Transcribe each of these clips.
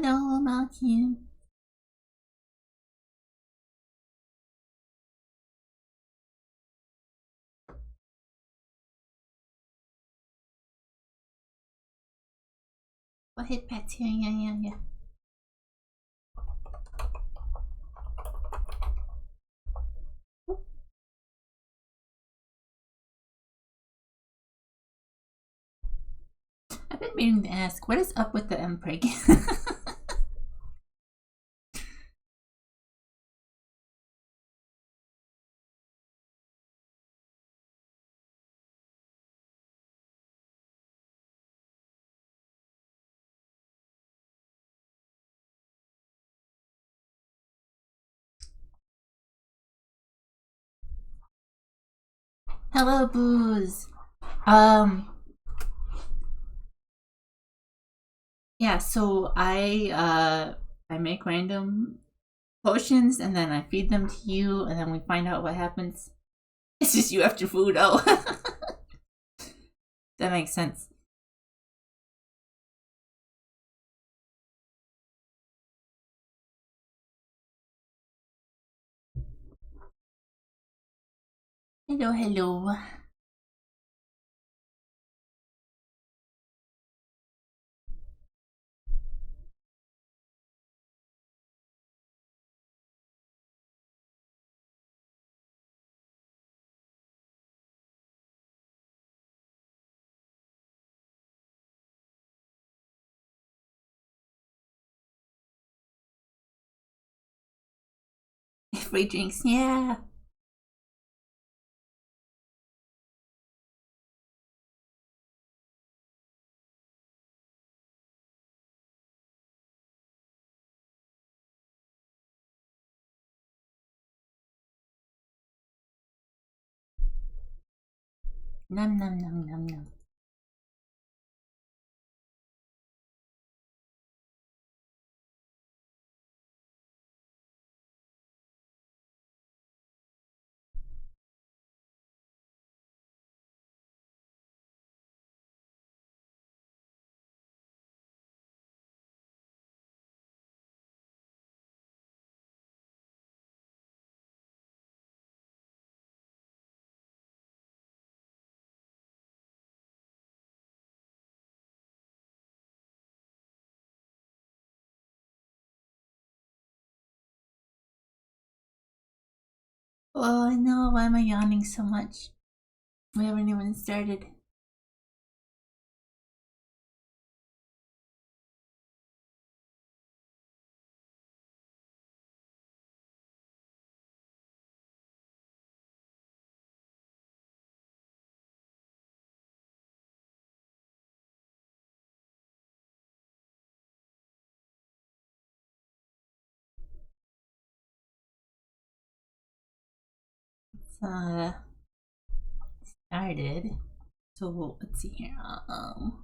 Hello, Malkin. What hit pets here? Yeah. I've been meaning to ask, what is up with the Mprig? Hello, Booze. Yeah, so I make random potions and then I feed them to you and then we find out what happens. It's just you after food. Oh. That makes sense. Hello. Free drinks, yeah. Nom. Oh no, why am I yawning so much? We haven't even started. It's started. So let's see here. Oh,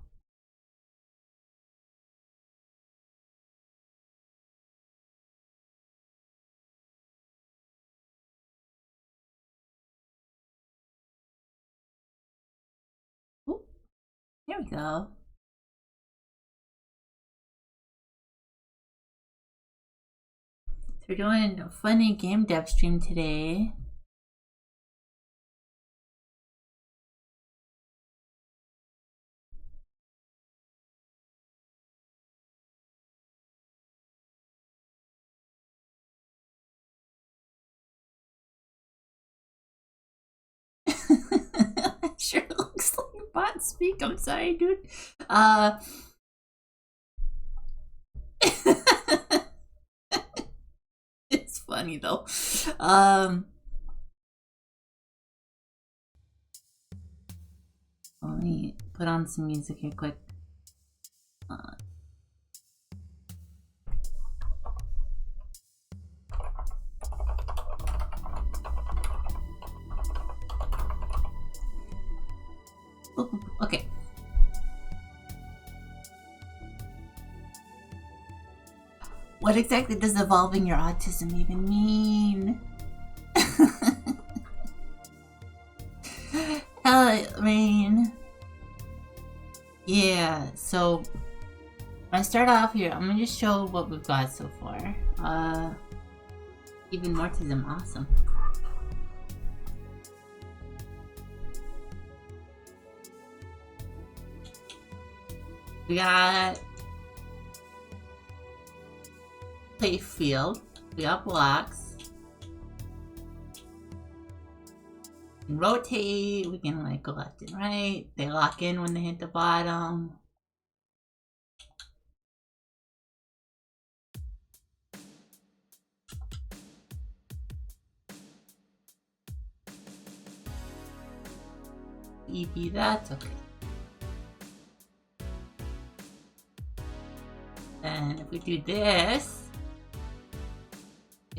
here we go. So we're doing a funny game dev stream today. Sure looks like bot speak. I'm sorry, dude. It's funny though. Let me put on some music here quick. Okay. What exactly does evolving your autism even mean? I mean, yeah, so I start off here. I'm gonna just show what we've got so far. Even Mortism, awesome. We got play field. We got blocks. We can rotate. We can like go left and right. They lock in when they hit the bottom. EB, that's okay. And if we do this,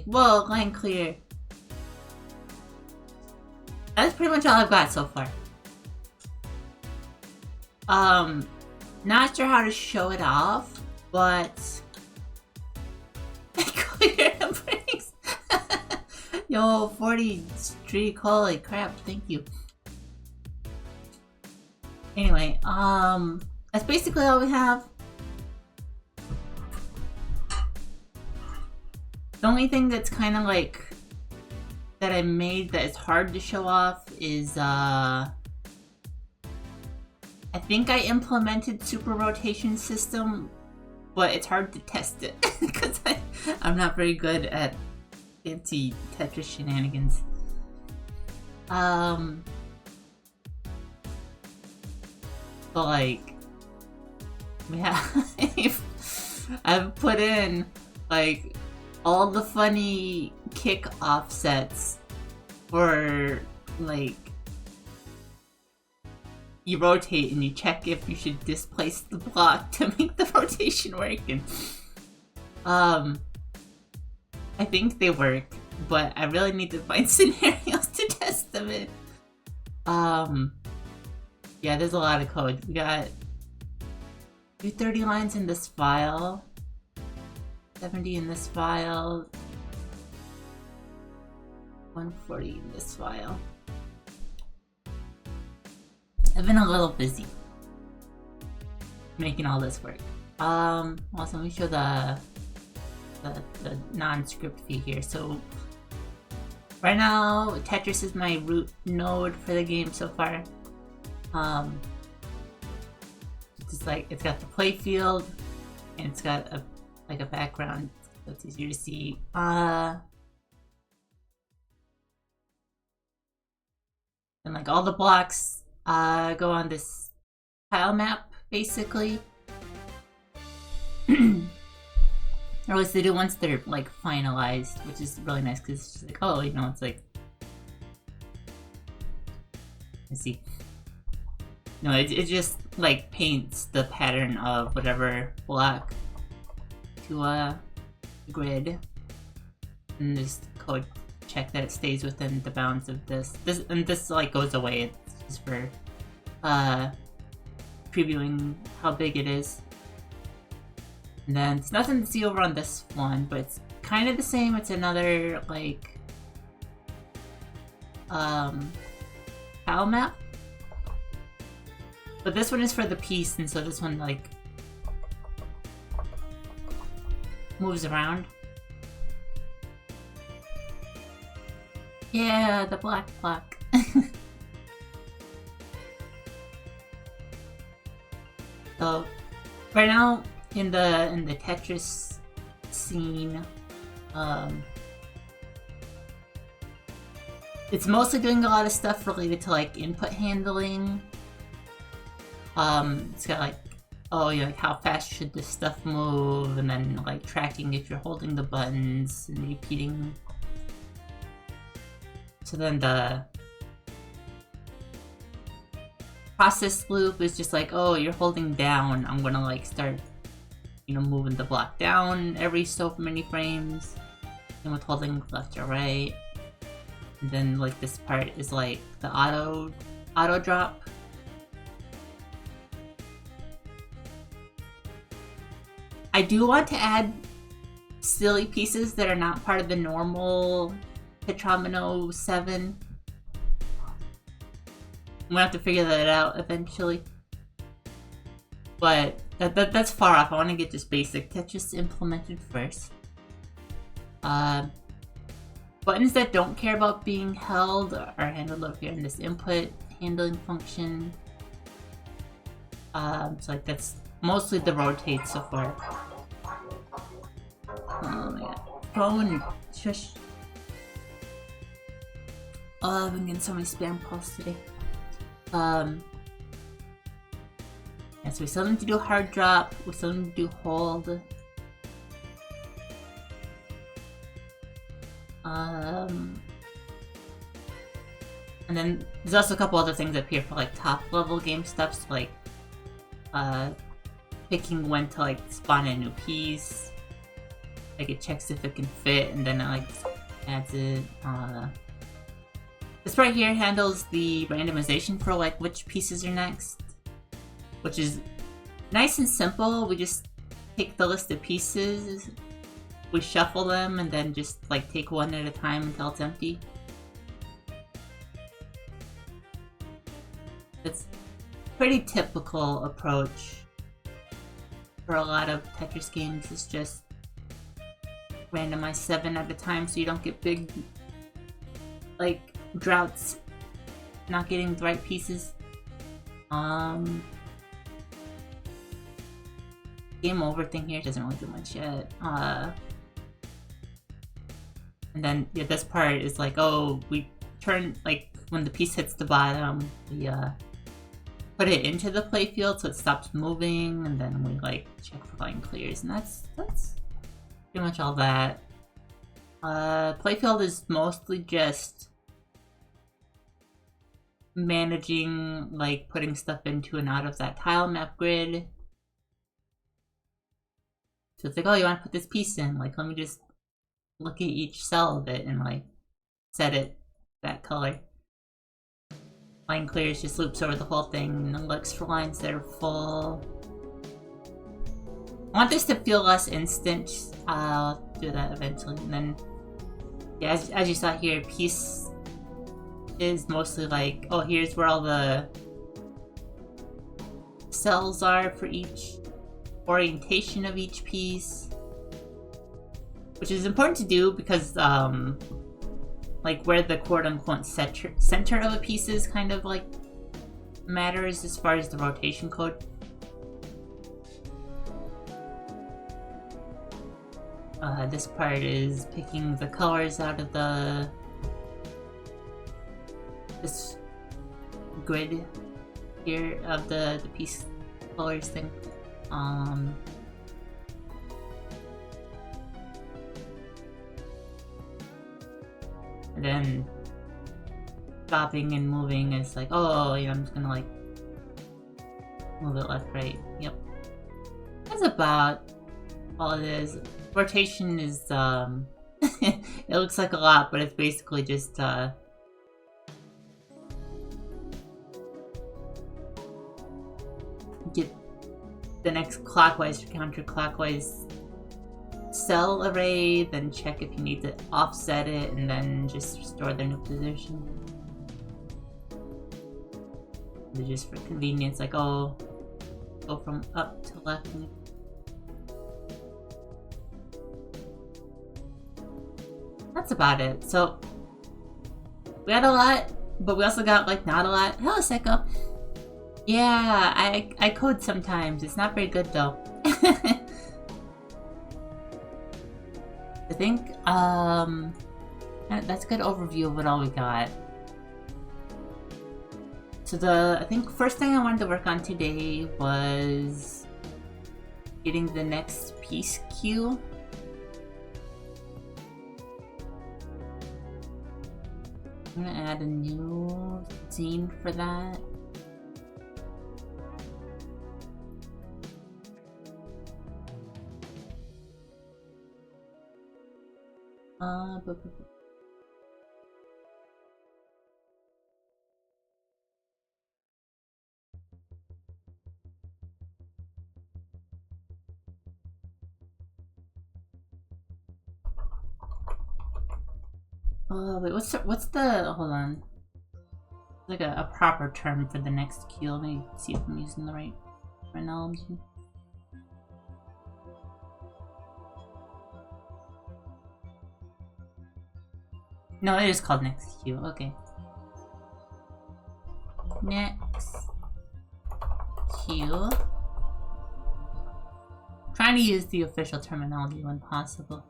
whoa, line clear. That's pretty much all I've got so far. Not sure how to show it off, but clear the brakes. Yo, 40 streak, holy crap, thank you. Anyway, that's basically all we have. The only thing that's kind of like that I made that is hard to show off is I think I implemented super rotation system, but it's hard to test it because I'm not very good at fancy Tetris shenanigans. But like, I've put in like all the funny kick offsets for like you rotate and you check if you should displace the block to make the rotation work, and I think they work, but I really need to find scenarios to test them in. Yeah, there's a lot of code. We got 230 lines in this file, 70 in this file, 140 in this file. I've been a little busy making all this work. Also, let me show the non-script view here. So right now, Tetris is my root node for the game so far. It's like it's got the play field and it's got a background so it's easier to see. And like all the blocks go on this tile map basically. Or at least they do once they're like finalized, which is really nice because it's just like, oh, you know, it's like, let's see. No, it just like paints the pattern of whatever block to the grid, and just code check that it stays within the bounds of this. This like goes away. It's just for previewing how big it is. And then it's nothing to see over on this one, but it's kind of the same. It's another like tile map. But this one is for the piece, and so this one, like, moves around. Yeah, the black block. So, right now, in the Tetris scene, it's mostly doing a lot of stuff related to, like, input handling. It's got like, oh, yeah, like how fast should this stuff move, and then like tracking if you're holding the buttons and repeating. So then the process loop is just like, oh, you're holding down, I'm gonna like start, you know, moving the block down every so many frames, and with holding left or right. And then like this part is like the auto drop. I do want to add silly pieces that are not part of the normal Petromino 7. I'm gonna have to figure that out eventually. But that's far off. I want to get just basic Tetris implemented first. Buttons that don't care about being held are handled over here in this input handling function. So like that's mostly the rotate so far. Oh my god. Phone, shush. Oh, I've been getting so many spam calls today. Yeah, so we still need to do hard drop, we still need to do hold. And then there's also a couple other things up here for like top level game stuff, so like picking when to like spawn a new piece. Like it checks if it can fit and then it like adds it. This right here handles the randomization for like which pieces are next, which is nice and simple. We just take the list of pieces, we shuffle them, and then just like take one at a time until it's empty. It's a pretty typical approach for a lot of Tetris games. It's just randomize 7 at a time so you don't get big like droughts not getting the right pieces. Game over thing here doesn't really do much yet. And then yeah, this part is like, oh, we turn, like when the piece hits the bottom, we put it into the playfield so it stops moving, and then we like check for line clears, and that's pretty much all that. Playfield is mostly just managing, like putting stuff into and out of that tile map grid. So it's like, oh, you want to put this piece in, like let me just look at each cell of it and like set it that color. Line clears just loops over the whole thing and looks for lines that are full. I want this to feel less instant. I'll do that eventually. And then, yeah, as you saw here, piece is mostly like, oh, here's where all the cells are for each orientation of each piece. Which is important to do because, like, where the quote-unquote center of a piece is kind of, like, matters as far as the rotation code. This part is picking the colors out of this grid here of the piece colors thing. And then stopping and moving is like, oh, yeah, I'm just gonna like move it left, right. Yep. That's about all it is. Rotation is, it looks like a lot, but it's basically just, get the next clockwise or counterclockwise cell array, then check if you need to offset it, and then just restore their new position. And just for convenience, like, oh, go from up to left. That's about it. So we had a lot, but we also got like not a lot. Hello, Seko. Yeah, I code sometimes. It's not very good though. I think that's a good overview of what all we got. So I think first thing I wanted to work on today was getting the next piece queue. I'm gonna add a new scene for that. Wait, what's the, hold on. Like a proper term for the next queue. Let me see if I'm using the right terminology. No, it is called next queue. Okay. Next queue. Trying to use the official terminology when possible.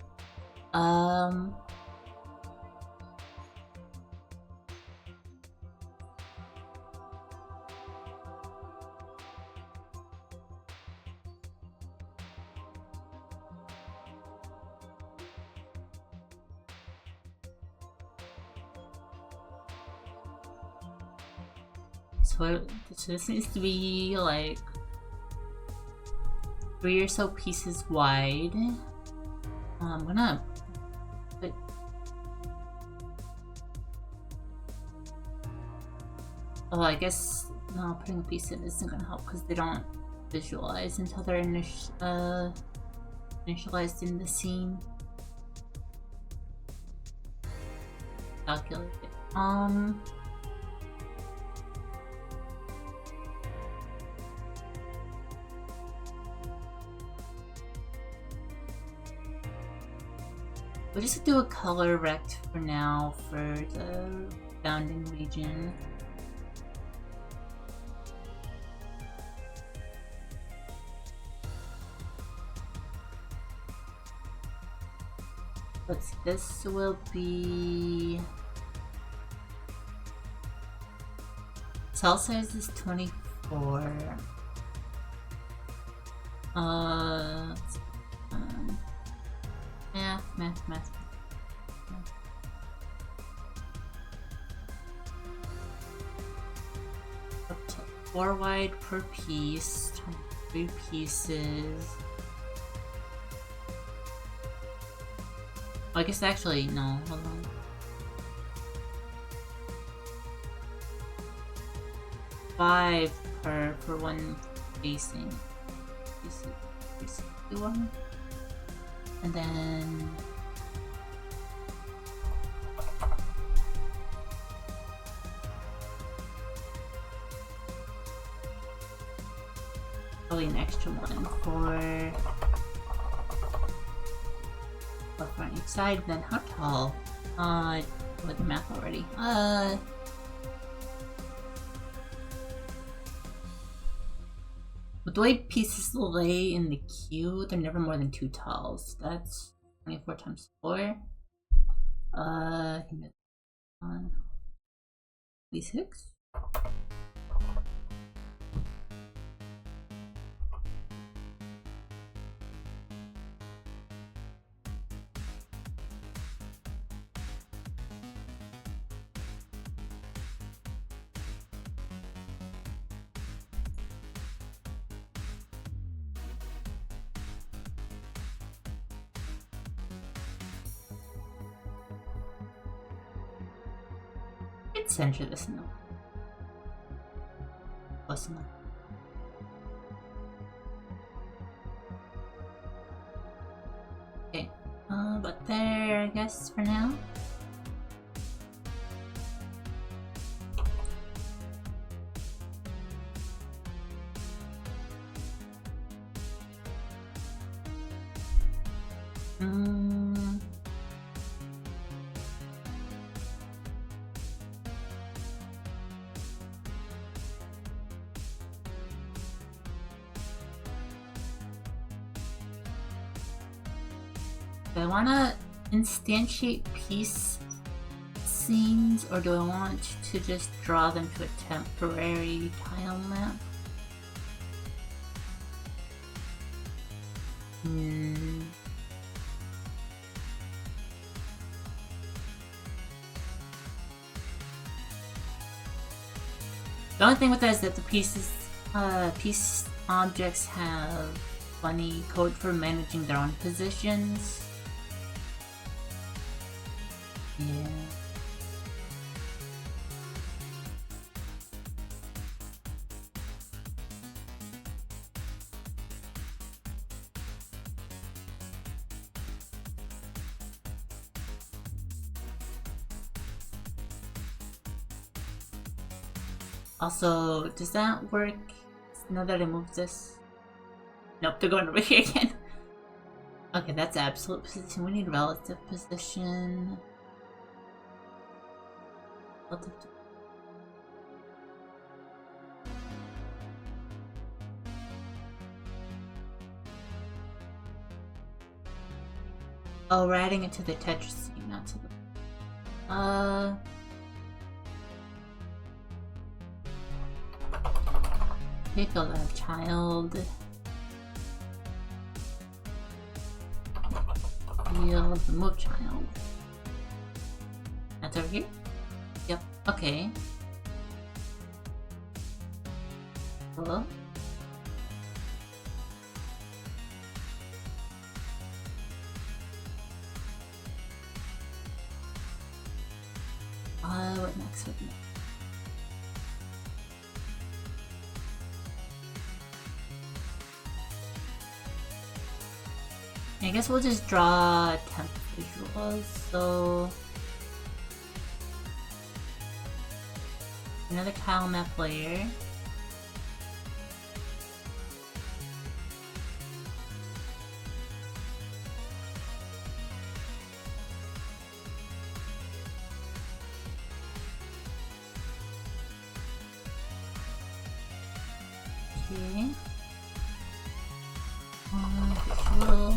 So this needs to be like 3 or so pieces wide. I'm gonna put... Oh, I guess no, putting a piece in isn't gonna help because they don't visualize until they're initialized in the scene. Calculate it. We'll just do a color rect for now for the bounding region. Let's see, this will be... Cell size is 24. Math. 4 wide per piece, 23 pieces. Oh, I guess actually, no, hold on. Five per one facing. One. And then probably an extra one for on each side. Then how tall? With the math already. With the way pieces lay in the queue, they're never more than 2 tiles. That's 24 times 4. 26. Center this enough. Close enough. Okay, but there, I guess, for now. Do I want to instantiate piece scenes, or do I want to just draw them to a temporary tile map? The only thing with that is that the piece objects have funny code for managing their own positions. Yeah. Also, does that work now that I move this? Nope, they're going over here again. Okay, that's absolute position. We need relative position. Oh, we're adding it to the Tetris scene, not to the... Pick a love child. Heal the move child. That's over here? Yep, okay. Hello? What next? What next? I guess we'll just draw temp visuals, so... Another tile map layer. Okay. Visual.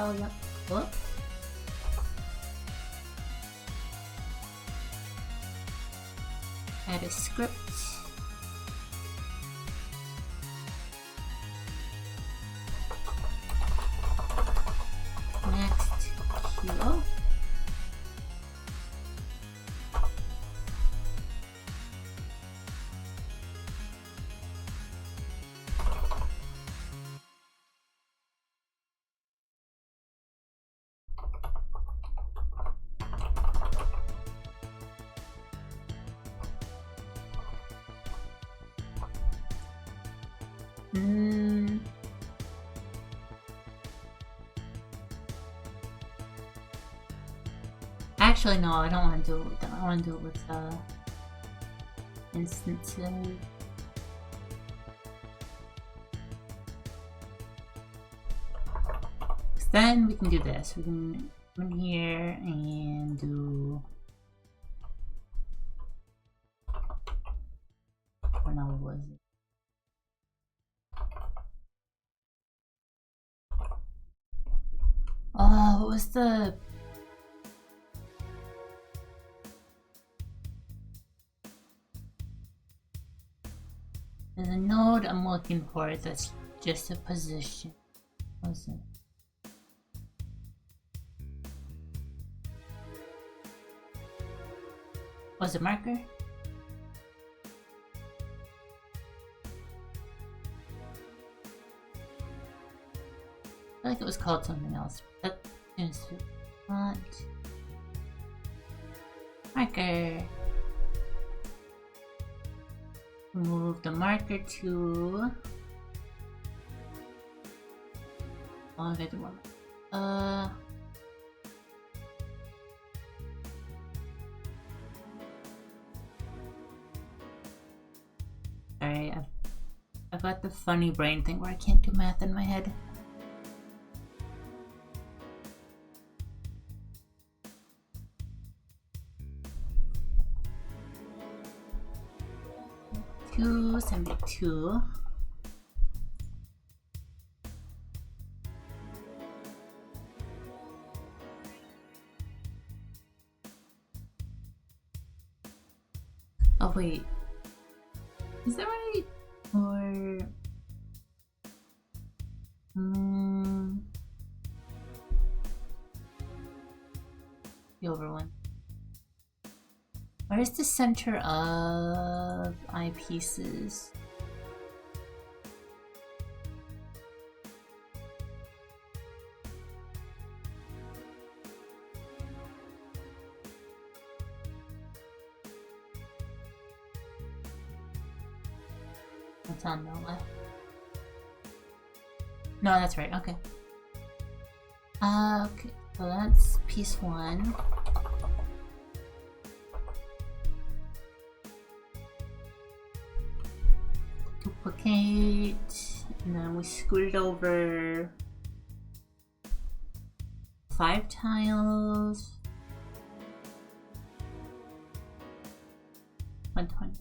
Oh, yep. Whoop. Add a script. Next, Q. Actually, no, I don't want to do it with them. I want to do it with instances. Then we can do this. We can come in here and do. Oh no, what was it? Oh, what was the? There's a node I'm looking for that's just a position. What was it? Was it marker? I feel like it was called something else. That is not marker. Move the marker to. Oh, I got the one. Sorry, I've got the funny brain thing where I can't do math in my head. $272. Oh wait, is that right? Or the over one. Where's the center of eyepieces? It's on the left. No, that's right. Okay. Okay, so that's piece one. Duplicate, and then we scoot it over 5 tiles. 120.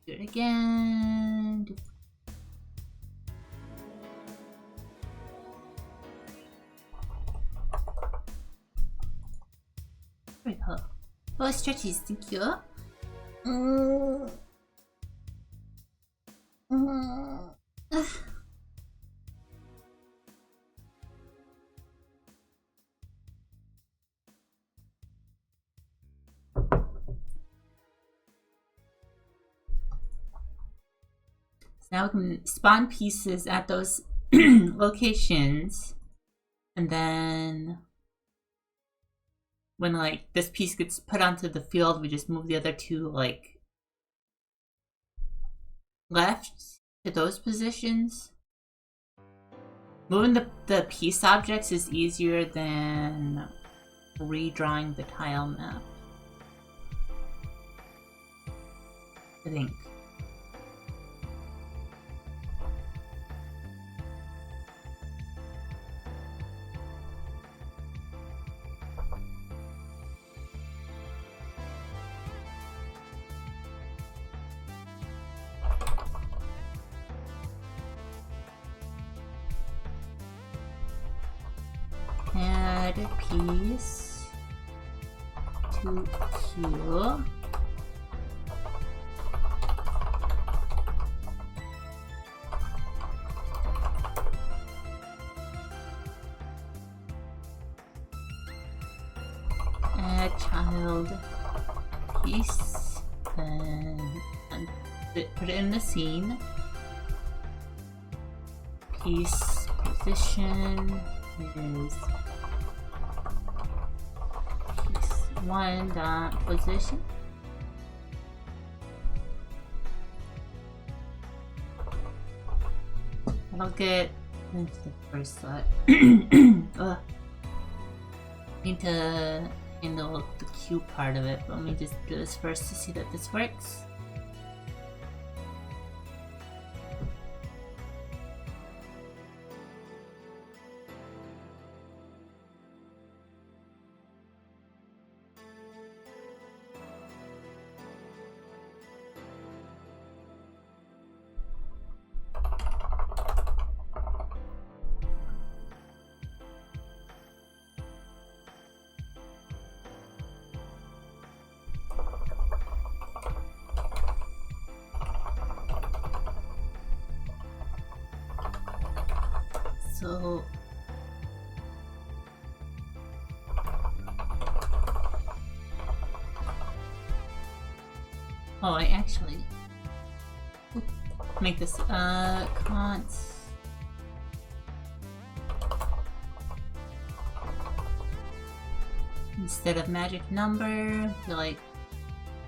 Do it again. There we go. Oh, stretchies, thank you. Now we can spawn pieces at those locations, and then when like this piece gets put onto the field, we just move the other 2 like left to those positions. Moving the piece objects is easier than redrawing the tile map, I think. Add a piece to queue. Add child piece, and put it in the scene. Piece position is piece 1 dot position. I'll get into the first slot. Need to handle the queue part of it, but let me just do this first to see that this works. So I actually make this const instead of magic number, feel like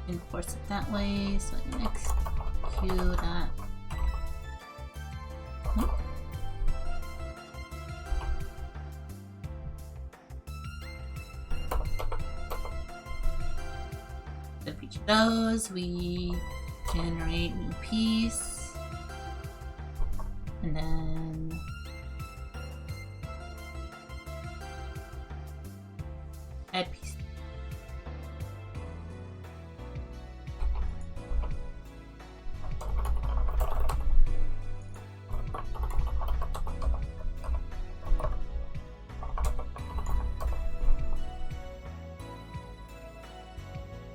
enforce it that way. So next queue that. For each of those, we generate new piece, and then add piece.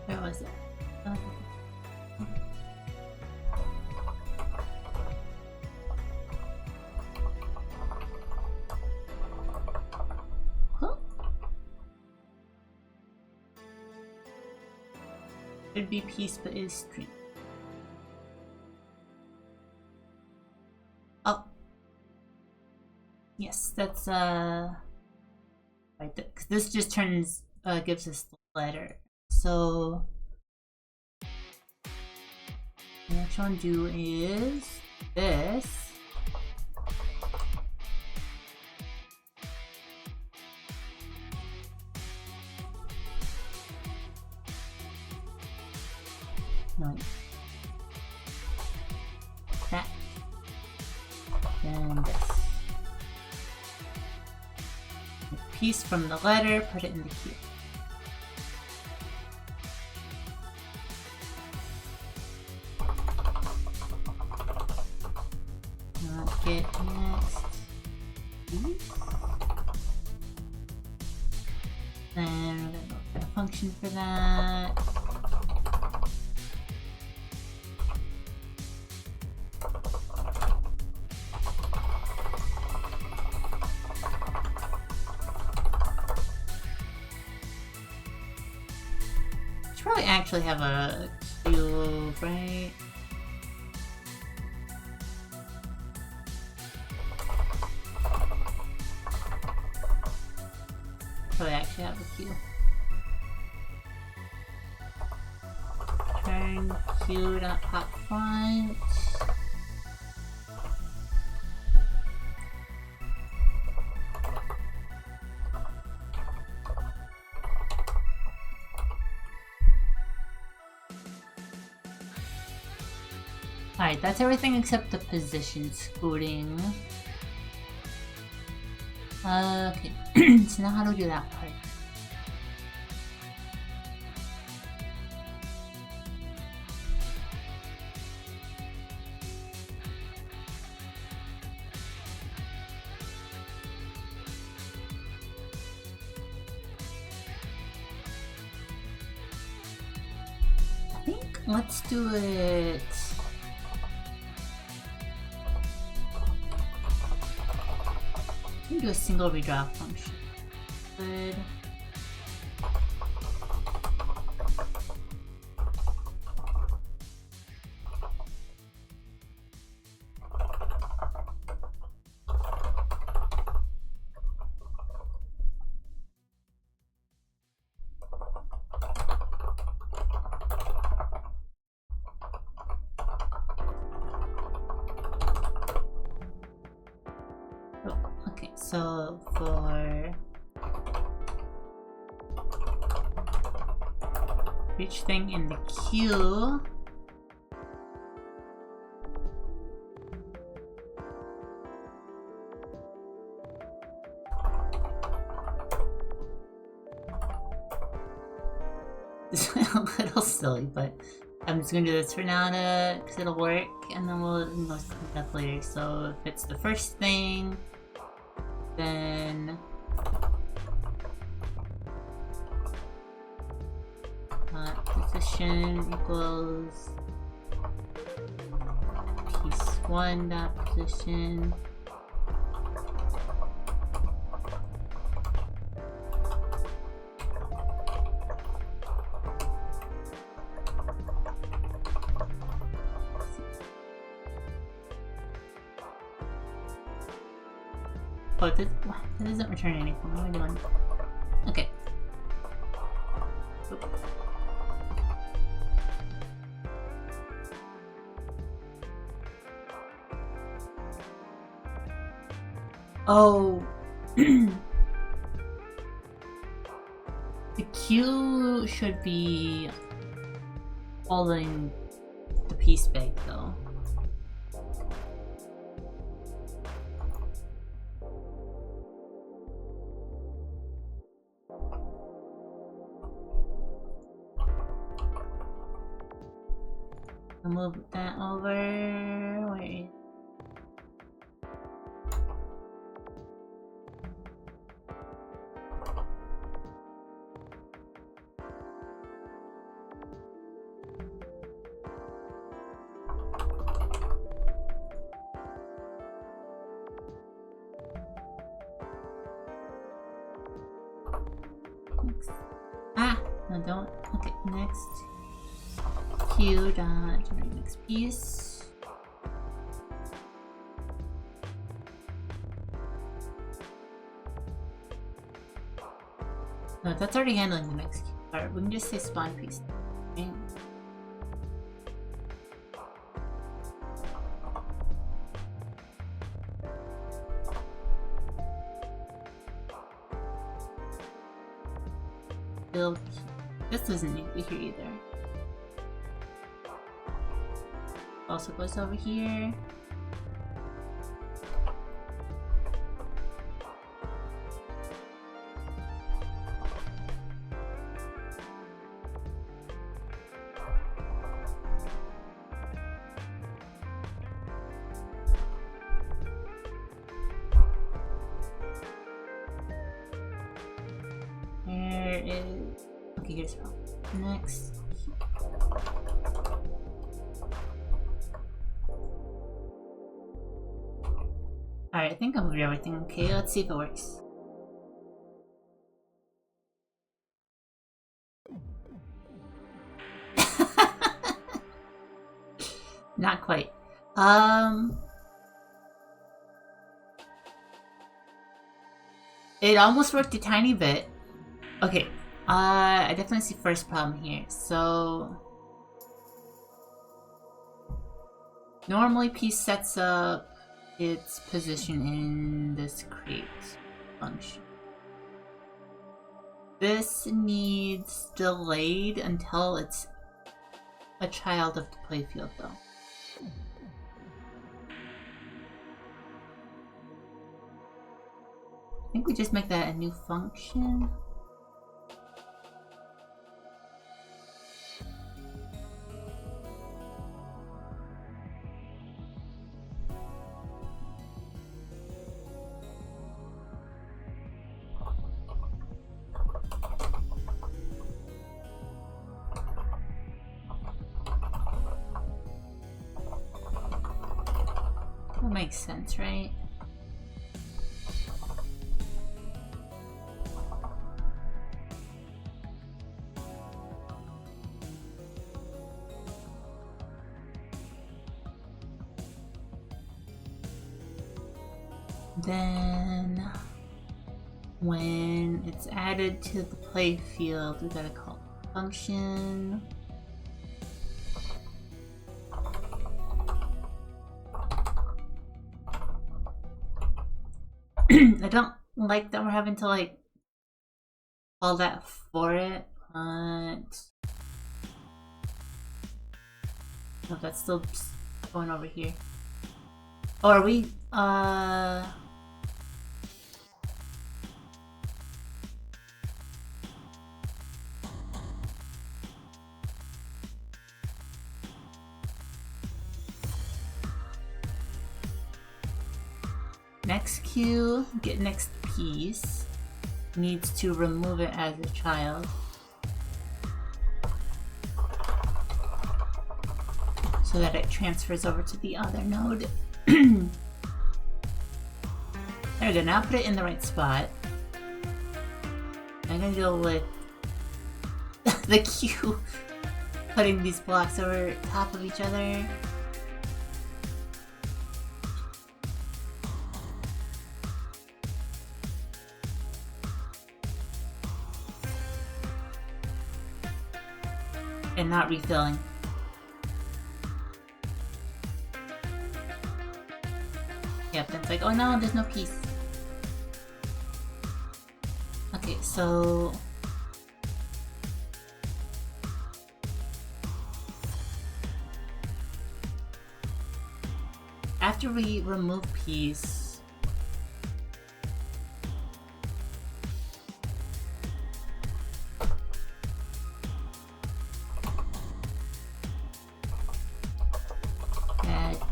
Where was it? Should be piece, but is string. Oh, yes, that's right. Because this just turns gives us the letter. So the next one do is this. No. then this. A piece from the letter, put it in the queue. Get next piece. Then we're gonna look at a function for that. Should probably actually have a queue, right? Probably actually have a queue. Turn queue.pop font. Alright, that's everything except the position scooting. Okay, so now how do we do that part? I think let's do it. Do a single redraw function. Good. So for each thing in the queue, this is a little silly, but I'm just gonna do this for now because it'll work, and then we'll do stuff later. So if it's the first thing, then position equals piece 1 dot position. Oh, that doesn't return anything. What am I doing? Okay. Oop. Oh. The queue should be holding the piece bag though. I'll move that over. Wait. Next. Ah! No, don't. Okay, next. Queue dot generate next piece. No, that's already handling the next queue. Alright, we can just say spawn piece. Okay. Build. This doesn't need to be here either. Also goes over here. Where is... Okay, here's problem. Next. Alright, I think I moved everything. Okay, let's see if it works. Not quite. It almost worked a tiny bit. Okay, I definitely see first problem here. So normally piece sets up its position in this create function. This needs delayed until it's a child of the playfield though. I think we just make that a new function. That makes sense, right? Then when it's added to the play field, we gotta call it function. I don't like that we're having to like call that for it, but no, that's still going over here. Oh, are we next queue, get next piece, needs to remove it as a child. So that it transfers over to the other node. There we go, now put it in the right spot. I'm gonna go with the queue, putting these blocks over top of each other. And not refilling. Yep, then it's like, oh no, there's no piece. Okay, so after we remove piece,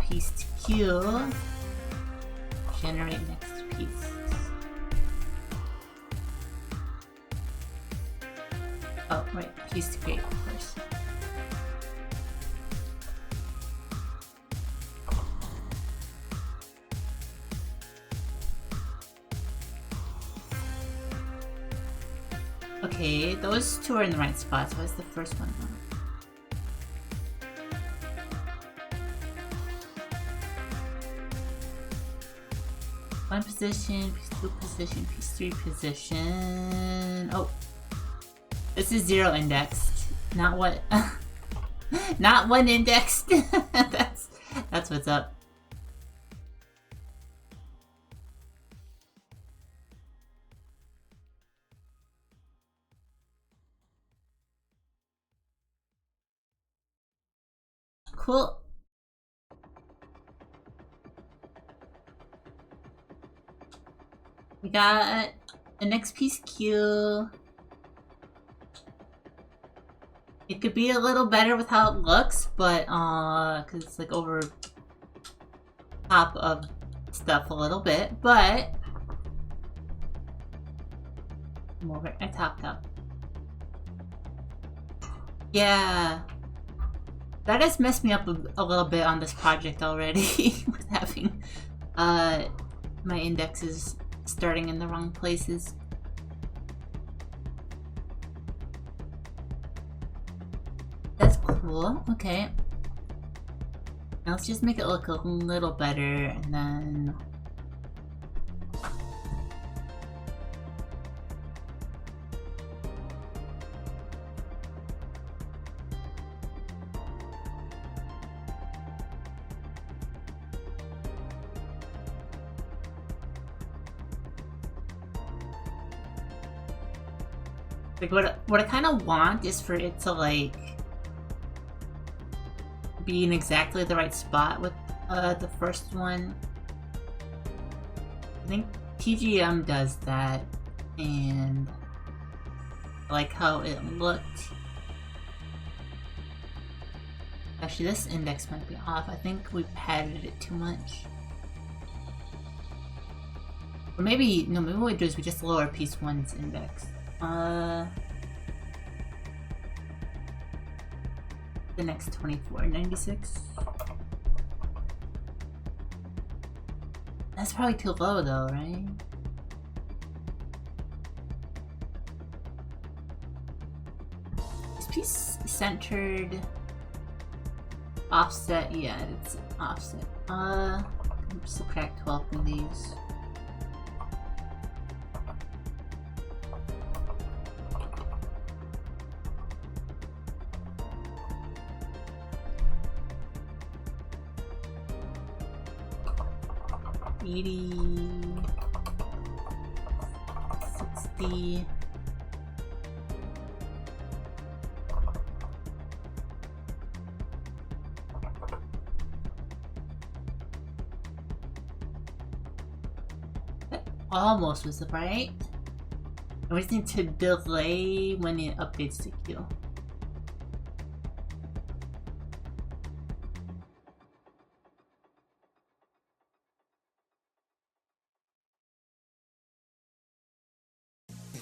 piece to queue, generate next piece. Oh, right, piece to create first. Okay, those two are in the right spot, so what's the first one? One position, piece 2 position, piece 3 position. Oh, this is 0 indexed, not what, not 1 indexed. That's what's up. Cool. We got the next piece queue. It could be a little better with how it looks, but cause it's like over top of stuff a little bit, but I'm over. I topped up. Yeah. That has messed me up a little bit on this project already with having my indexes starting in the wrong places. That's cool. Okay. Now let's just make it look a little better and then... Like what I kind of want is for it to like be in exactly the right spot with the first one. I think TGM does that, and I like how it looked. Actually, this index might be off. I think we padded it too much. Or maybe, no, maybe what we do is we just lower piece 1's index. The next 2496. That's probably too low though, right? Is piece centered? Offset? Yeah, it's offset. Subtract 12 from these. $80, $60. That almost was right. We just need to delay when it updates to Q.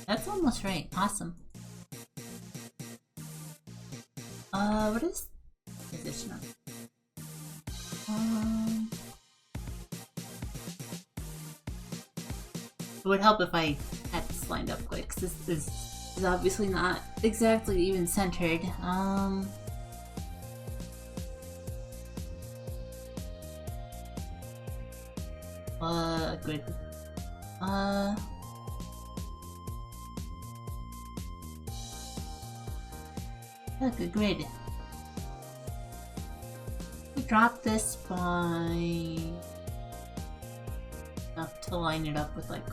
That's almost right. Awesome. What is this now? It would help if I had this lined up quick, because this is obviously not exactly even centered. Grid. Look, a grid. We drop this by enough to line it up with like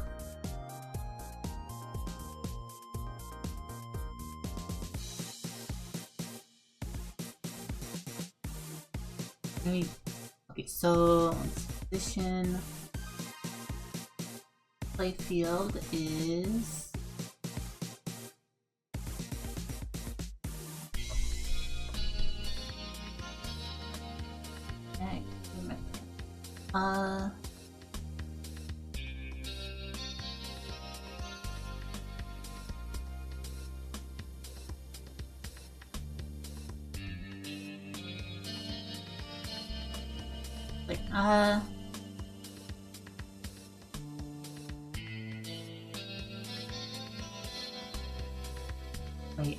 maybe. Okay, so position play field is like wait.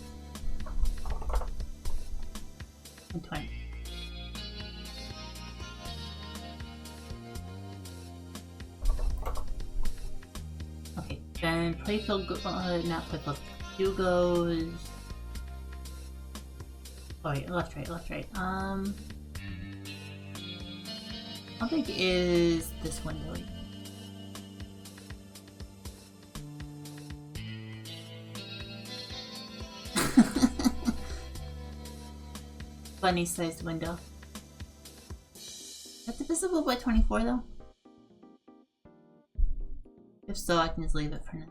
120. Okay, then playfield not playfield. Q goes. Oh, wait, left, right. How big is this window? Funny sized window. That's divisible by 24 though? If so, I can just leave it for now.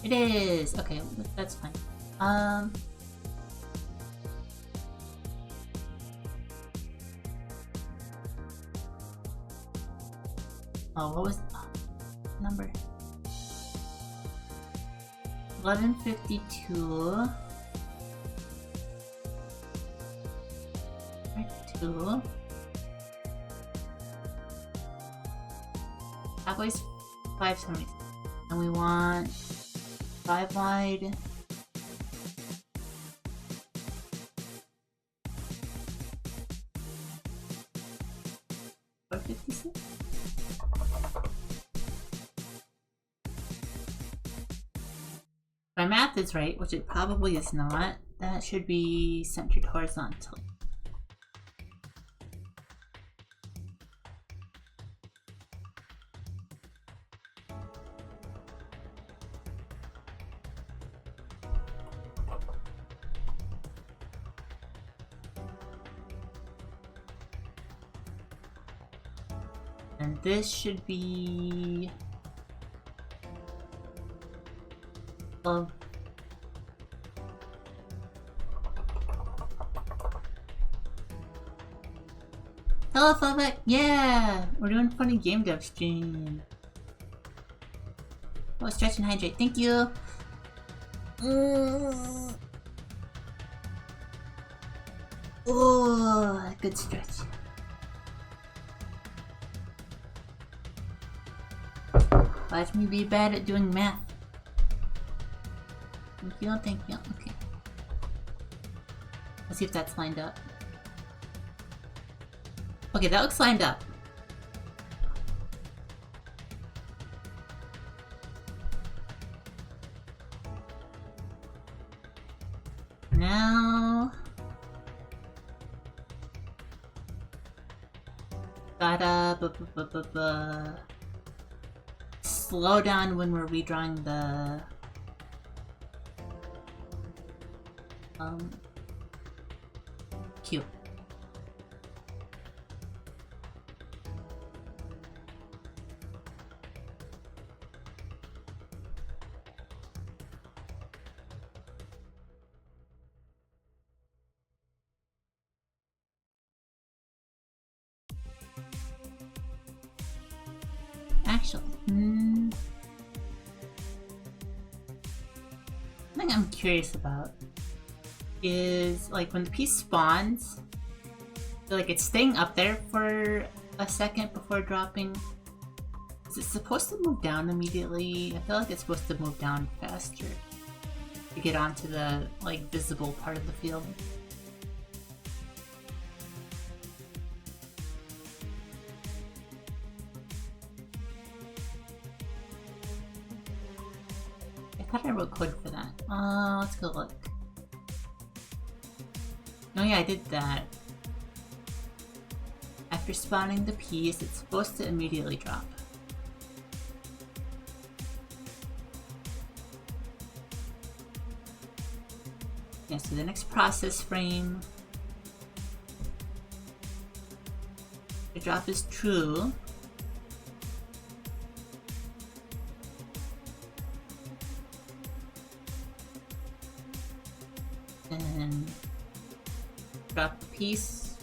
It is! Okay, that's fine. Oh, what was the number? 1152. Two. Cowboys 570. And we want 5 wide. $456? My math is right, which it probably is not. That should be centered horizontally. And this should be... Hello, Fallback! Yeah! We're doing funny game dev stream. Oh, stretch and hydrate. Thank you! Oh, good stretch. Watch me be bad at doing math. Thank you, thank you. Okay. Let's see if that's lined up. Okay, that looks lined up. Now... gotta... slow down when we're redrawing the... cube. Actually, something I'm curious about is like when the piece spawns, like it's staying up there for a second before dropping. Is it supposed to move down immediately? I feel like it's supposed to move down faster to get onto the like visible part of the field. I thought I wrote code for that. Let's go look. Oh yeah, I did that. After spawning the piece, it's supposed to immediately drop. Yeah, so the next process frame, the drop is true. Then drop the piece.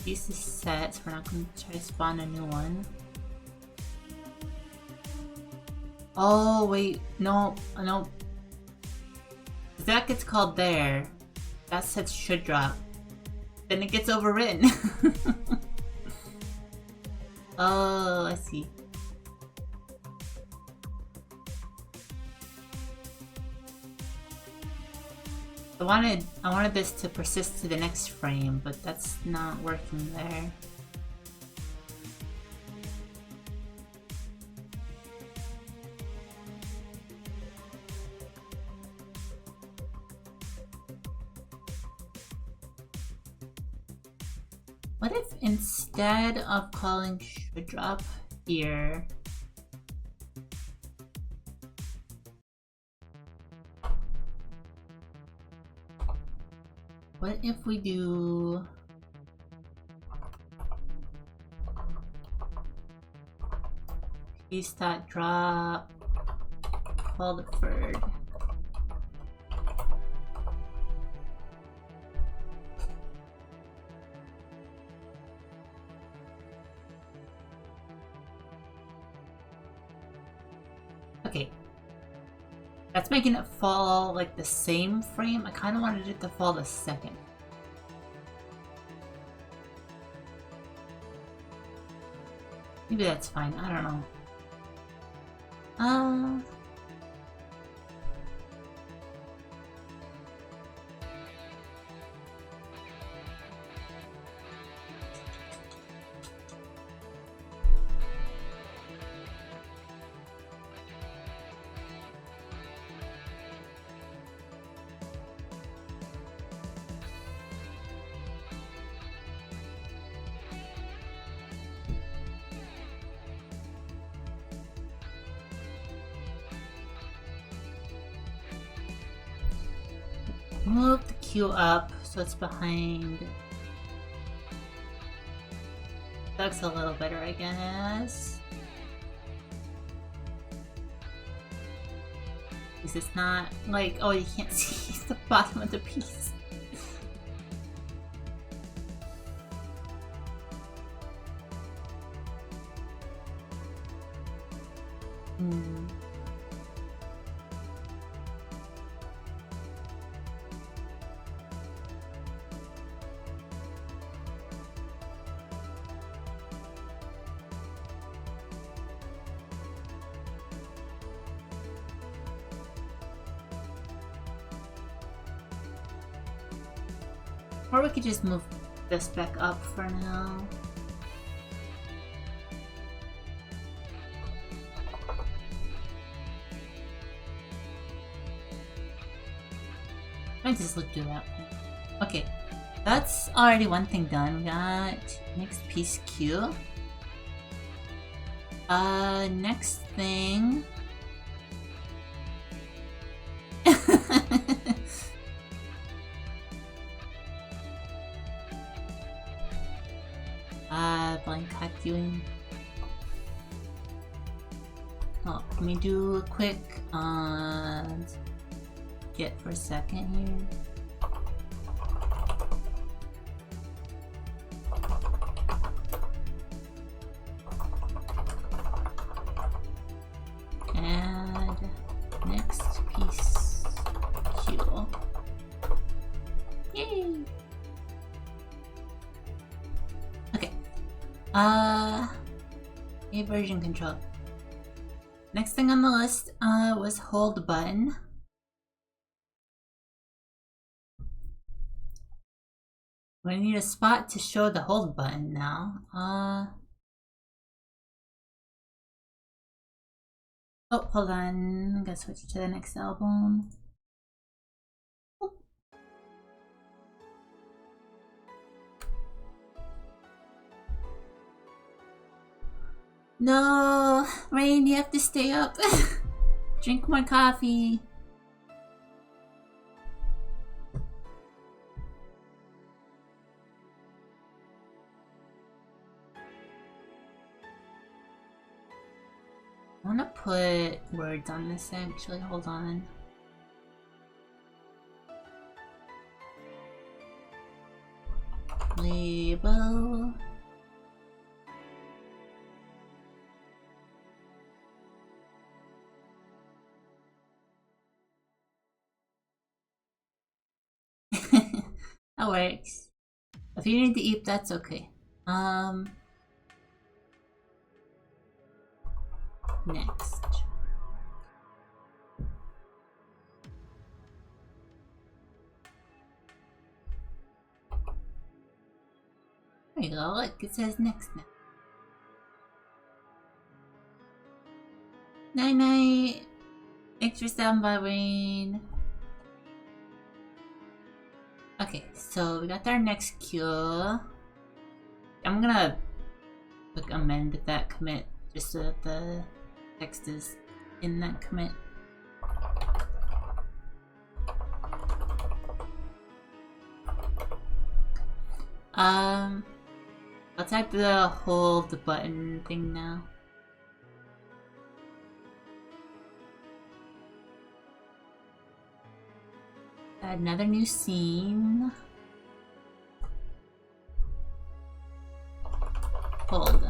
Piece is set, so we're not going to try to spawn a new one. Oh wait, no, no. If that gets called there, that set should drop. Then it gets overwritten. Oh, I see. I wanted this to persist to the next frame, but that's not working there. What if instead of calling should drop here, what if we do piece.drop call deferred? That's making it fall like the same frame. I kind of wanted it to fall the second. Maybe that's fine. I don't know. Move the queue up so it's behind. That's a little better, I guess. Because it's not like, oh, you can't see the bottom of the piece. Or we could just move this back up for now. I just look through that. Okay, that's already one thing done. We got next piece queue. Next thing. Blank cut viewing. Oh, let me do a quick get for a second here. Add next piece queue. Yay! Okay. A version control. Next thing on the list was hold button. We need a spot to show the hold button now. Oh, hold on. I gotta switch to the next album. No, Rain, you have to stay up. Drink more coffee. I want to put words on this actually. Hold on. Label. That works. If you need to eat, that's okay. Next. There you go, look, it says next now. Night night. Thanks for stopping by, Rain. Okay, so we got our next queue. I'm gonna like amend that commit just so that the text is in that commit. I'll type the hold button thing now. Add another new scene. Hold.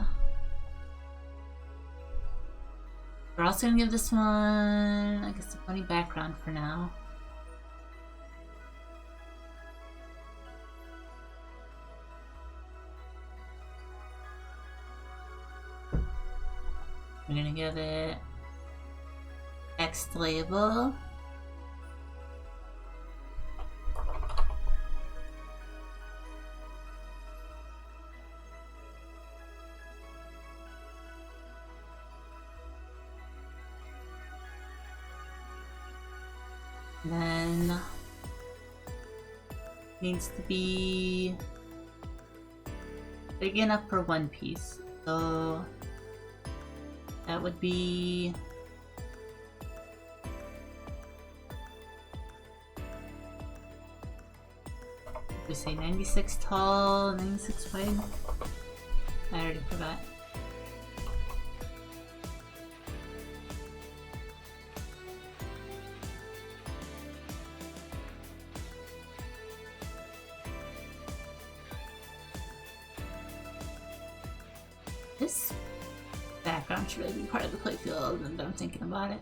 We're also also gonna give this one, I guess, a funny background for now. We're gonna give it text label. Then needs to be big enough for one piece. So that would be we say 96 tall, 96 wide. I already forgot. This background should really be part of the playfield, and I'm thinking about it.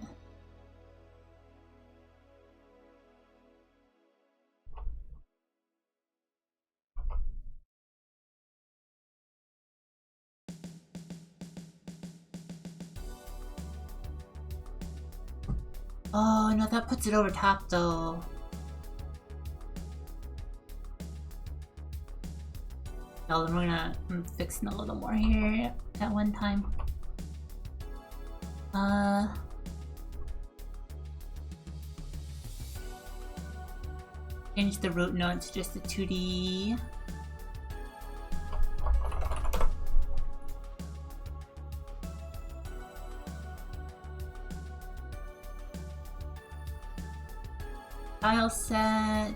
Oh no, that puts it over top though. No, then I'm fixing a little more here at one time. Change the root node to just a 2D. Tile set.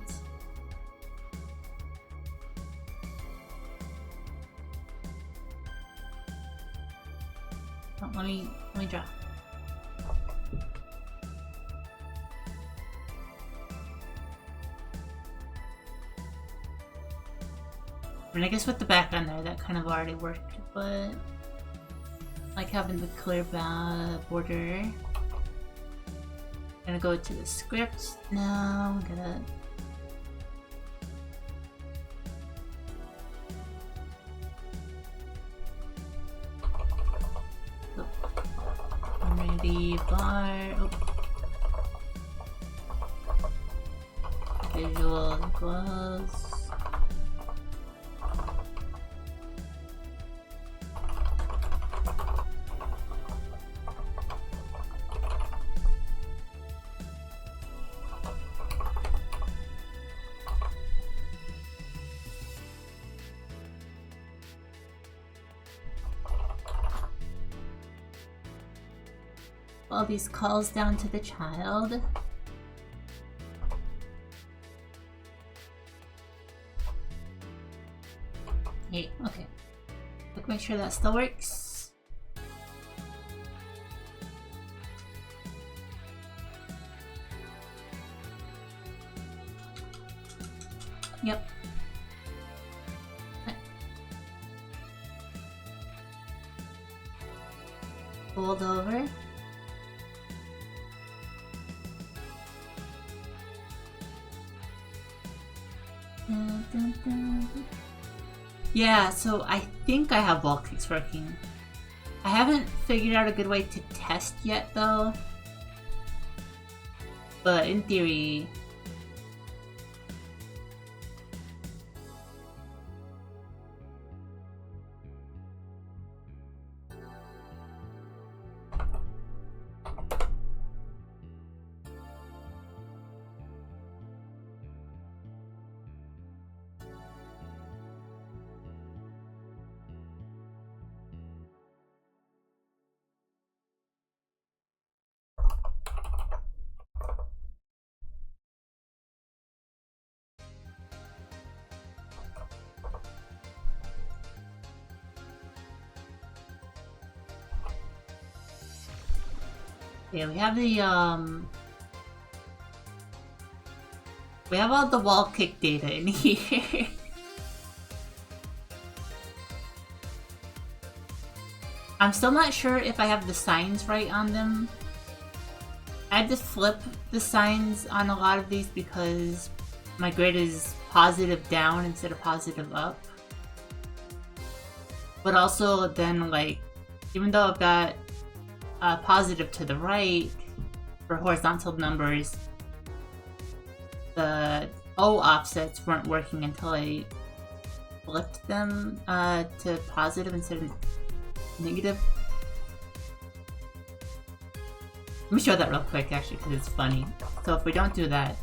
Oh, let me draw. I mean, I guess with the background there, that kind of already worked, but I like having the clear border. I'm gonna go to the script now. I'm gonna already bar. Visual equals. All these calls down to the child. Hey, okay. Look, make sure that still works. Yep. Fold over. Yeah, so I think I have wall clicks working. I haven't figured out a good way to test yet though. But in theory... Yeah, we have the, we have all the wall kick data in here. I'm still not sure if I have the signs right on them. I had to flip the signs on a lot of these because my grid is positive down instead of positive up. But also then, like, even though I've got positive to the right for horizontal numbers, the O offsets weren't working until I flipped them to positive instead of negative. Let me show that real quick, actually, because it's funny. So if we don't do that,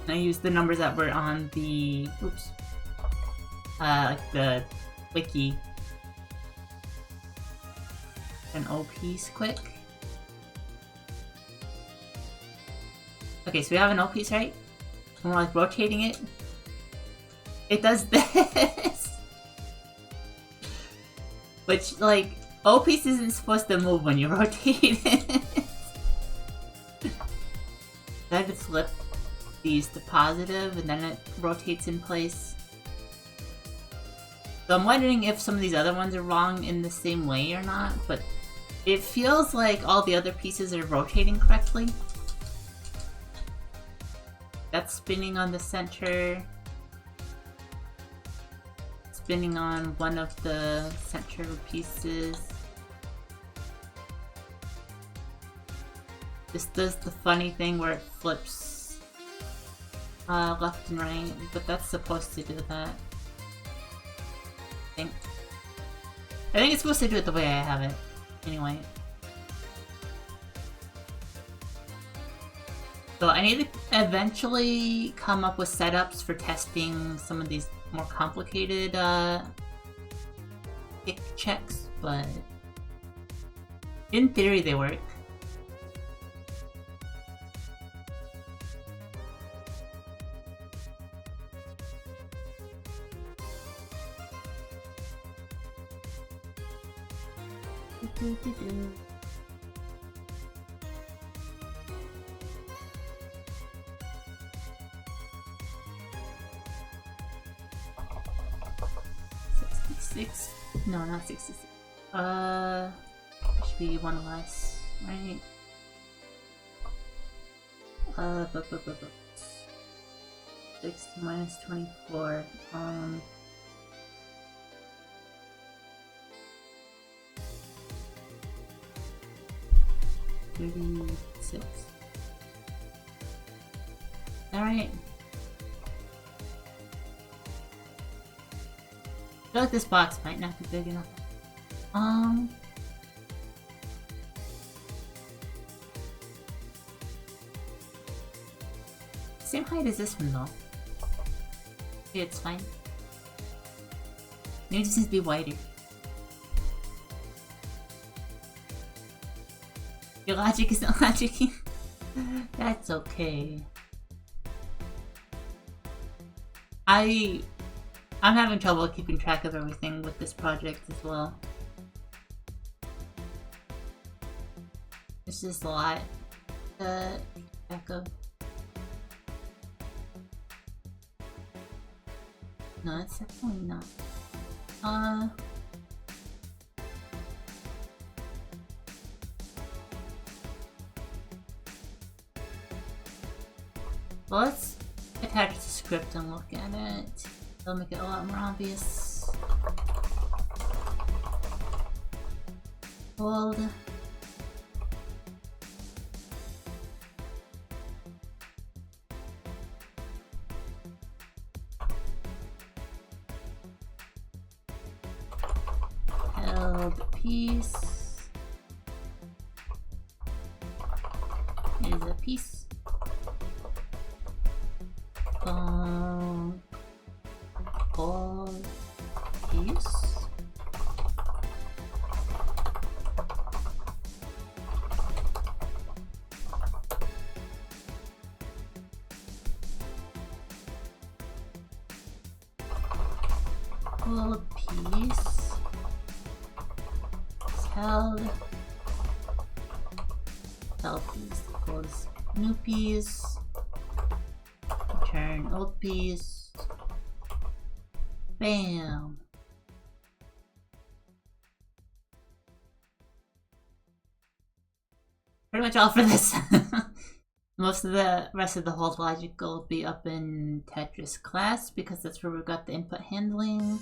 I use the numbers that were on the, oops, like the wiki, an O piece quick. Okay, so we have an O piece, right? And we're like rotating it. It does this! Which, like, O piece isn't supposed to move when you rotate it. I had to flip these to positive and then it rotates in place. So I'm wondering if some of these other ones are wrong in the same way or not, but it feels like all the other pieces are rotating correctly. That's spinning on the center. Spinning on one of the center pieces. This does the funny thing where it flips left and right, but that's supposed to do that. I think it's supposed to do it the way I have it. Anyway. So I need to eventually come up with setups for testing some of these more complicated kick checks, but in theory they work. No, not 66. Should be one less, right? 60 minus 24. 36. Alright. I feel like this box might not be big enough. Same height as this one though. Okay, it's fine. Maybe it just needs to be wider. Your logic isn't logicking. That's okay. I'm having trouble keeping track of everything with this project as well. It's just a lot to keep track of. No, it's definitely not. Well, let's attach the script and look at it. It'll make it a lot more obvious. Hold. Held piece. Here's a piece. Hold piece. Hold piece. Held. Held piece equals new piece. Return old piece. Bam! pretty much all for this. Most of the rest of the hold logic will be up in Tetris class because that's where we've got the input handling.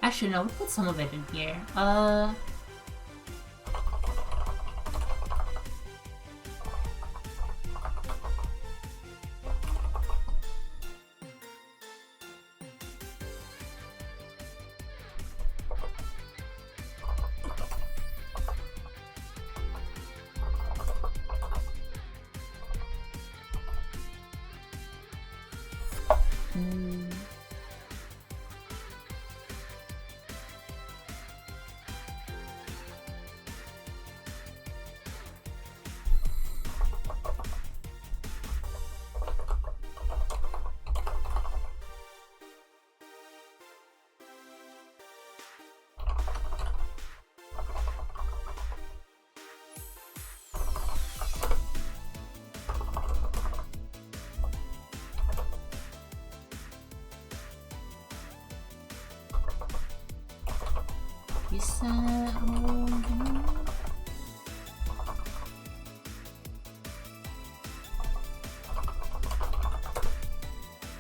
Actually, no, we put some of it in here.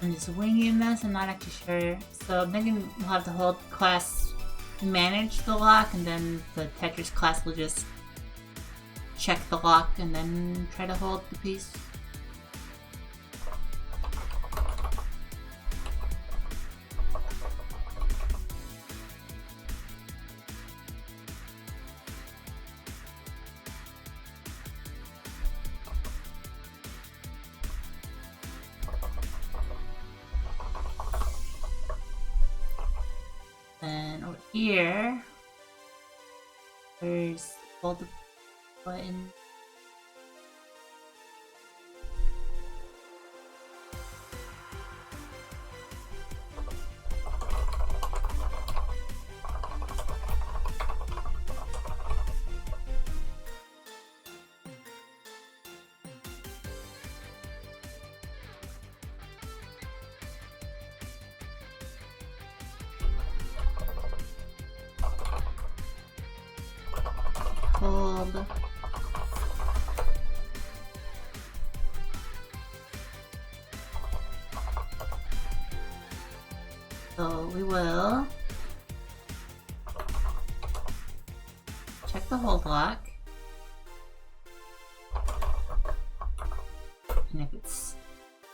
I'm just winging this, I'm not actually sure. So I'm thinking we'll have the whole class manage the lock, and then the Tetris class will just check the lock and then try to hold the piece. Here, there's all the buttons. So we will check the hold lock, and if it's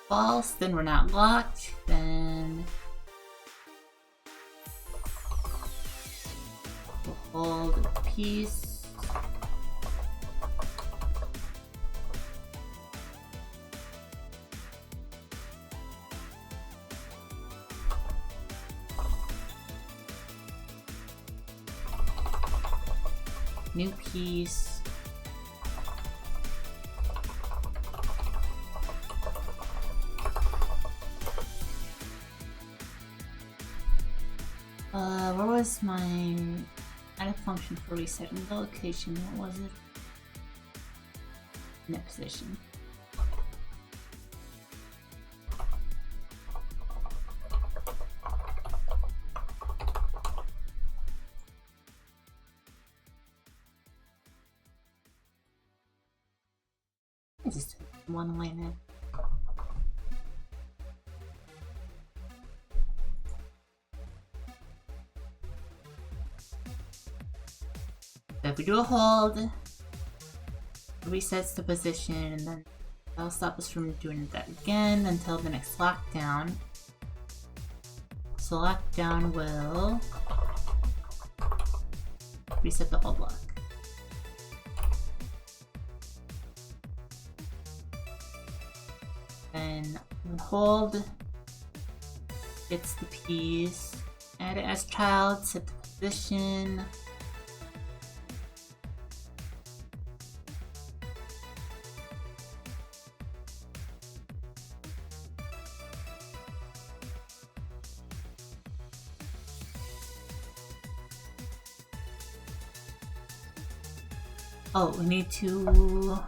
false, then we're not locked. Then we'll hold the piece. New piece. Where was my added function for resetting the location? What was it? Net position. Just one line in. So if we do a hold, it resets the position, and then that'll stop us from doing that again until the next lockdown. So lockdown will reset the hold lock. And hold gets the piece, add it as child, set the position. Oh, we need to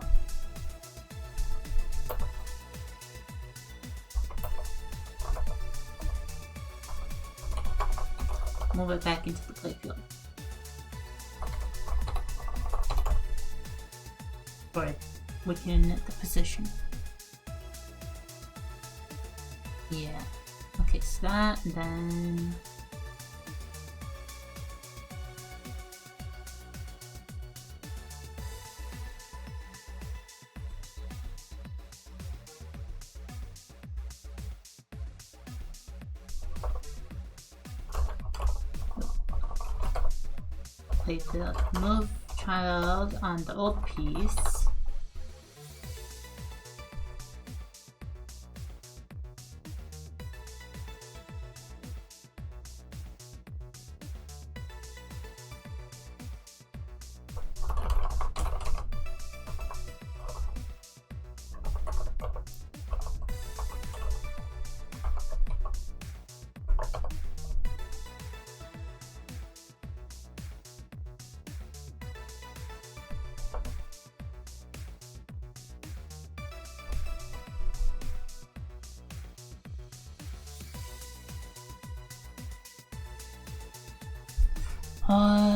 move it back into the playfield. Or within the position. Yeah. Okay, so that, and then... Place the move child on the old piece.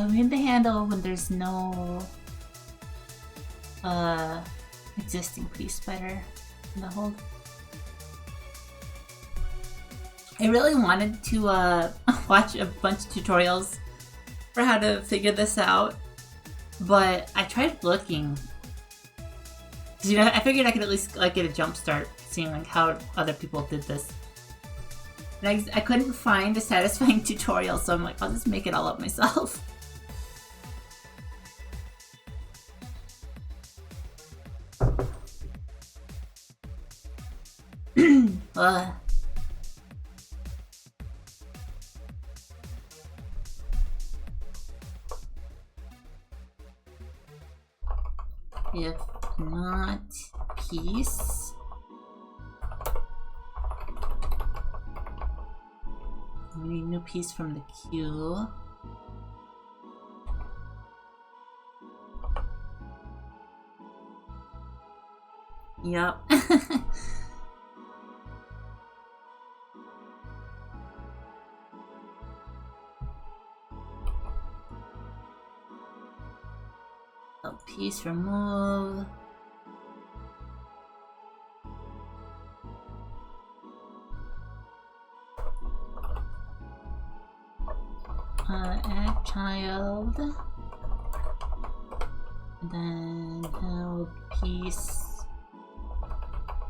We need the handle when there's no existing piece better in the hold. I really wanted to watch a bunch of tutorials for how to figure this out, but I tried looking. 'Cause, you know, I figured I could at least like get a jump start seeing like how other people did this. And I couldn't find a satisfying tutorial, so I'm like, I'll just make it all up myself. If not piece. We need a new piece from the queue. Yep. A piece remove. Add child. And then held piece.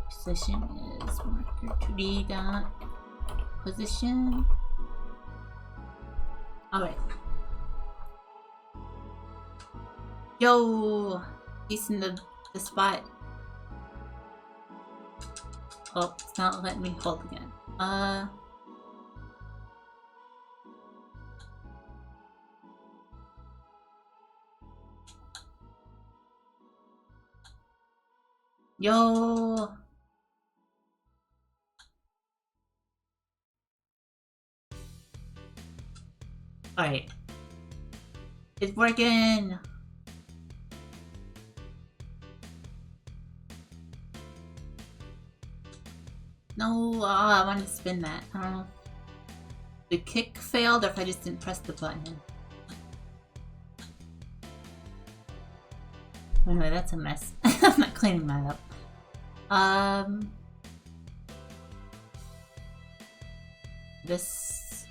Position is marker 2D dot position. Alright. Yo! He's in the spot. Oh, it's not letting me hold again. Yo! Alright. It's working! No, I wanted to spin that. I don't know if the kick failed or if I just didn't press the button. Anyway, that's a mess. I'm not cleaning that up. This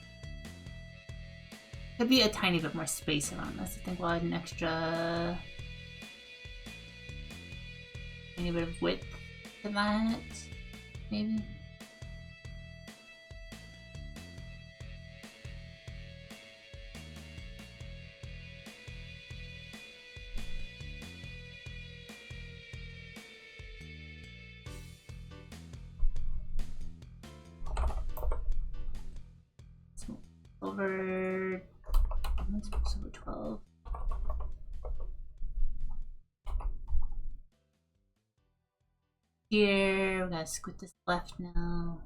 could be a tiny bit more space around this. I think we'll add an extra tiny bit of width to that, maybe. Over 12. Here, we gotta scoot this left now.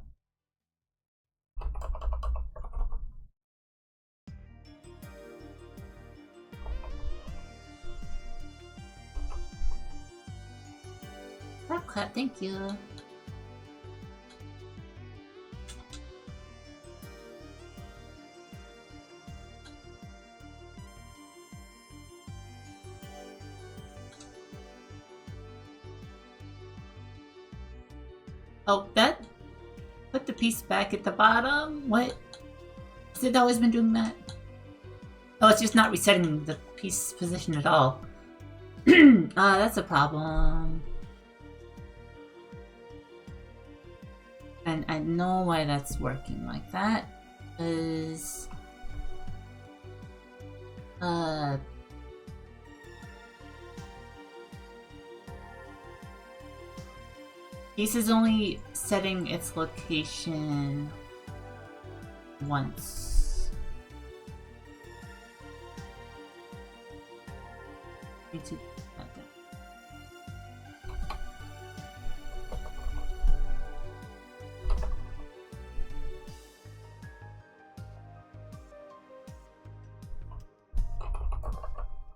Clap, clap, thank you. Oh, that... Put the piece back at the bottom? What? Has it always been doing that? Oh, it's just not resetting the piece position at all. That's a problem. And I know why that's working like that. Is... Piece is only setting its location once. Need to that down.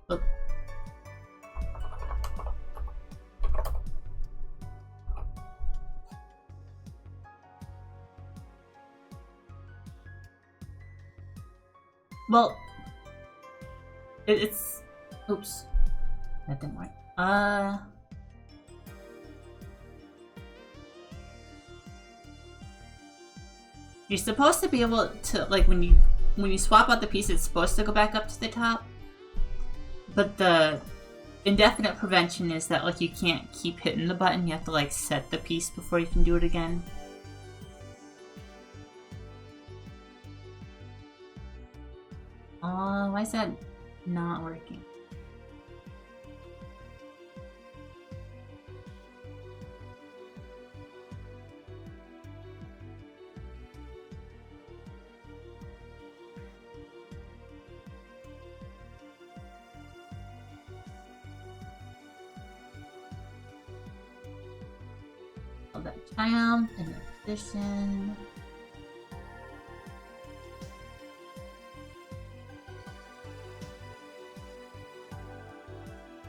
Oh. Well, it's... Oops. That didn't work. You're supposed to be able to, like, when you swap out the piece, it's supposed to go back up to the top. But the indefinite prevention is that, like, you can't keep hitting the button. You have to, like, set the piece before you can do it again. Why is that not working? Hold that child in the position.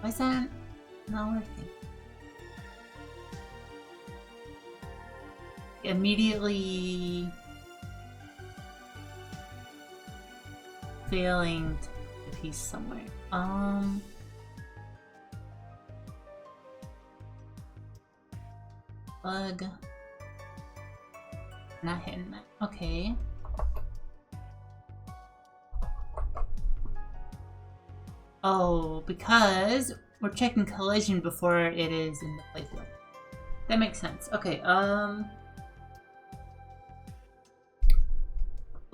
Why is that not working? Immediately failing the piece somewhere. Bug. Not hitting that. Okay. Oh, because we're checking collision before it is in the playfield. That makes sense. Okay,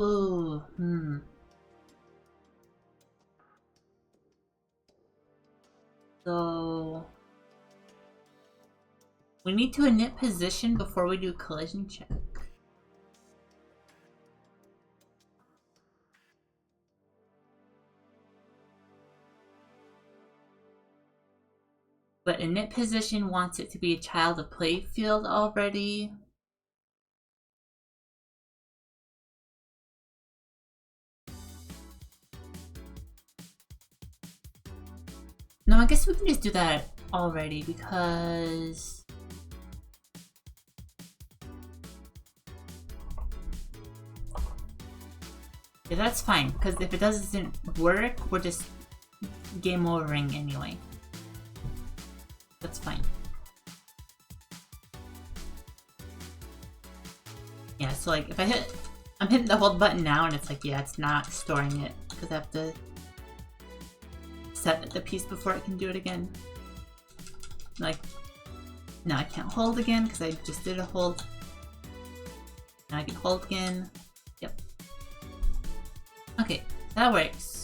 ooh, So... we need to init position before we do collision check. But init position wants it to be a child of playfield already. No, I guess we can just do that already because... yeah, that's fine, because if it doesn't work, we're just game overing anyway. That's fine. Yeah, so like if I'm hitting the hold button now and it's like, yeah, it's not storing it because I have to set the piece before I can do it again. Like, now I can't hold again because I just did a hold. Now I can hold again. Yep. Okay, that works.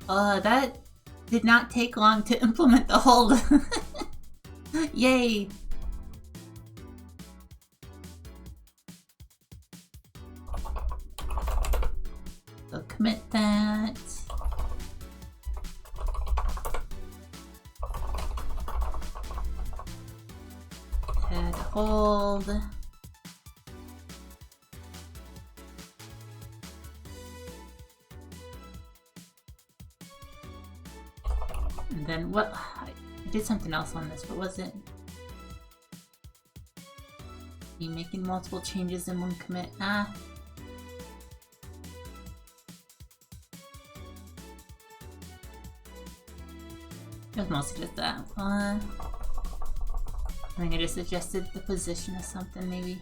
That did not take long to implement the hold. Yay! So commit that. Add hold. And then what? I did something else on this. What was it? You making multiple changes in one commit? Ah. It was mostly just that. I think I just adjusted the position of something, maybe.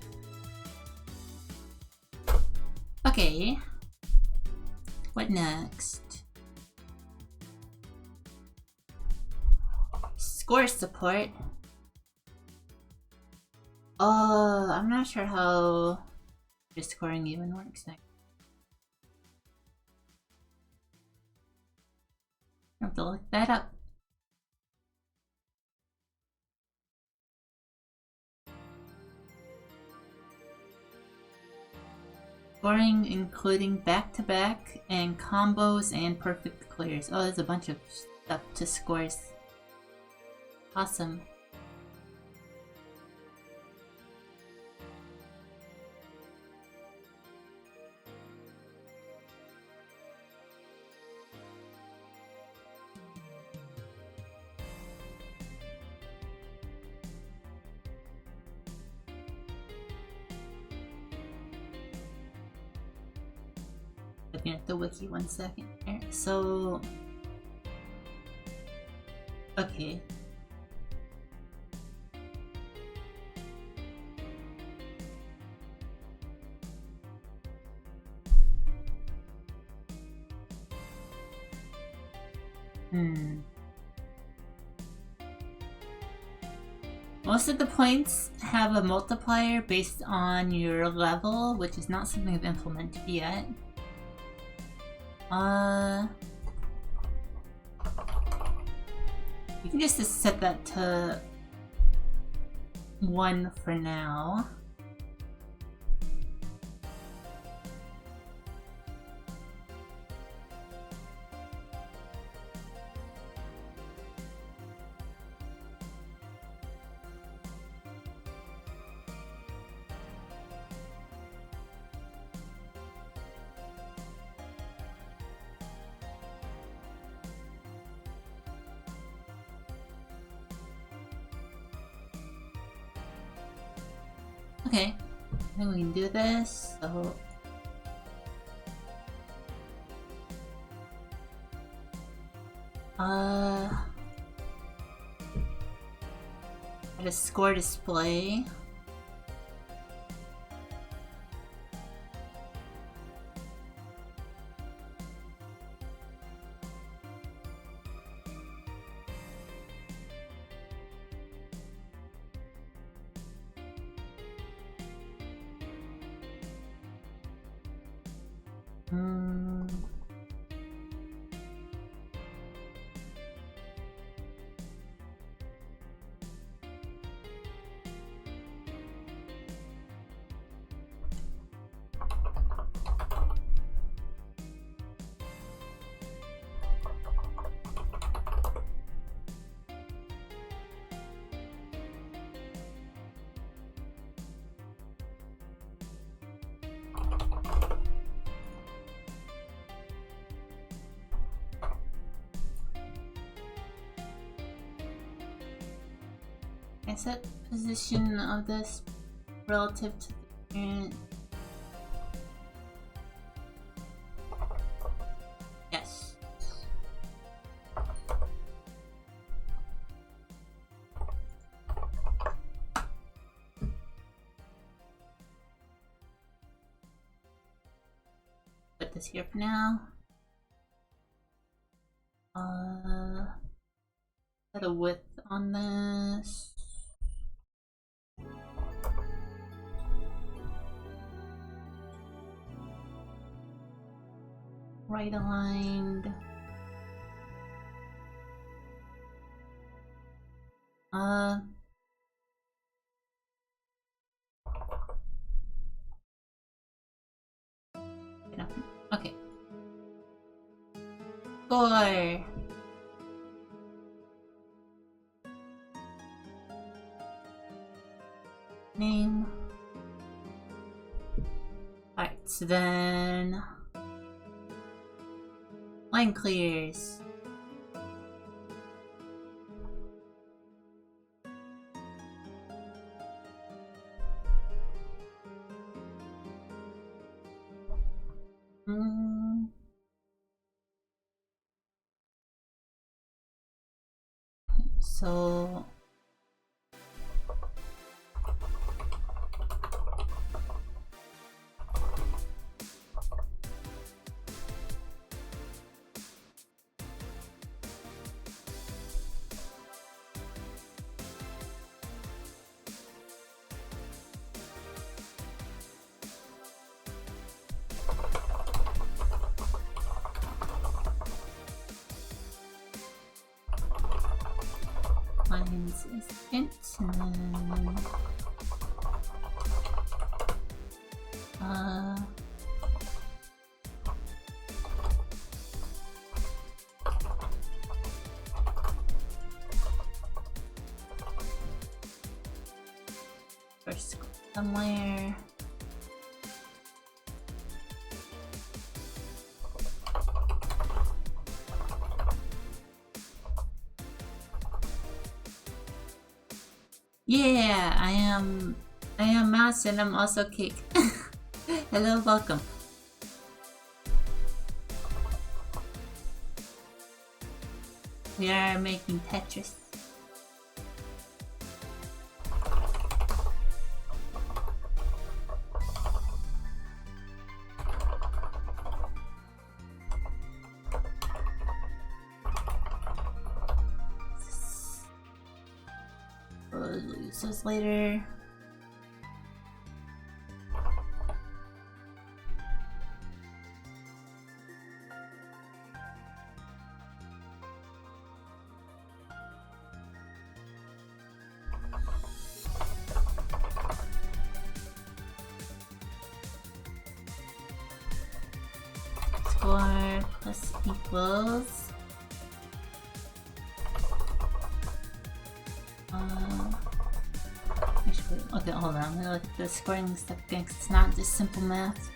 Okay. What next? Score support. I'm not sure how your scoring even works. I have to look that up. Scoring including back-to-back and combos and perfect clears. Oh, there's a bunch of stuff to scores. Awesome. Looking at the wiki 1 second here. So, okay. Most of the points have a multiplier based on your level, which is not something I've implemented yet. You can just set that to 1 for now. Okay, I think we can do this, so... Add a score display. I set position of this relative to the parent. Yes. Put this here for now. Set a width on this. Right aligned. Okay. 4. Name. Alright, so then line clears. is int, and then first go somewhere. Yeah, I am Mouse and I'm also Cake. Hello, welcome. We are making Tetris. We'll use those later. Score plus equals. Actually, okay, hold on. I'm gonna look at the scoring stuff again because it's not just simple math.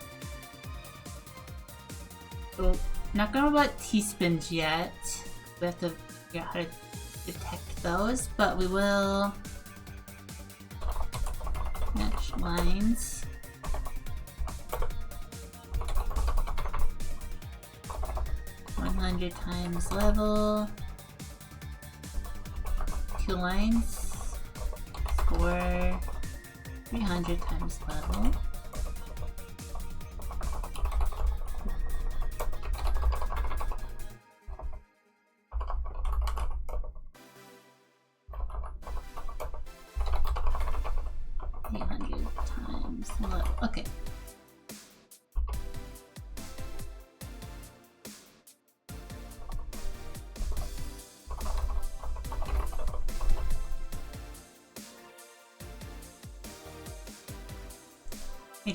So, not gonna about teaspoons yet. We have to figure out how to detect those, but we will match lines. Times level, 2 lines, score 300 times level. Okay.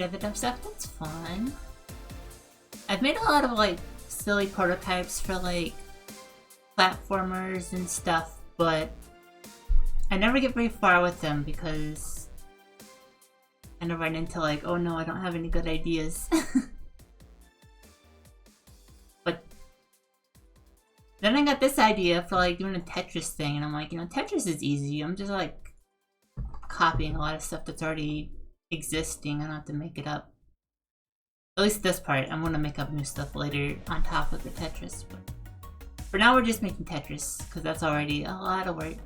Other dumb stuff, that's fun. I've made a lot of like silly prototypes for like platformers and stuff, but I never get very far with them because I never run into like, oh no, I don't have any good ideas. But then I got this idea for like doing a Tetris thing, and I'm like, you know, Tetris is easy. I'm just like copying a lot of stuff that's already existing. I don't have to make it up. At least this part. I'm gonna make up new stuff later on top of the Tetris, but for now we're just making Tetris because that's already a lot of work.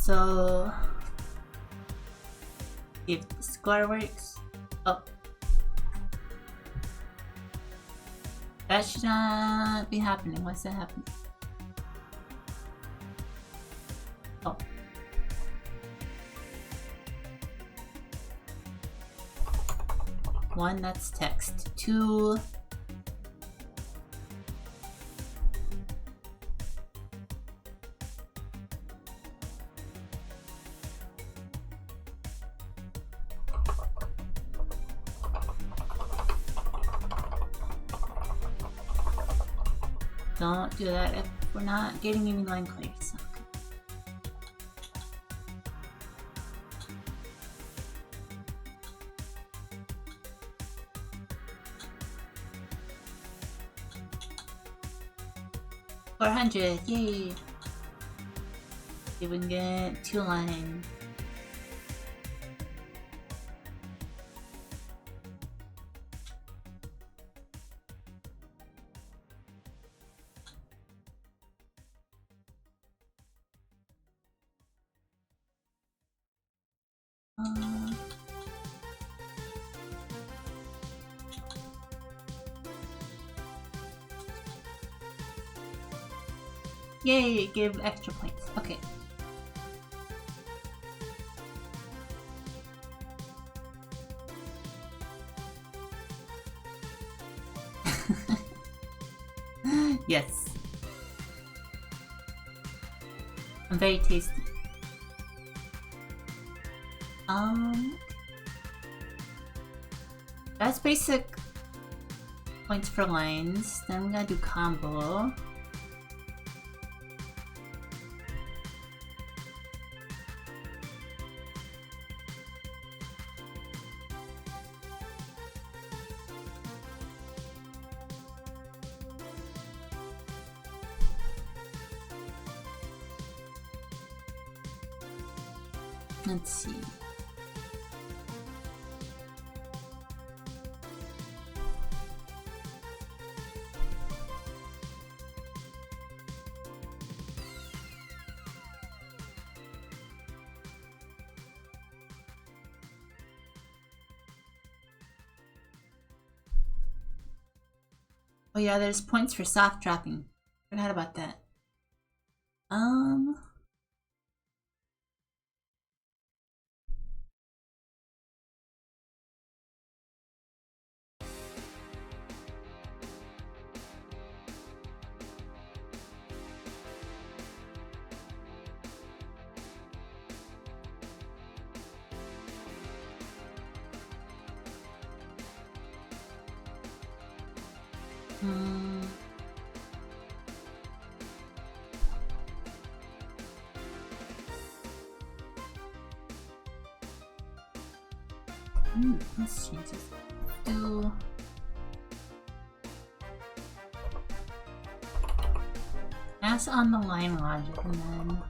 So, if the score works, oh, that should not be happening. What's that happening? Oh. One, that's text. Two, don't do that if we're not getting any line clears. Okay. 400, yay! See if we can get 2 lines. Yay, give extra points. Okay. Yes. I'm very tasty. That's basic points for lines. Then I'm gonna do combo. Let's see. Oh yeah, there's points for soft dropping. Forgot about that. Let's change this. Do pass on the line logic and then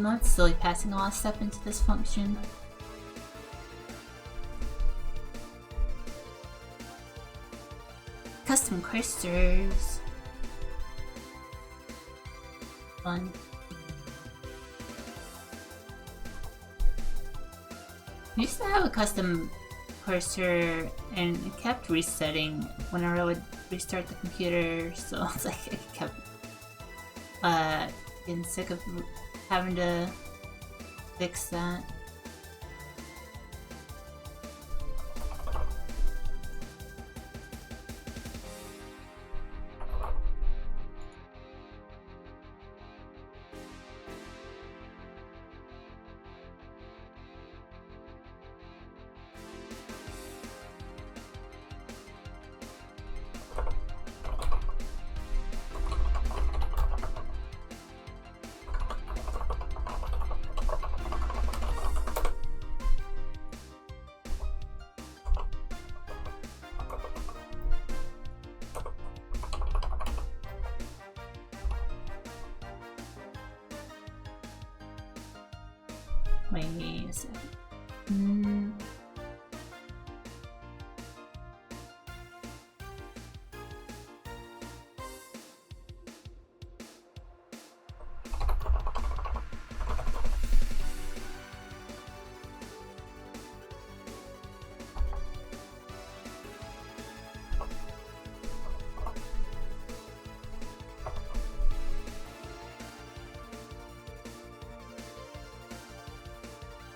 that's silly, passing a lot of stuff into this function. Custom cursors. Fun. I used to have a custom cursor and it kept resetting whenever I would restart the computer, so it's like I kept getting sick of having to fix that. Wait a second.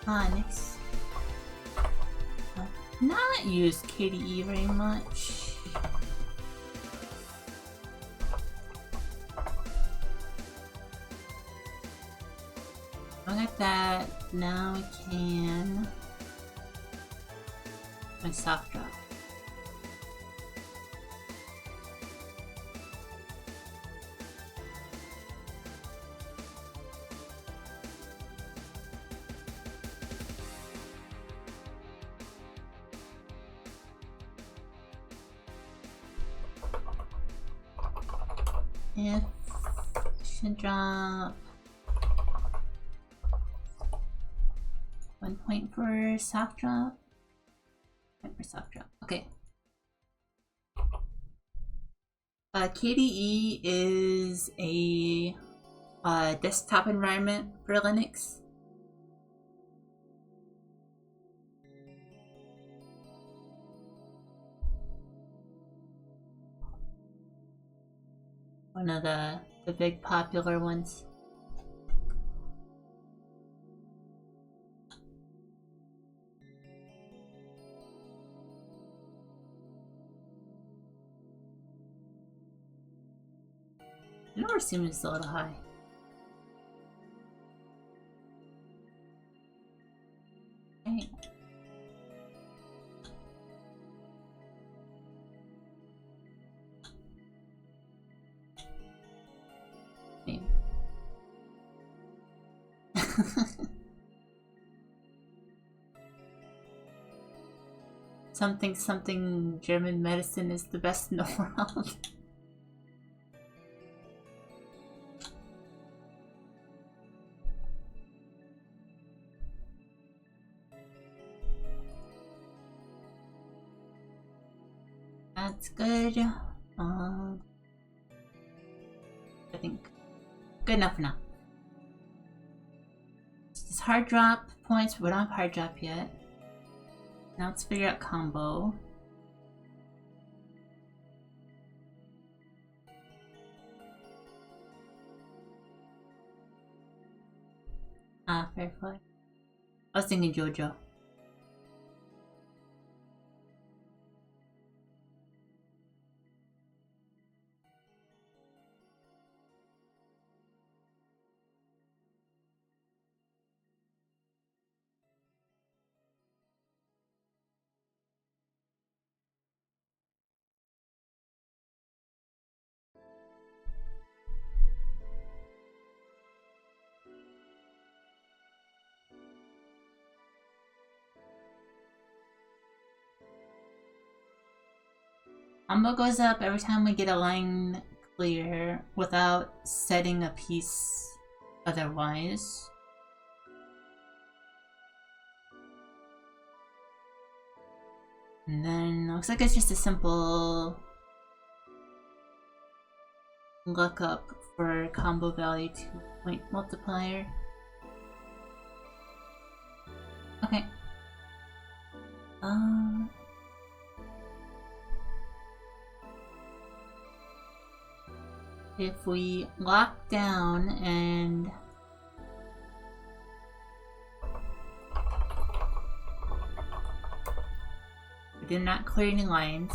Nice. Not use KDE very much. I got that. Now I can my soft drop. If should drop 1 point for soft drop. Microsoft drop. Okay. KDE is a desktop environment for Linux. One of the big popular ones. I never assumed it's a little high. Okay. Maybe. something German medicine is the best in the world. That's good. I think good enough for now. It's hard drop points. We don't have hard drop yet. Now let's figure out combo. Fair play. I was thinking JoJo. Combo goes up every time we get a line clear without setting a piece otherwise. And then looks like it's just a simple lookup for combo value to point multiplier. Okay. If we lock down and we did not clear any lines,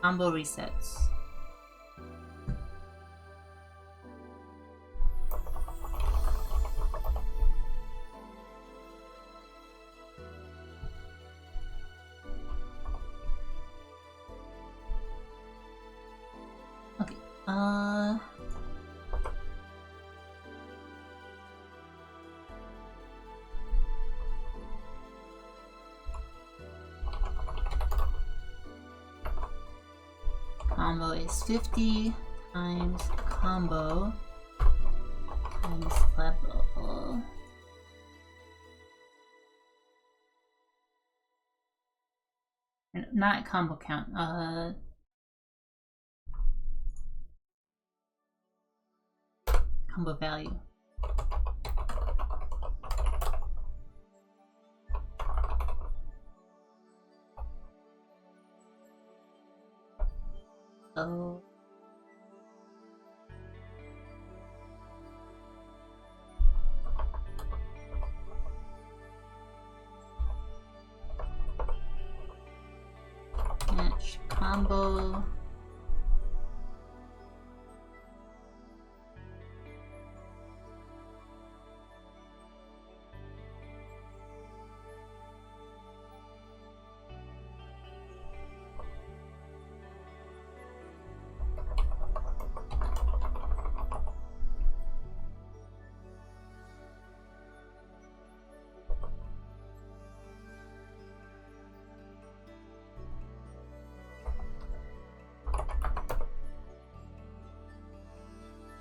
combo resets. Combo is 50 times combo times level. Not combo count, combo value. So match combo.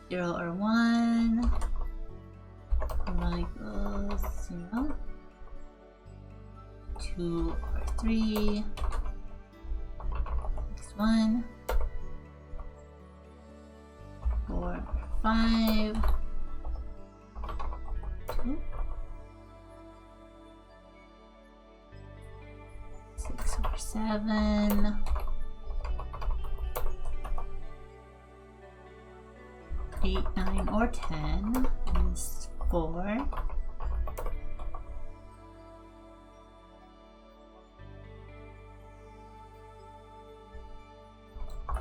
Zero or one. Equals 0. 2 or 3. Next one. 4 or 5. 2. 6 or 7. 8, 9, or 10 is 4.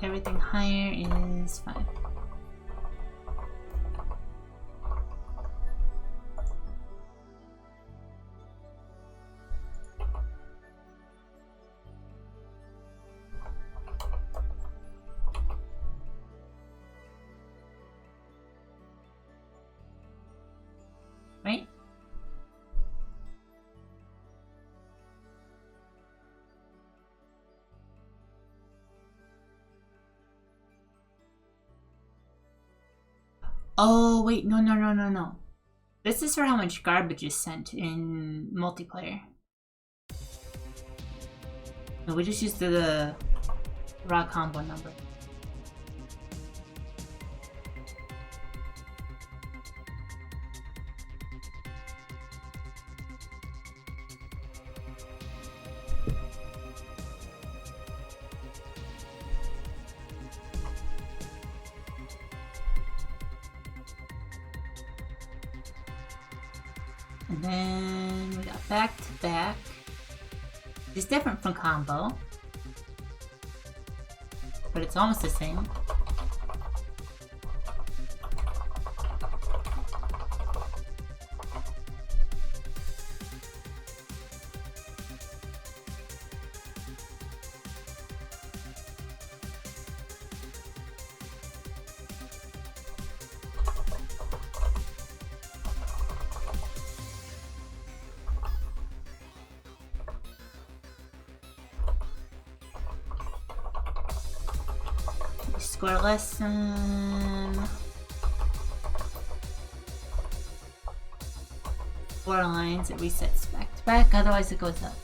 Everything higher is 5. Right? Oh, wait, no. This is for how much garbage is sent in multiplayer. No, we just used the raw combo number. And then we got back to back. It's different from combo, but it's almost the same. Score lesson. 4 lines, it resets back to back, otherwise it goes up.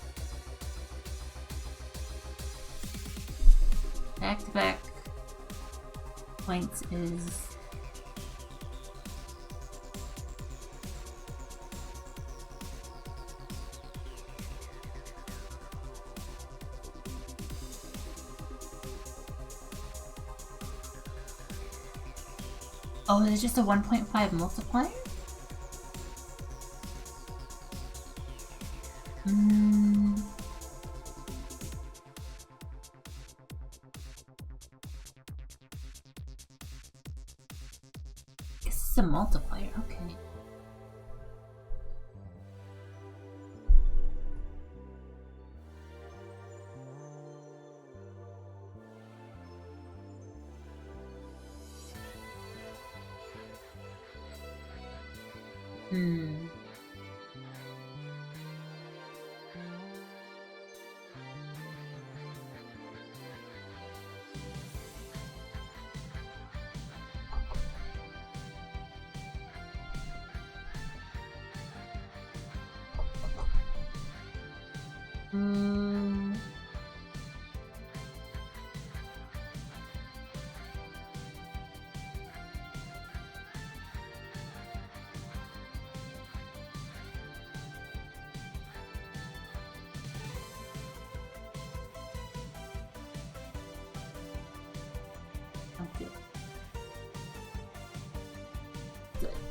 Back to back points is oh, it's just a 1.5 multiplier? This is a multiplier, okay.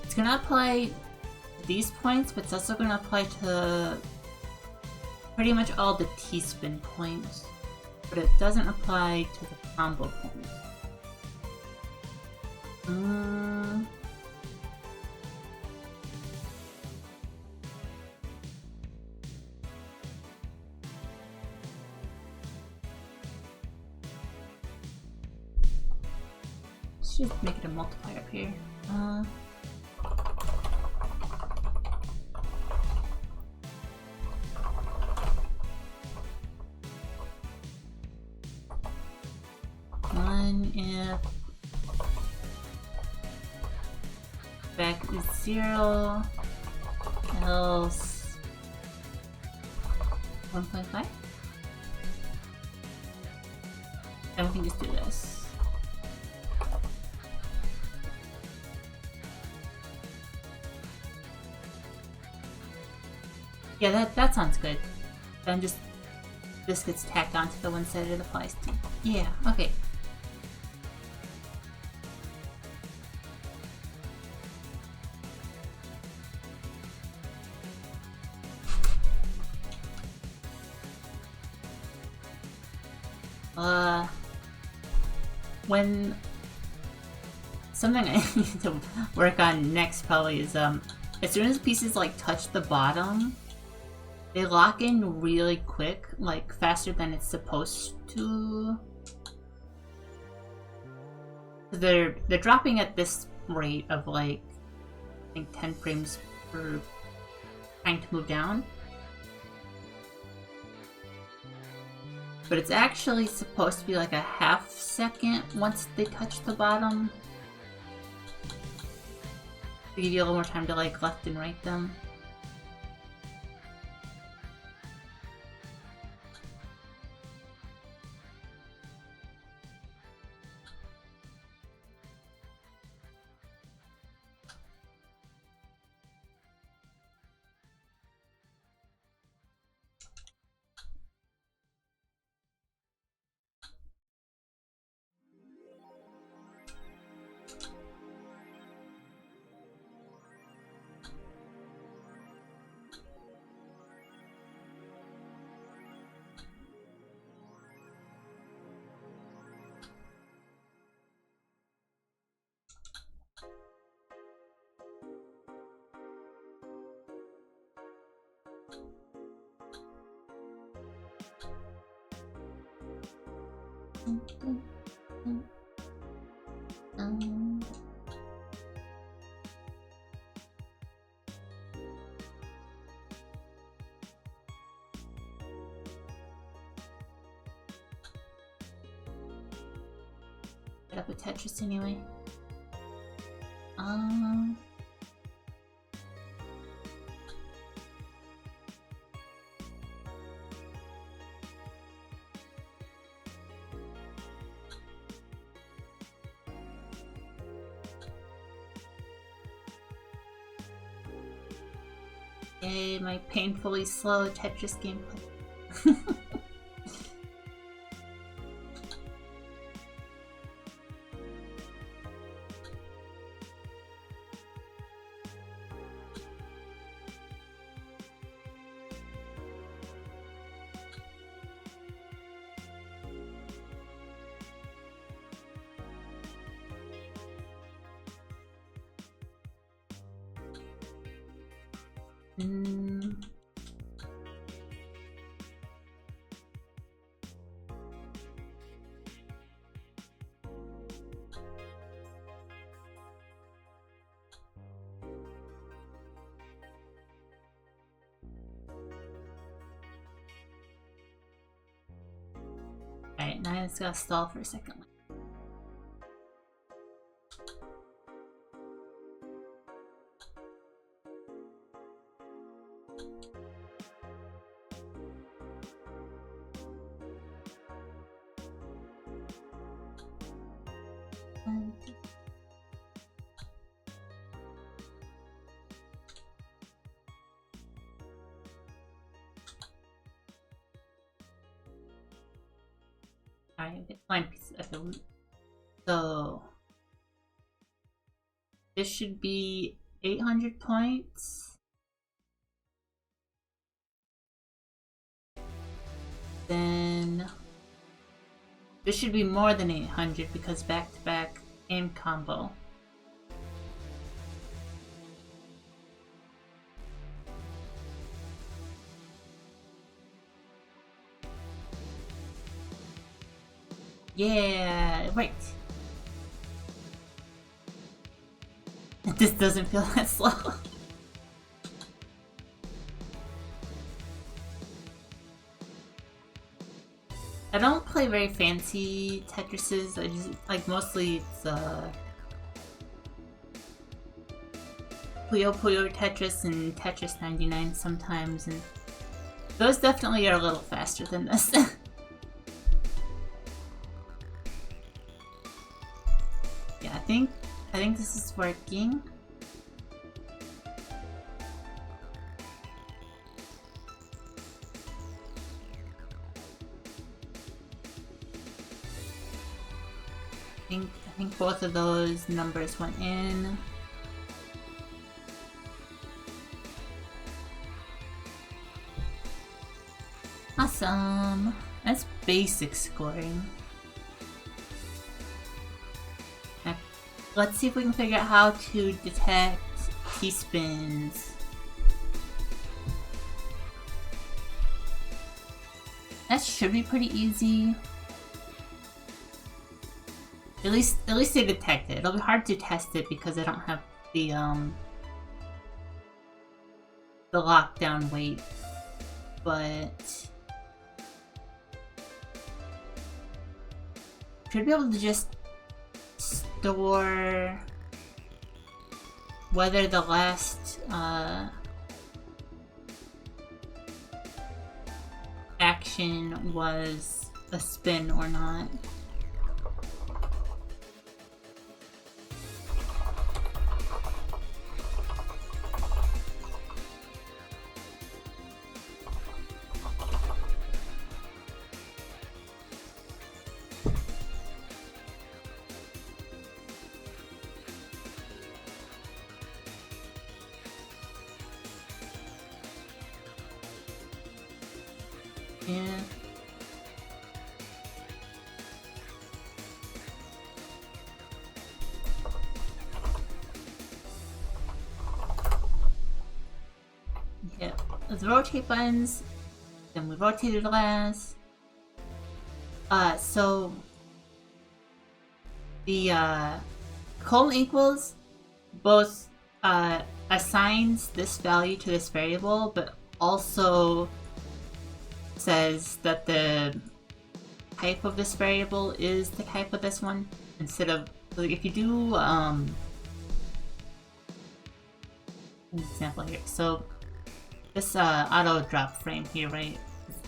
It's gonna apply these points, but it's also gonna apply to pretty much all the T-spin points, but it doesn't apply to the combo points. Should make it a multiplier up here. If back is 0, else 1.5? Then we can just do this. Yeah, that sounds good. Then just this gets tacked onto the one side it applies to. Yeah, okay. When something I need to work on next probably is as soon as pieces like touch the bottom, they lock in really quick, like faster than it's supposed to. They're dropping at this rate of like I think 10 frames per trying to move down. But it's actually supposed to be like a half second once they touch the bottom. To give you a little more time to like left and right them. Set up a Tetris anyway. Yay, my painfully slow Tetris gameplay. Alright, now it's gotta stall for a second. Alright, get line pieces at the root. So this should be 800 points. Then this should be more than 800 because back-to-back aim combo. Yeah, right. This doesn't feel that slow. I don't play very fancy Tetrises. I just like mostly it's Puyo Puyo Tetris and Tetris 99 sometimes, and Those definitely are a little faster than this. Yeah, I think this is working. I think both of those numbers went in. Awesome. That's basic scoring. Now, let's see if we can figure out how to detect T-spins. That should be pretty easy. At least they detect it. It'll be hard to test it because I don't have the lockdown weight, but should be able to just store whether the last action was a spin or not. Yeah. Yeah, let's rotate buttons. Then we rotated the last. So the colon equals both assigns this value to this variable, but also says that the type of this variable is the type of this one, instead of, like, if you do an example here. So this auto drop frame here, right?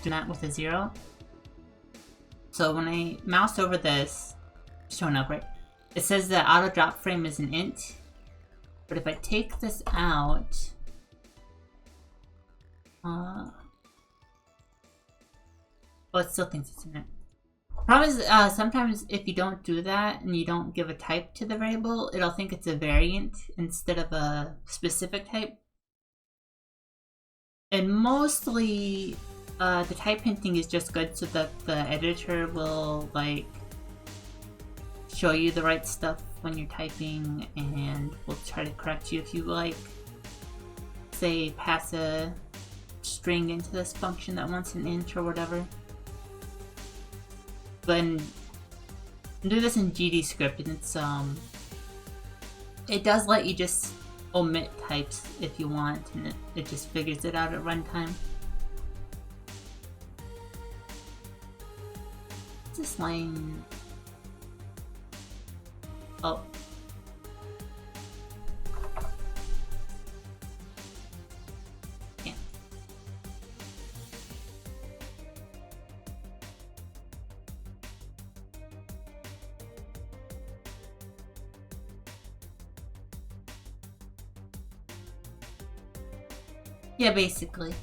Do that with a 0. So when I mouse over this, it's showing up, right? It says that auto drop frame is an int, but if I take this out, well, it still thinks it's an int. Problem is, sometimes if you don't do that and you don't give a type to the variable, it'll think it's a variant instead of a specific type. And mostly, the type hinting is just good so that the editor will, like, show you the right stuff when you're typing, and will try to correct you if you, like, say, pass a string into this function that wants an int or whatever. But do this in GDScript, and it's it does let you just omit types if you want, and it just figures it out at runtime. This line. Oh. Yeah. Yeah, basically.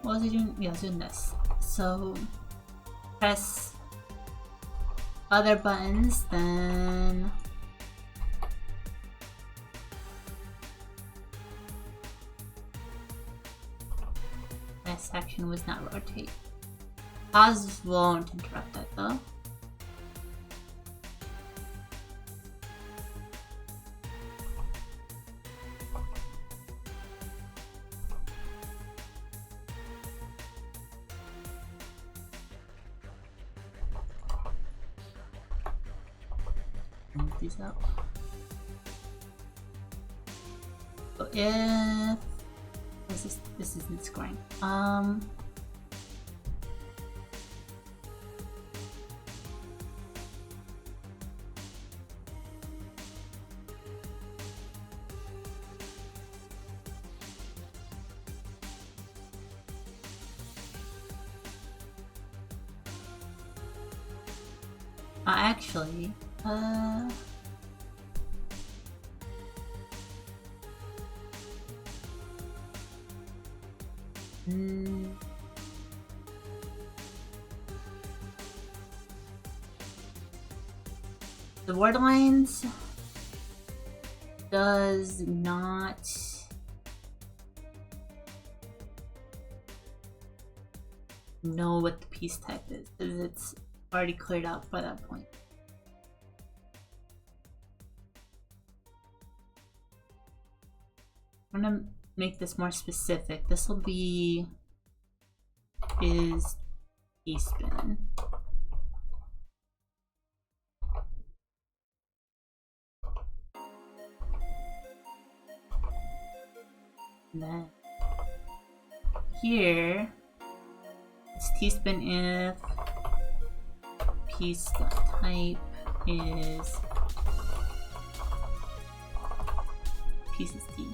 What was I doing? Yeah, I was doing this. So, press other buttons, then last action was not rotate. Pause won't interrupt that though. Move these up. So if this isn't scoring. Actually, the word lines does not know what the piece type is, because it's already cleared out by that point. I'm gonna make this more specific. This will be is T-spin. And then here it's T-spin if piece type is pieces T.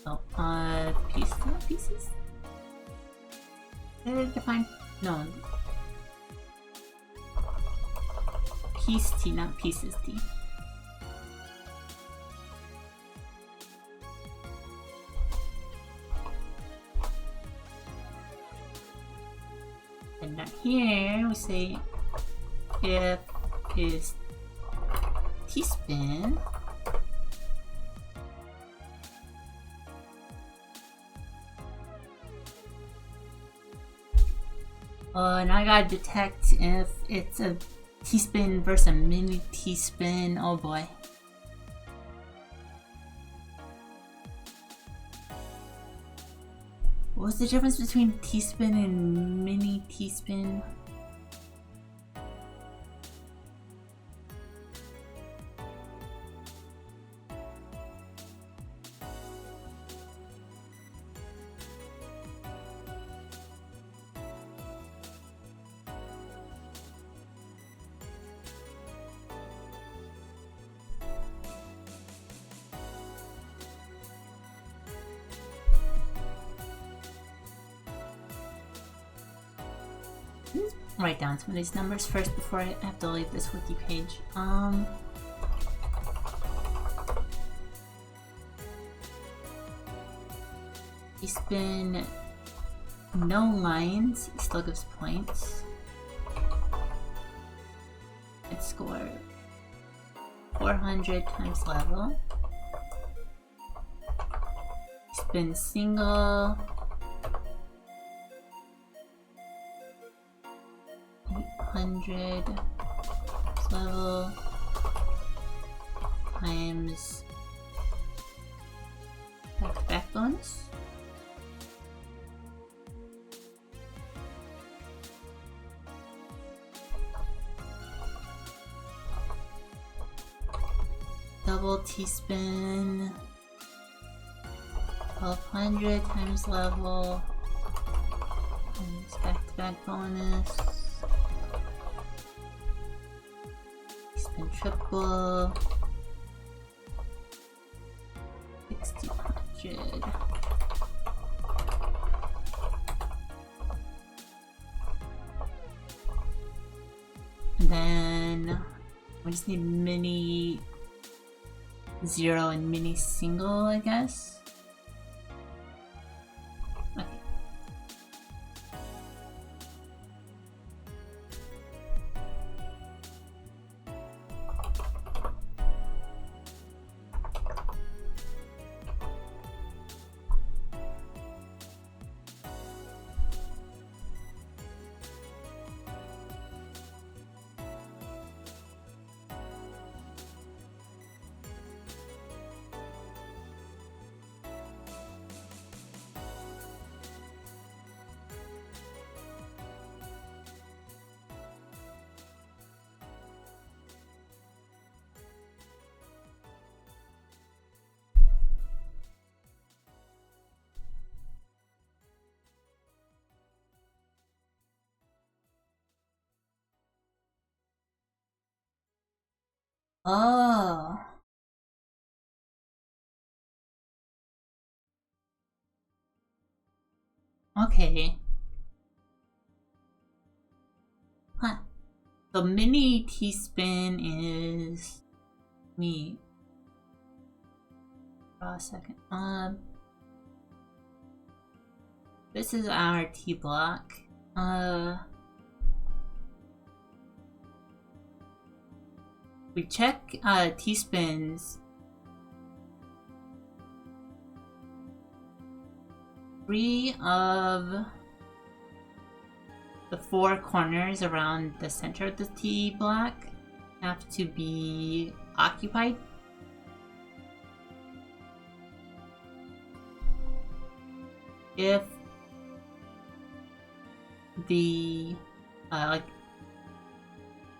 Oh, pieces? Did it define? No. Piece T, not pieces T. And down here we say if is T-spin now I gotta detect if it's a T-spin versus a mini T-spin. Oh boy. What's the difference between T-spin and mini T-spin? Write down some of these numbers first before I have to leave this wiki page. T-spin no lines still gives points. I'd score 400 times level. Spin single 800 level times back bonus. Double T-spin 1200 times level times back-to-back bonus. T-spin triple 1600. And then we just need mini zero and mini single, I guess. Okay. Oh. Okay. Huh. The mini teaspoon is me. Draw a second. This is our T block. We check teaspoons. 3 of the 4 corners around the center of the T block have to be occupied. If the like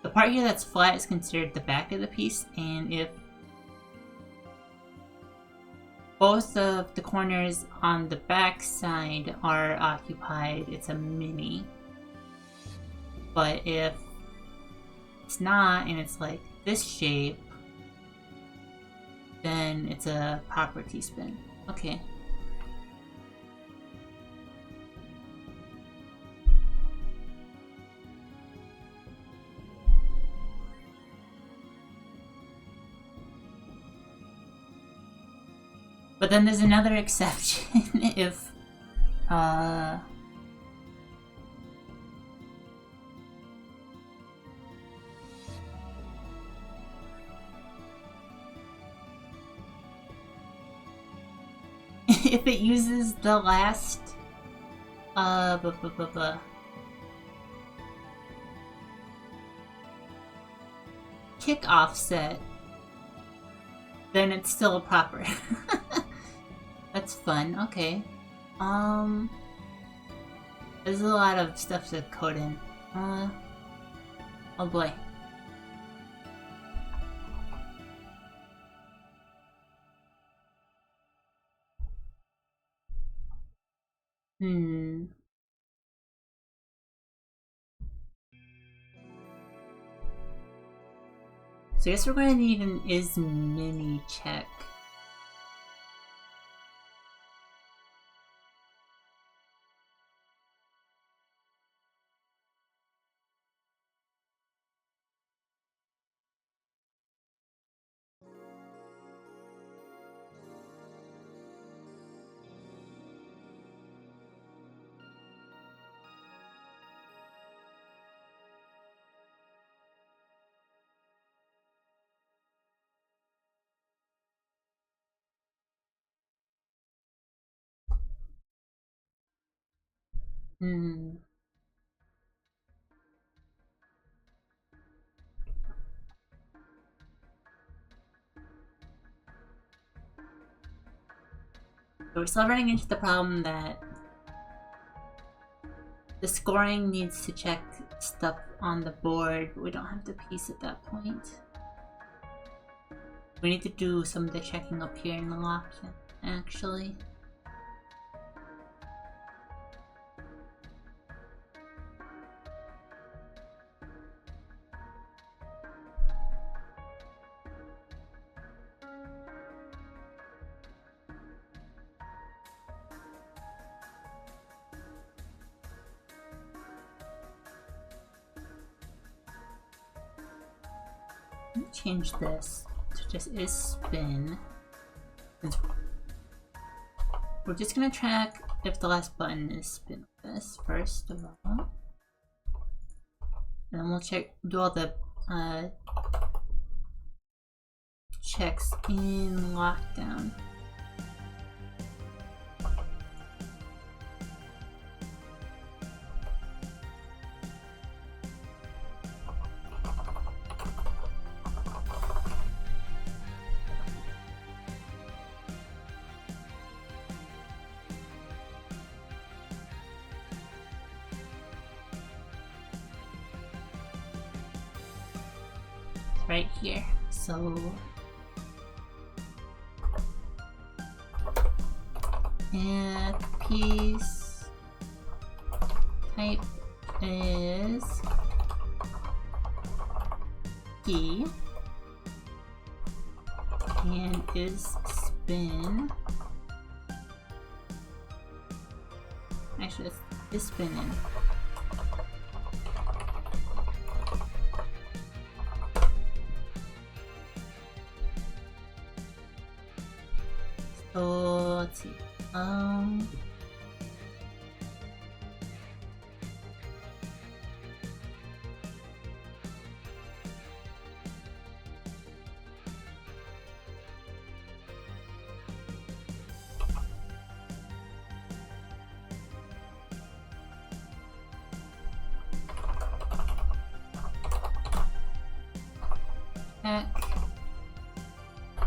the part here that's flat is considered the back of the piece, and if both of the corners on the back side are occupied, it's a mini. But if it's not, and it's like this shape, then it's a proper teaspoon. Okay. But then there's another exception if if it uses the last kick offset, then it's still proper. That's fun. Okay. There's a lot of stuff to code in. Oh boy. So I guess we're going to need an is mini check. But we're still running into the problem that the scoring needs to check stuff on the board, but we don't have the piece at that point. We need to do some of the checking up here in the lock, actually. Let me change this to just is spin. We're just gonna track if the last button is spin with this first of all. And then we'll do all the checks in lockdown. Right here. So if piece type is key, and is spin. Actually, it's spinning. So let's see.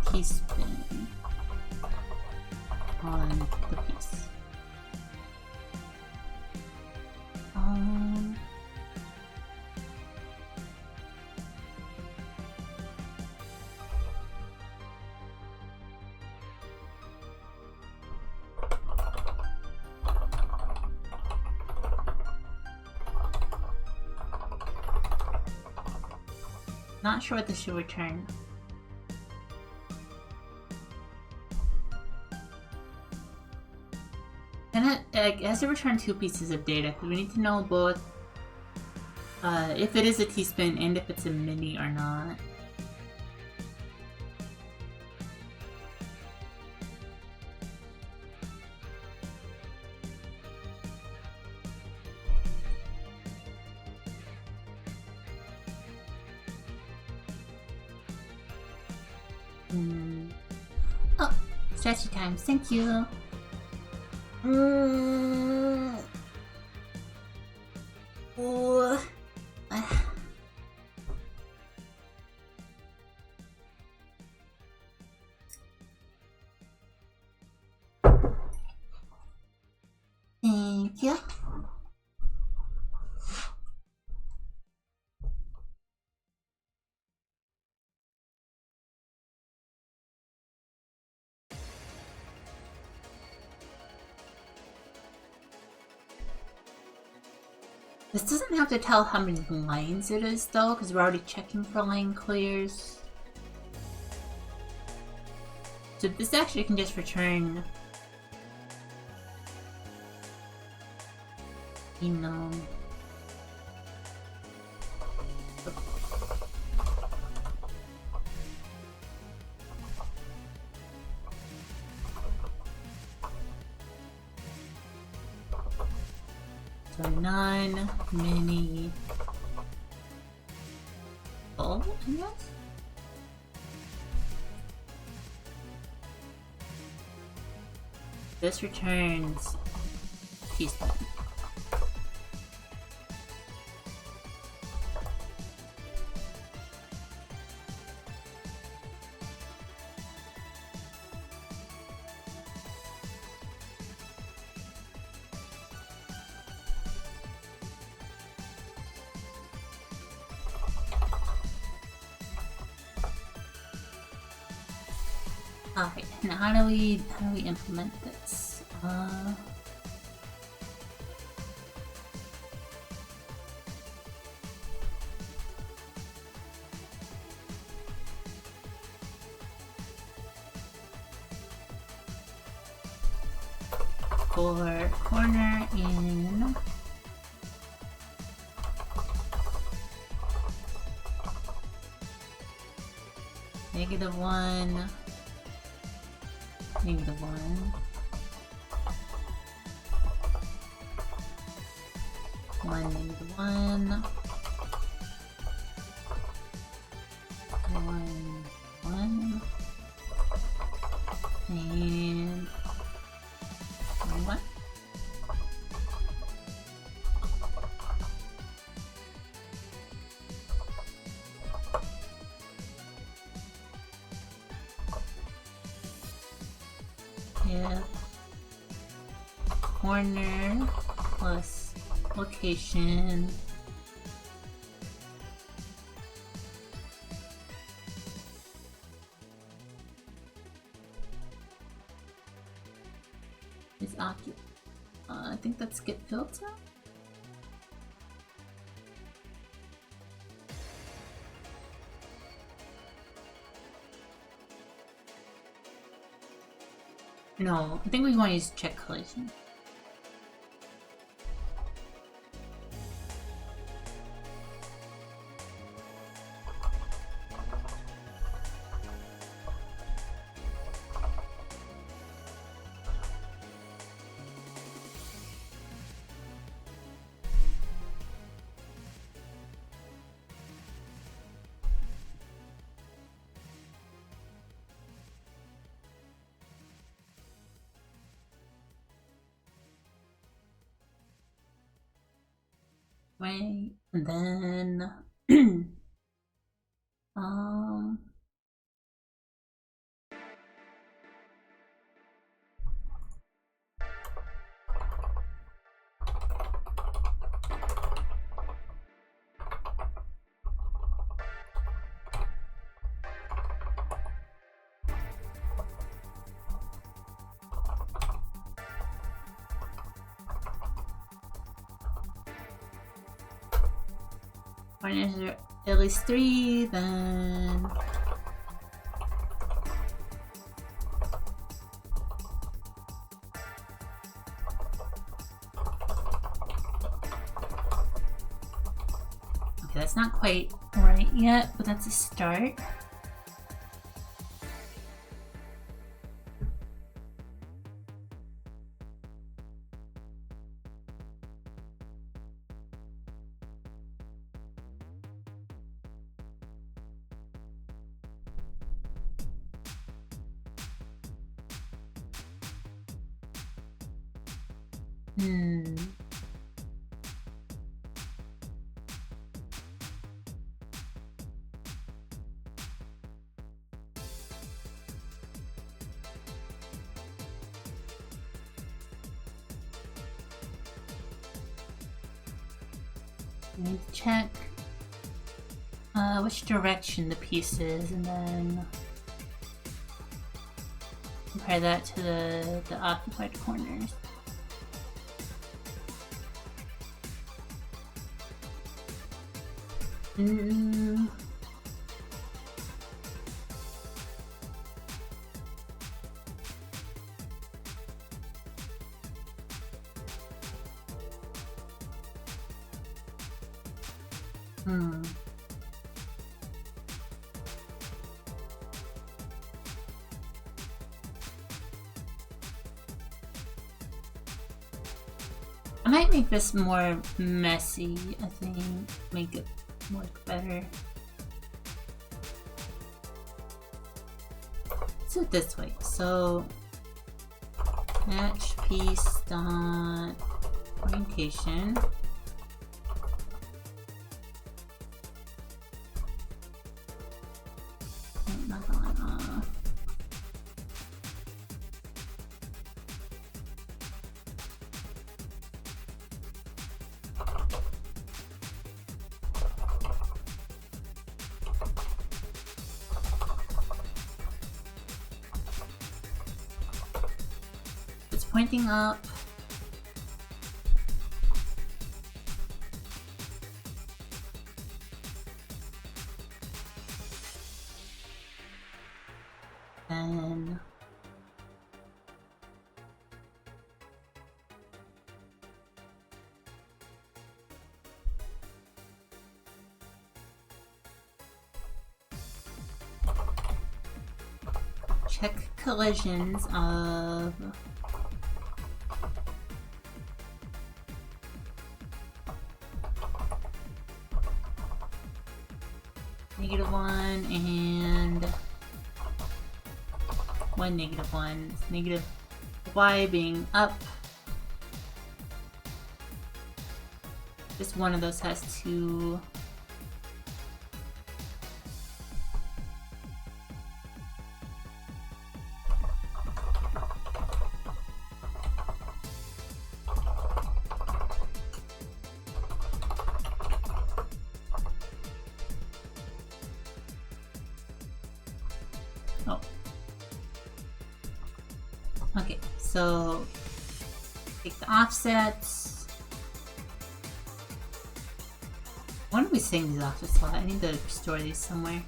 Key spin on the piece. Not sure what this should return. And it has to return 2 pieces of data because we need to know both if it is a T-spin and if it's a mini or not. Oh, stretchy times, thank you. Thank you. This doesn't have to tell how many lines it is though, because we're already checking for line clears. So this actually can just return, you know, so non-mini full, I guess? This returns teaspoon. Alright, now how do we implement this? For corner in -1, -1, 1, -1, 1, 1, and 1. Yeah. Corner plus location. Is occupied. I think that's get filter. No, I think we want to use check collision. Right, and then partners are at least 3, then okay, that's not quite right yet, but that's a start. I need to check which direction the piece is, and then compare that to the occupied corners. I might make this more messy, I think. Make it work better. Let's do it this way. So, match piece dot orientation. Pointing up. Then check collisions of -1 and 1 -1. Negative y being up. Just one of those has to So take the offsets. When are we saying these offsets? I need to store these somewhere.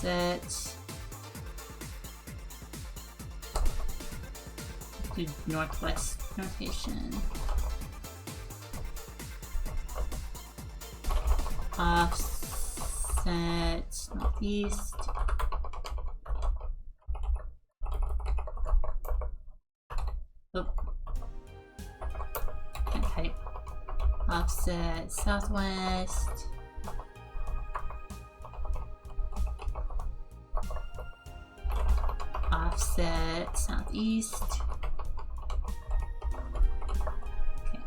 offset. Do northwest rotation. Offset northeast. Oh. Can't type. Offset southwest. Offset southeast. Okay.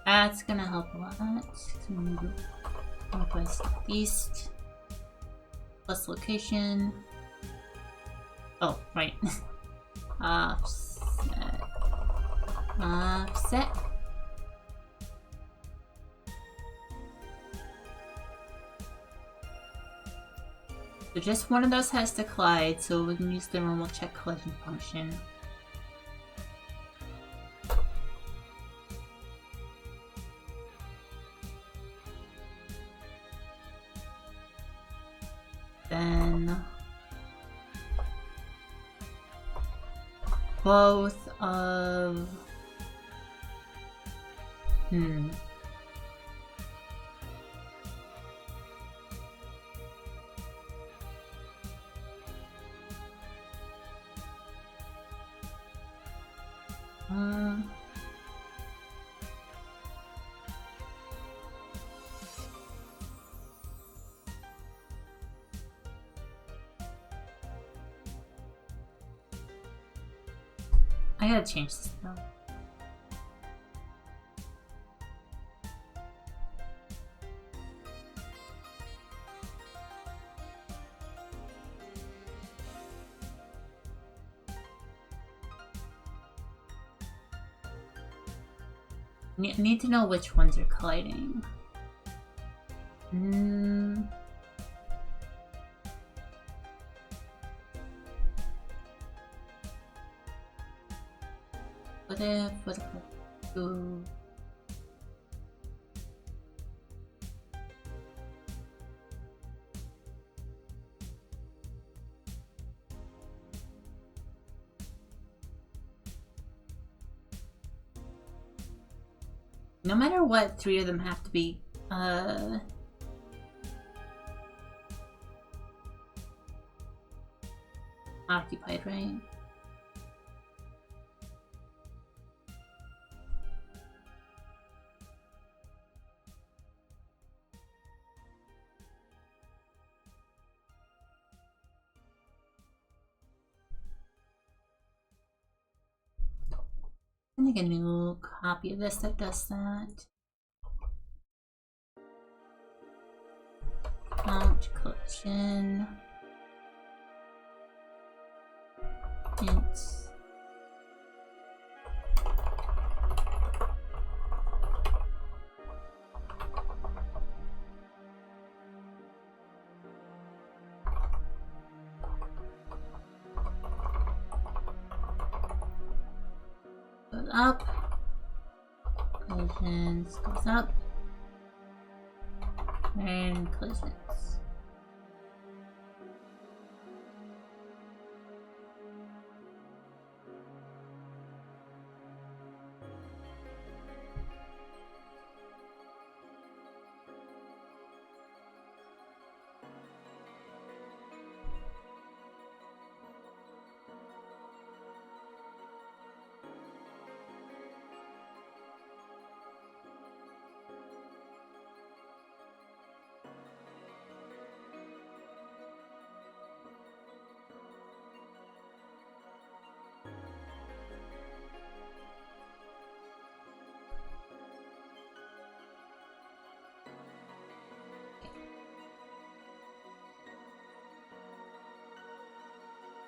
That's gonna help a lot. Northwest east. Plus location. Oh, right. Offset. Offset. So just one of those has to collide, so we can use the normal check collision function. Then both of I gotta change this now. I need to know which ones are colliding. What if ooh. No matter what, 3 of them have to be occupied, right? Make a new copy of this that does that. Count collection. Int. Goes up. Collisions goes up. And collisions.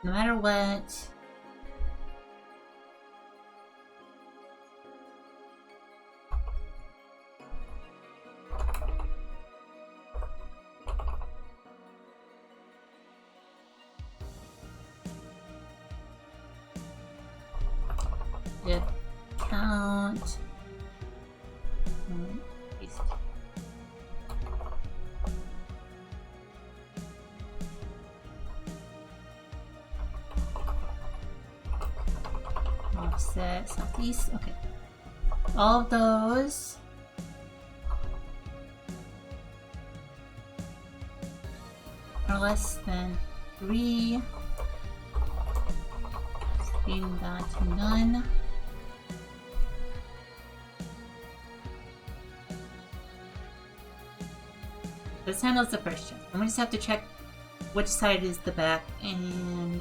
No matter what, yeah, count. Paste. offset southeast. Okay. All of those. Are less than 3. Being down to none. This handles the first check. And we just have to check which side is the back and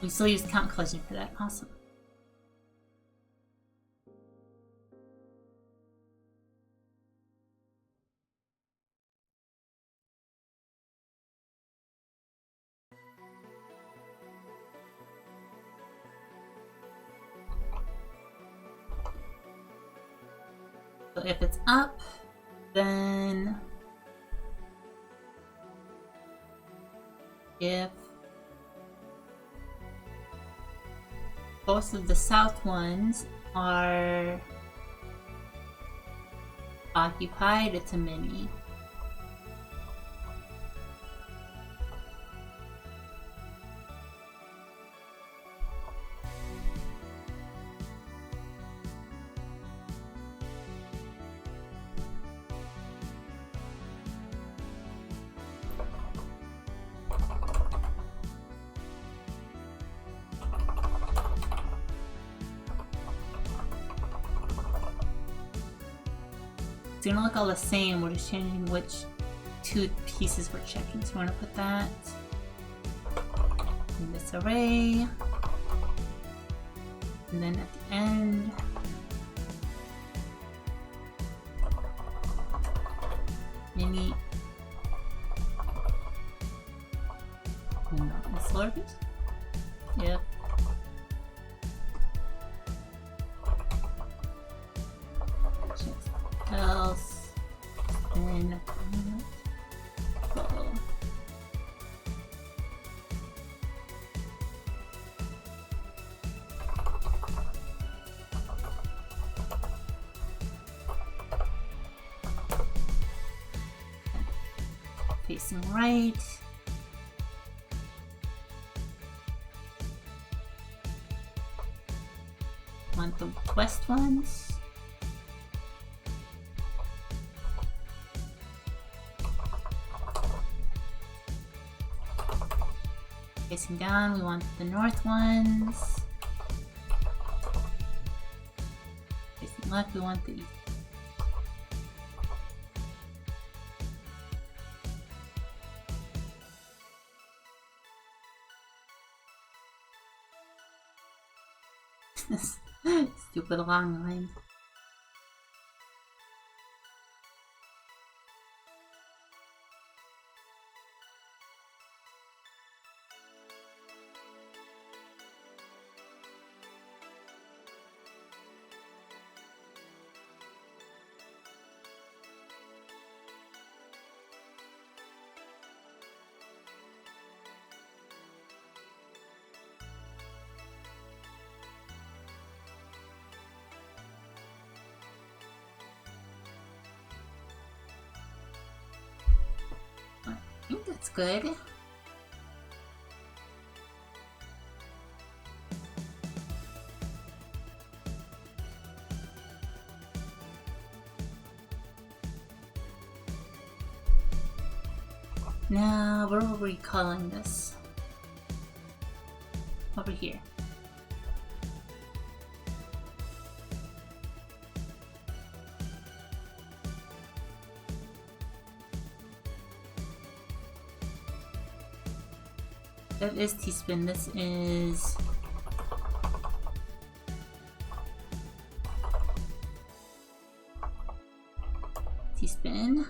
we still use count collision for that. Awesome. So if it's up, then if both of the south ones are occupied, it's a mini. It's gonna look all the same, we're just changing which 2 pieces we're checking. So we're gonna put that in this array. And then at the end, mini. No, it's lowercase? Yep. Else, then follow. Facing right. Want the west ones. Facing down, we want the north ones. Facing left, we want the east. Stupid long line. I think that's good. Now, where were we calling this? Over here. That is T-spin. This is T-spin.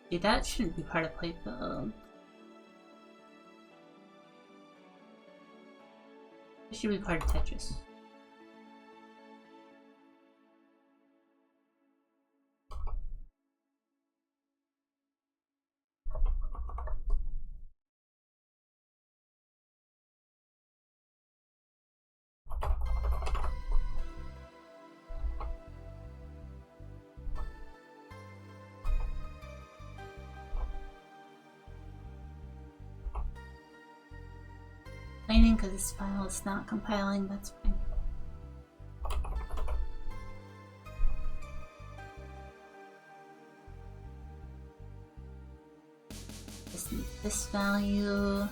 See, that shouldn't be part of play build. It should be part of Tetris. complaining because this file is not compiling, that's fine. Just need this value.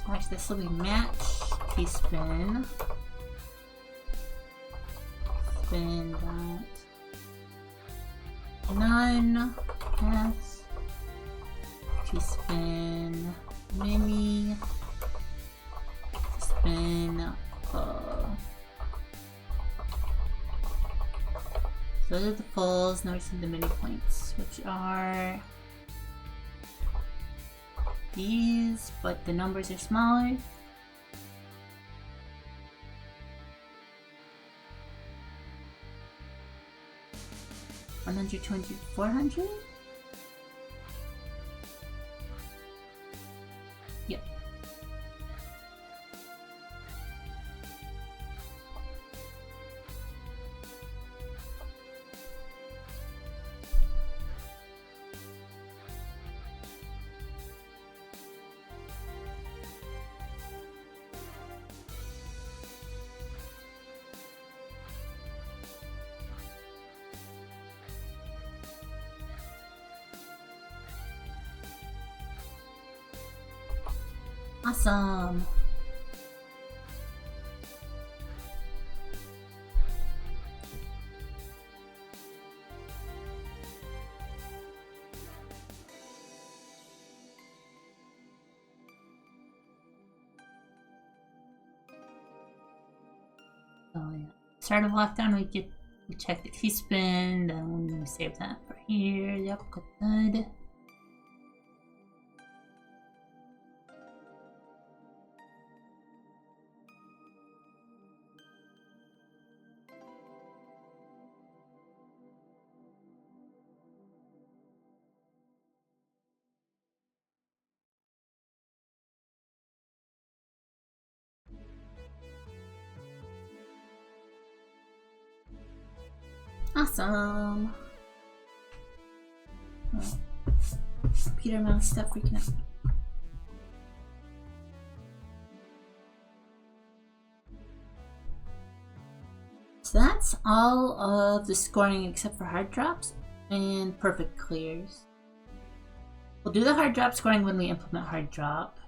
Watch, this will be match tspin. Spin dot none s tspin mini spin So those are the fulls. Now we see the mini points, which are these, but the numbers are smaller. $100, $200, $400? Yep. Awesome. Oh yeah. Start of lockdown, we check the T-spin, then we save that for here. Yep, good. Awesome. Oh. Peter Mouse, stop freaking out. So that's all of the scoring except for hard drops and perfect clears. We'll do the hard drop scoring when we implement hard drop.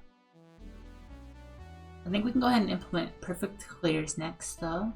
I think we can go ahead and implement perfect clears next though.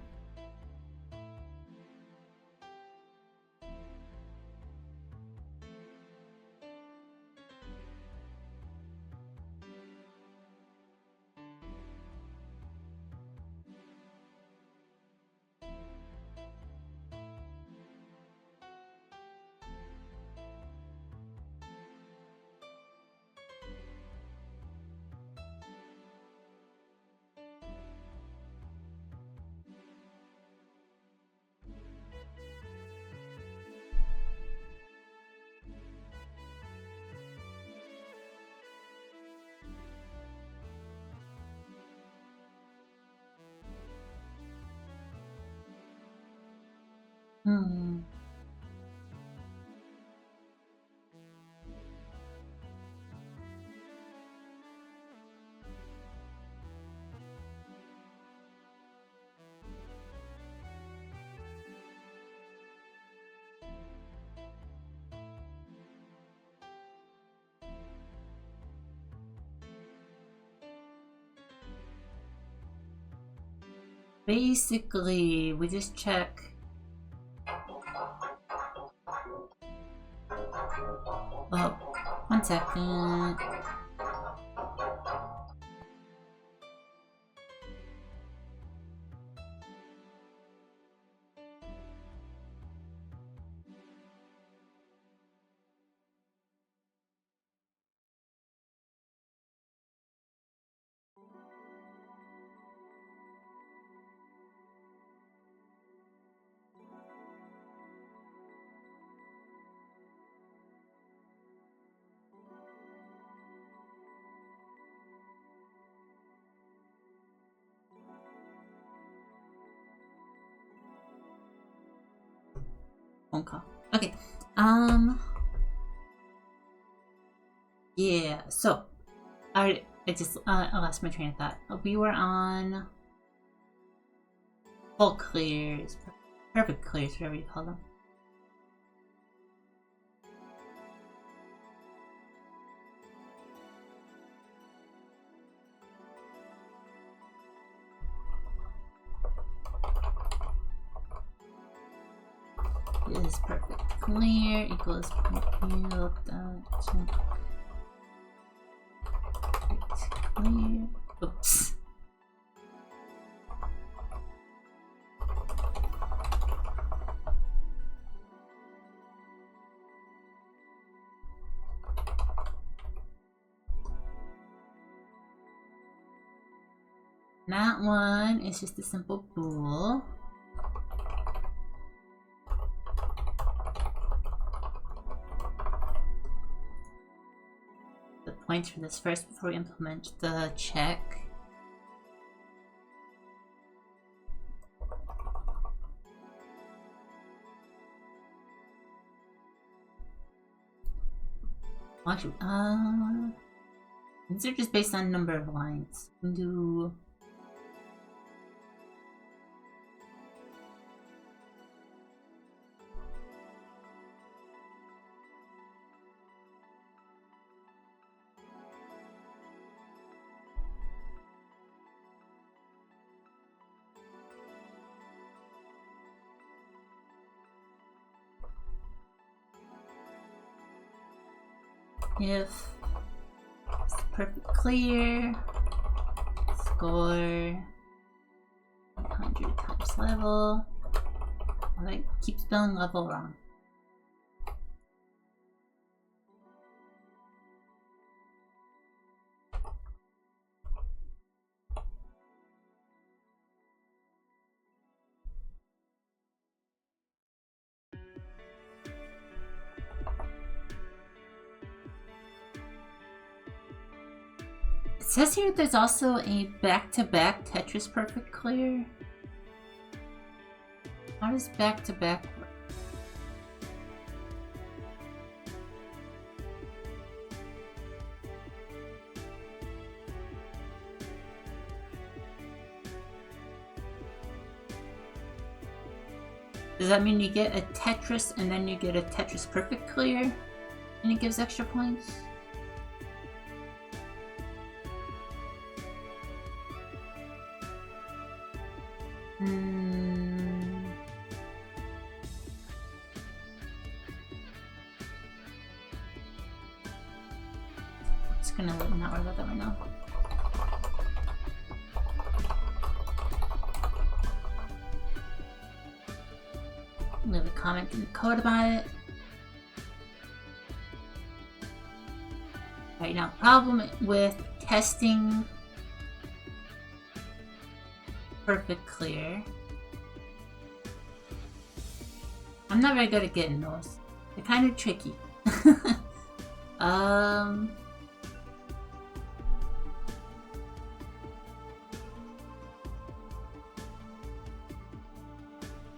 Basically, we just check. Oh, 1 second. phone call. Okay. Yeah. So, I lost my train of thought. We were on full clears, perfect clears, whatever you call them. Is perfect clear equals clear. Oops. That one is just a simple bool. The points for this first before we implement the check. Actually, these are just based on number of lines. We can do if it's perfect clear, score 100 times level. I keep spelling level wrong. It says here there's also a back-to-back Tetris perfect clear. How does back-to-back work? Does that mean you get a Tetris and then you get a Tetris perfect clear and it gives extra points? Just gonna not worry about that right now. Leave a comment in the code about it. Right now, problem with testing perfect clear. I'm not very good at getting those. They're kind of tricky.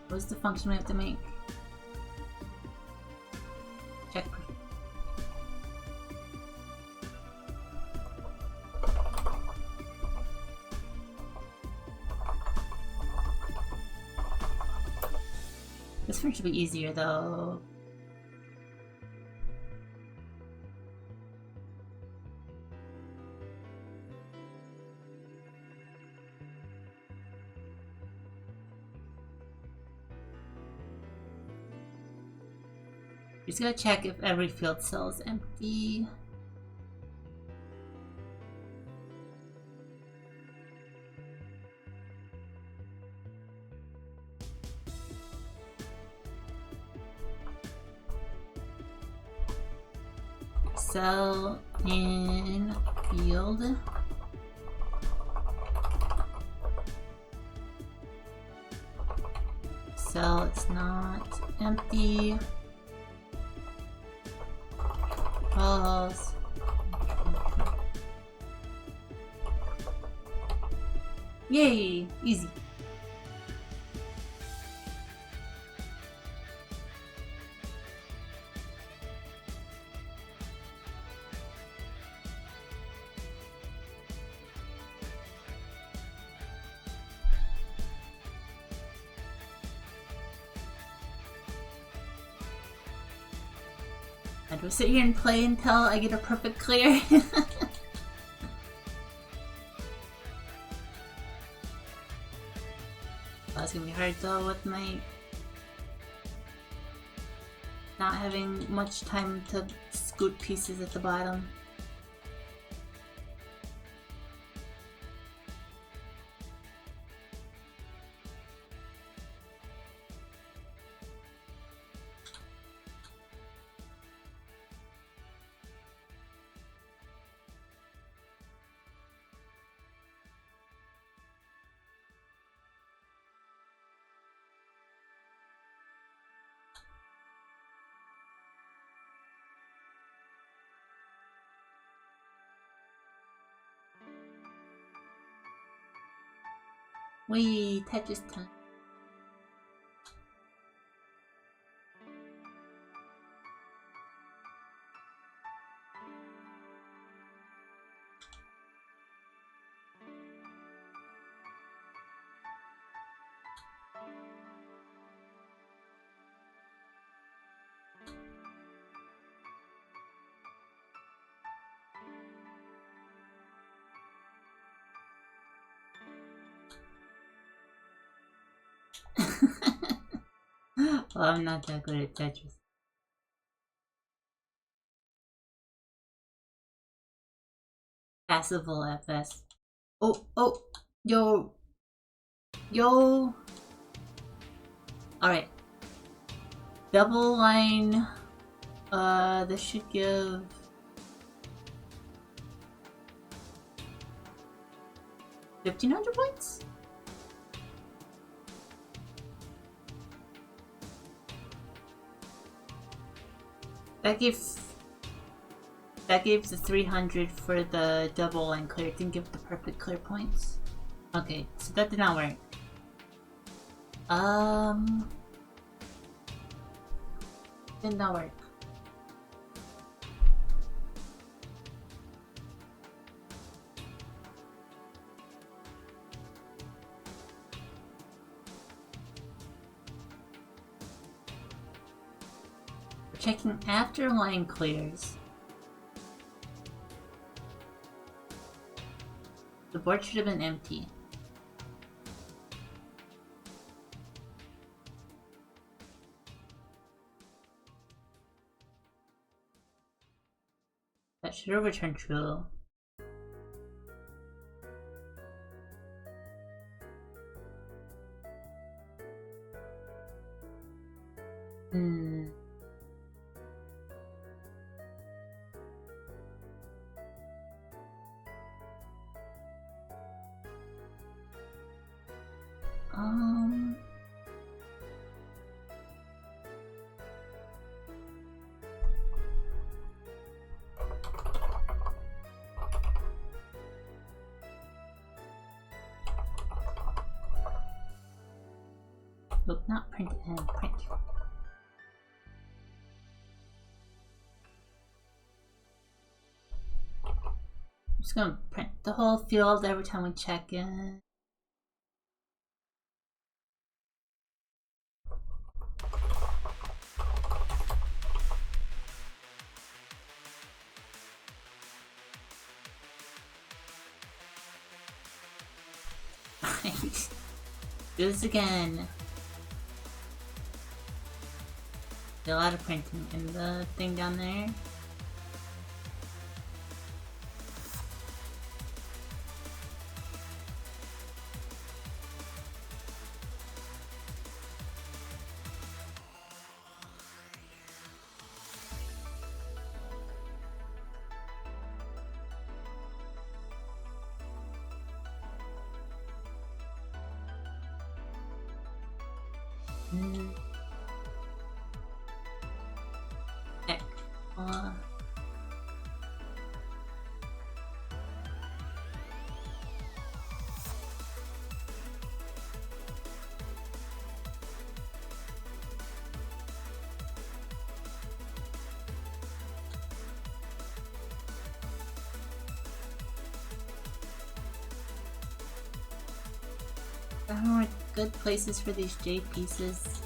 What's the function we have to make? Check. This one should be easier though. Just gotta check if every field cell is empty. Cell in field. Cell it's not empty. False. Yay! Easy. I do sit here and play until I get a perfect clear. That's gonna be hard though with my not having much time to scoot pieces at the bottom. Wee, Tetris time. Well, I'm not that good at Tetris. Passable at best. Oh, yo. Alright. Double line. This should give 1,500 points? That gave the 300 for the double line clear. It didn't give the perfect clear points. Okay, so that did not work. Did not work. Checking after line clears. The board should have been empty. That should have returned true. Look, not print and print. I'm just gonna print the whole field every time we check in. Do this again. A lot of printing in the thing down there. There are good places for these J pieces.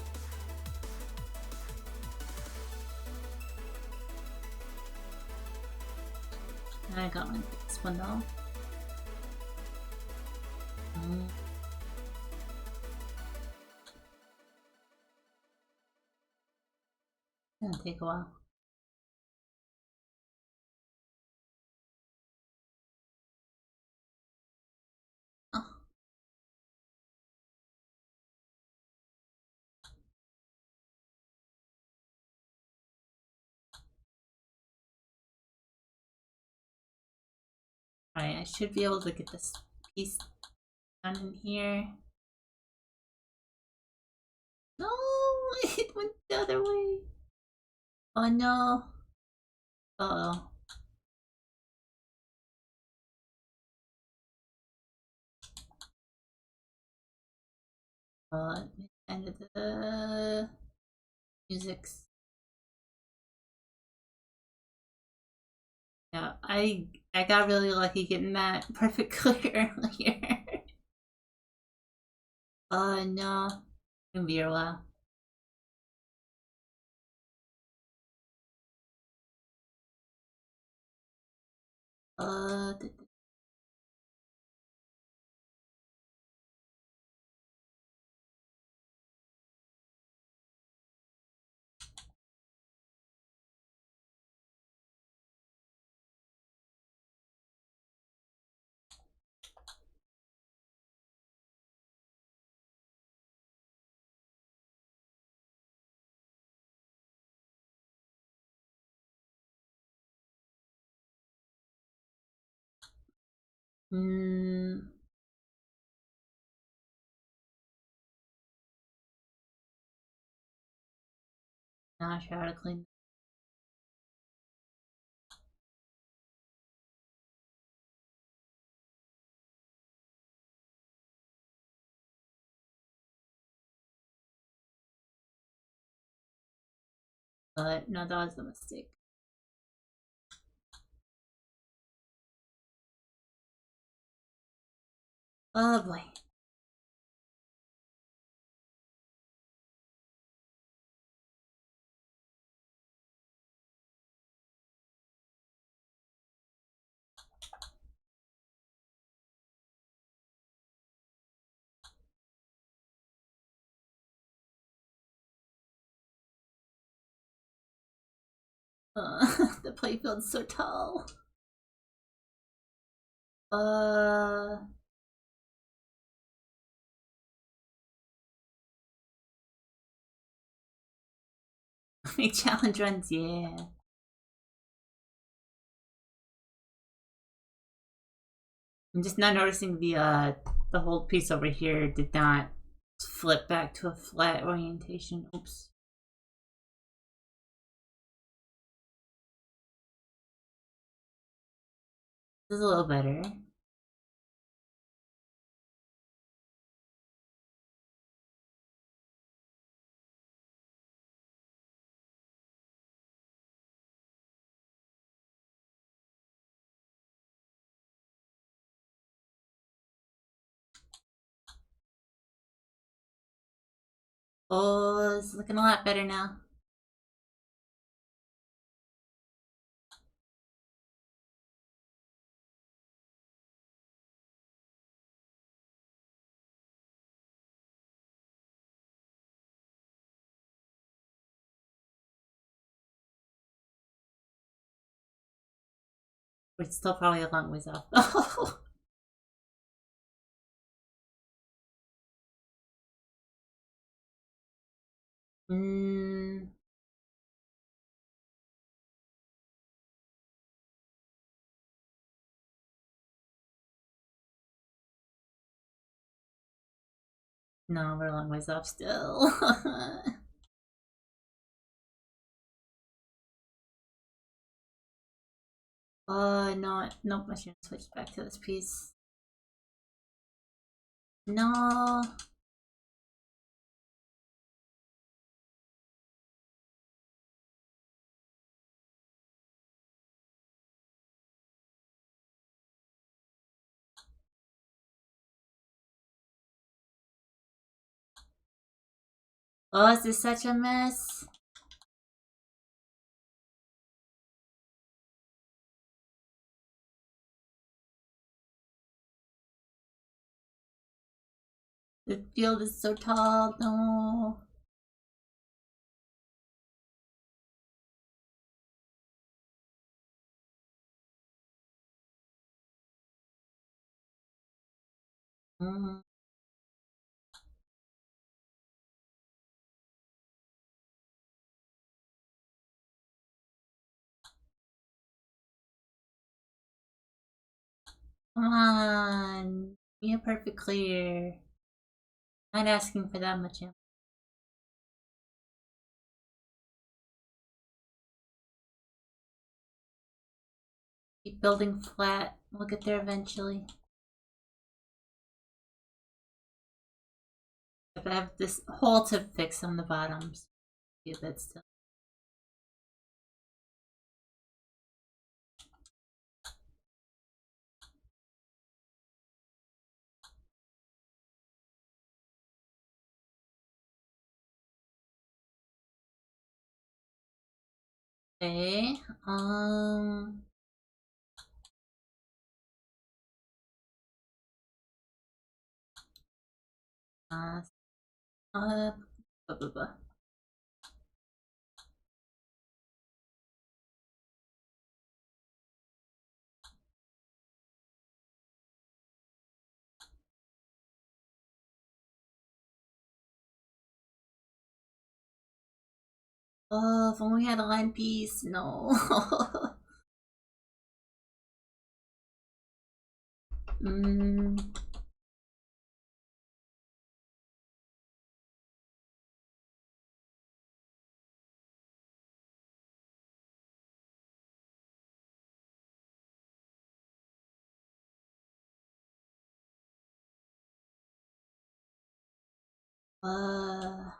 I got one for this one though. It's gonna take a while. Oh. Alright, I should be able to get this piece done in here. No, it went the other way. Oh no. Uh oh. End of the music's. Yeah, I got really lucky getting that perfect clear earlier. Oh no. It's gonna be a while. Uh, not sure how to clean. But no, that was a mistake. Oh boy. The playfield's so tall. Make challenge runs, yeah. I'm just not noticing the whole piece over here did not flip back to a flat orientation. Oops. This is a little better. Oh, it's looking a lot better now. We're still probably a long ways off. Oh. No, we're a long ways off still. No, nope, I shouldn't switch back to this piece. No. Oh, is this such a mess? The field is so tall. No. Mm. Come on. Be a perfect clear. Not asking for that much. Keep building flat. We'll get there eventually. If I have this hole to fix on the bottoms. Do that still. Okay. Uh, blah, blah, blah. Oh, if only we had a line piece. No. mm. Uh.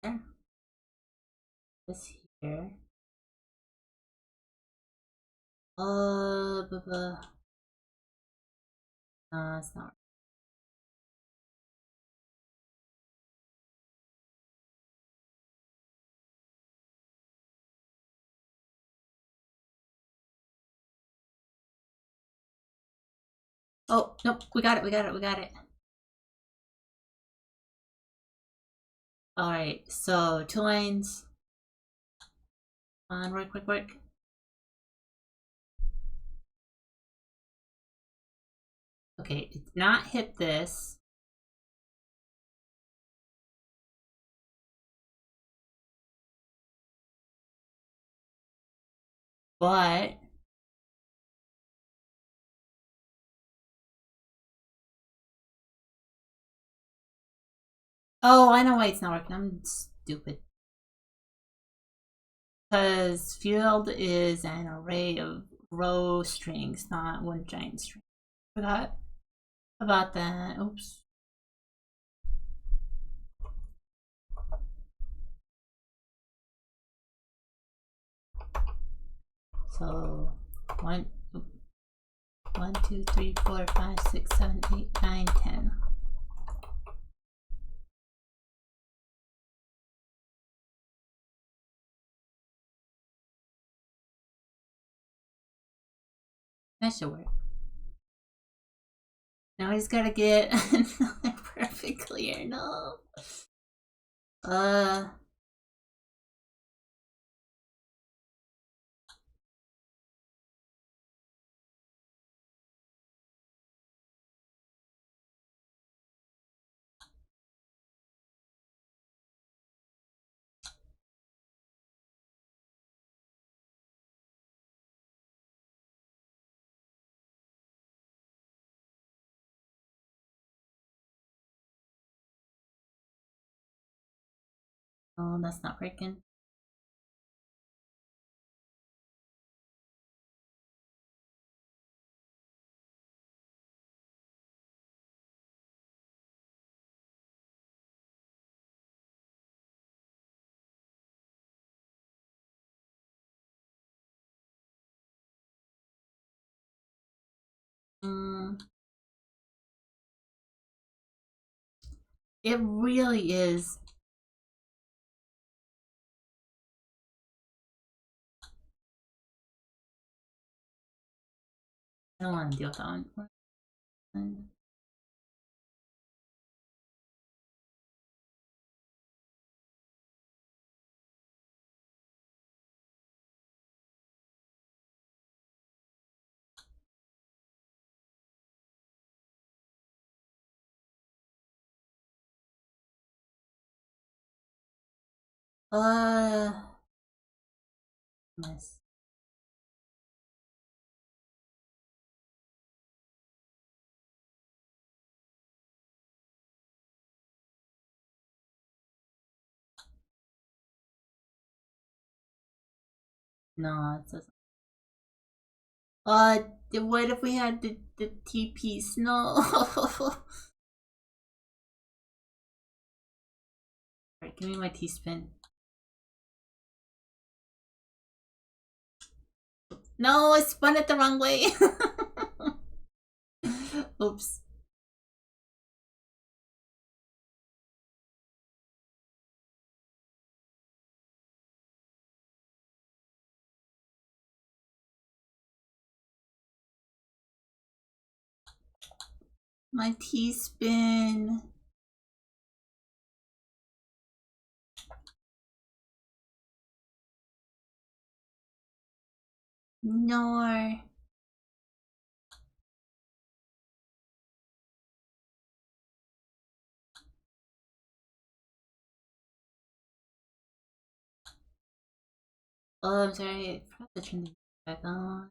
There. This here. Blah, blah. No, it's not. Oh, nope. We got it. We got it. We got it. Alright, so 2 lines. Come on, work, work, work. Okay, it's not hit this. But oh, I know why it's not working. I'm stupid. Because field is an array of row strings, not one giant string. Forgot about that. Oops. So 1, 2, 3, 4, 5, 6, 7, 8, 9, 10. That should work. Now he's gotta get another perfect clear. No. Oh, that's not working. It really is. I don't want to deal with that one. Mess. No, it doesn't. What if we had the T-piece? No. Alright, give me my T-spin. No, I spun it the wrong way. Oops. My T-spin. No. Oh, I'm sorry. I forgot to turn the back on.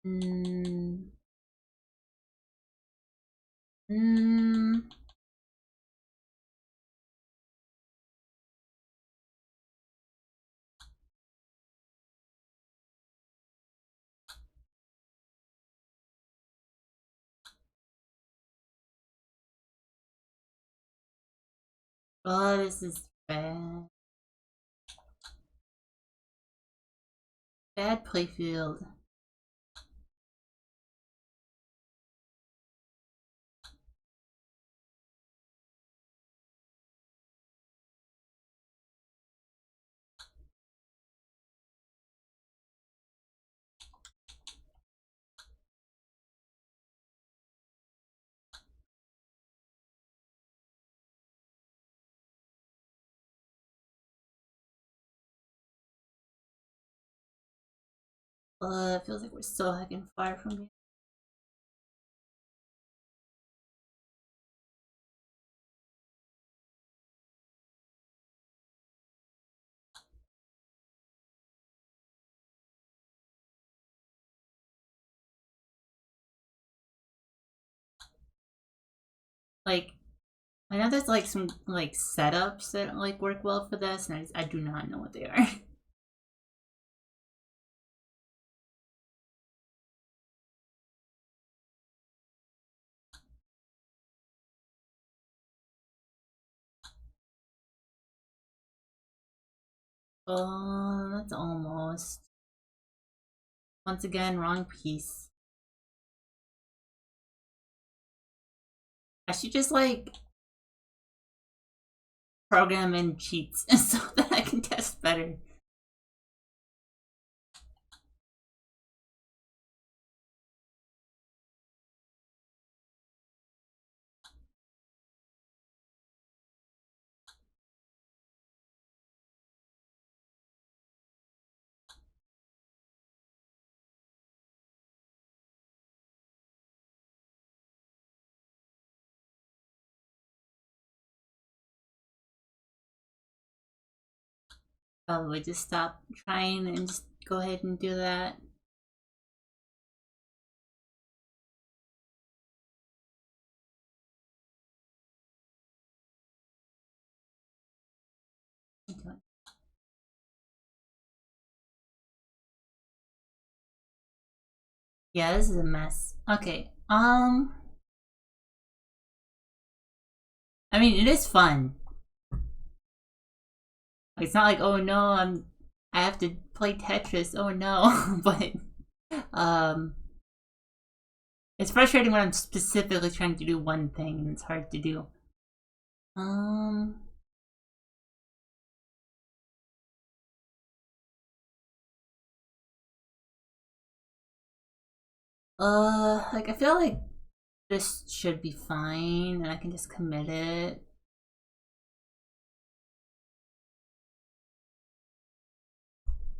Mm. Mm. Oh, this is bad. Bad playfield. It feels like we're so heckin' far from here. Like, I know there's like some like setups that like work well for this, and I do not know what they are. Oh, that's almost. Once again, wrong piece. I should just like program in cheats so that I can test better. Probably just stop trying and just go ahead and do that. Yeah, this is a mess. Okay, I mean, it is fun. It's not like, oh no, I have to play Tetris, oh no. But, it's frustrating when I'm specifically trying to do one thing and it's hard to do. Like, I feel like this should be fine and I can just commit it.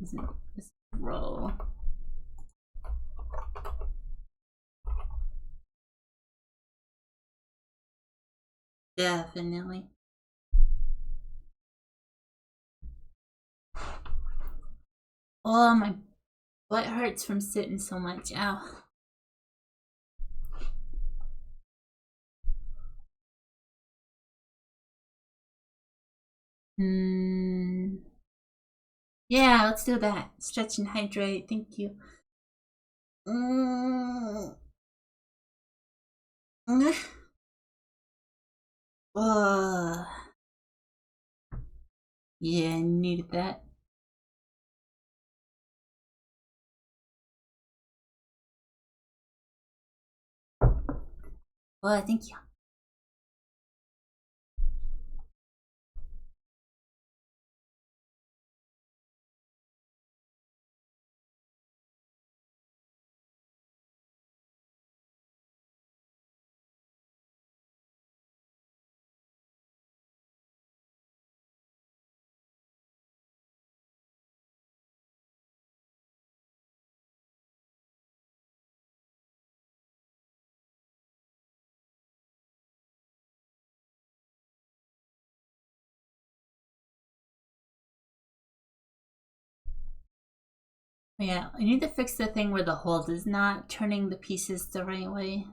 This row. Definitely. Oh, my butt hurts from sitting so much. Ow. Yeah, let's do that. Stretch and hydrate. Thank you. Yeah, I needed that. Thank you. Yeah, I need to fix the thing where the hold is not turning the pieces the right way.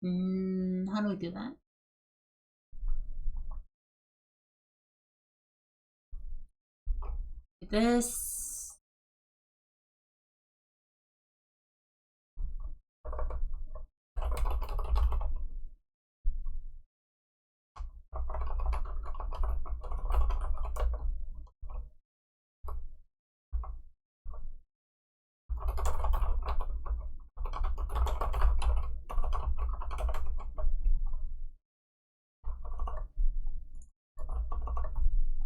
How do we do that? Like this.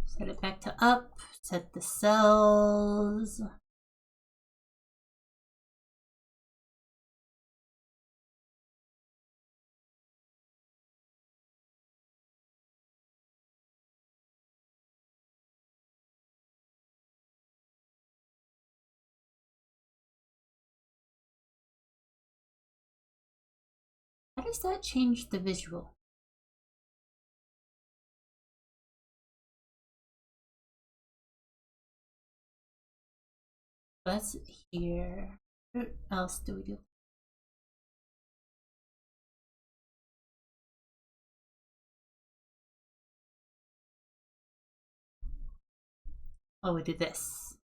Set it back to up. Set the cells. How does that change the visual? That's here. What else do we do? Oh, we do this.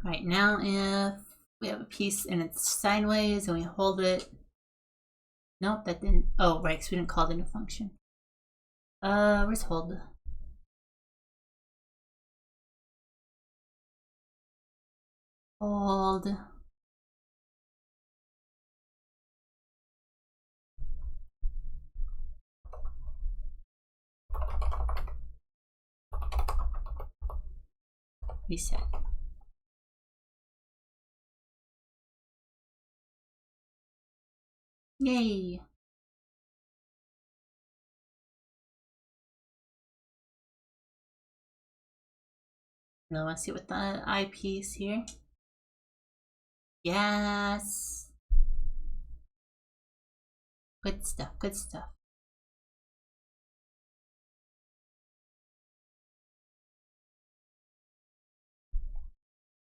Right now, if we have a piece and it's sideways and we hold it. Nope, that didn't. Oh, right, because we didn't call the new function. Where's hold? Hold. Reset. Yay! Now let's see what the eyepiece here. Yes! Good stuff, good stuff.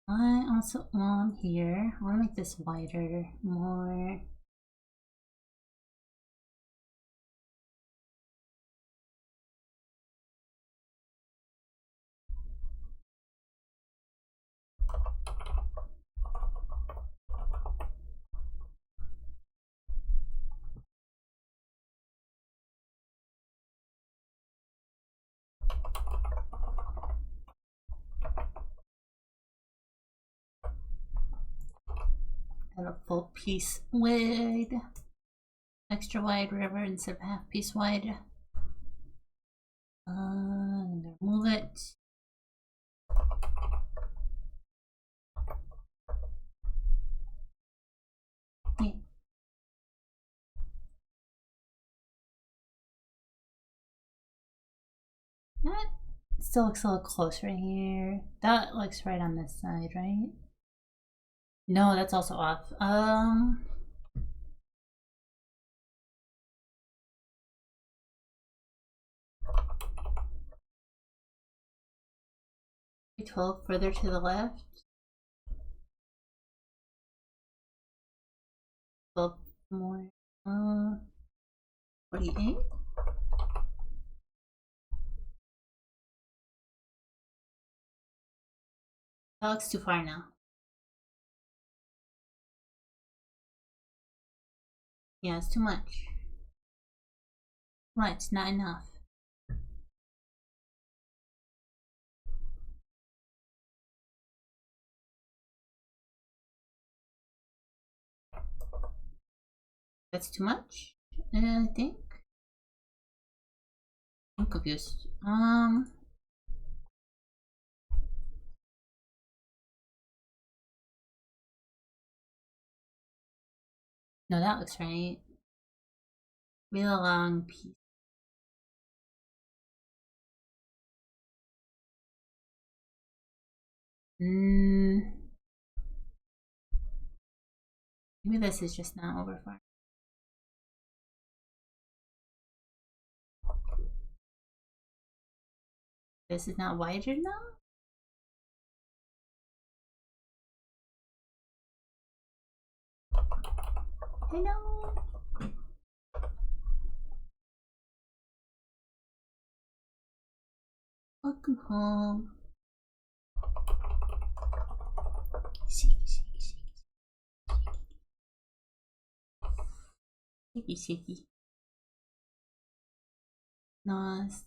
I also, while I'm here, I want to make this wider, more. And a full piece wide. Extra wide, whatever, instead of half piece wide. I'm gonna move it. Yeah. That still looks a little close right here. That looks right on this side, right? No, that's also off. 12 further to the left. 12 more. 48. That looks too far now. Yeah, it's too much. Much, not enough. That's too much, I think. I'm confused. No, that looks right. Really long piece. Maybe this is just not over far. This is not wider now? Hello? Welcome home. Shaky, shaky, shaky. Shaky, shaky. Nice.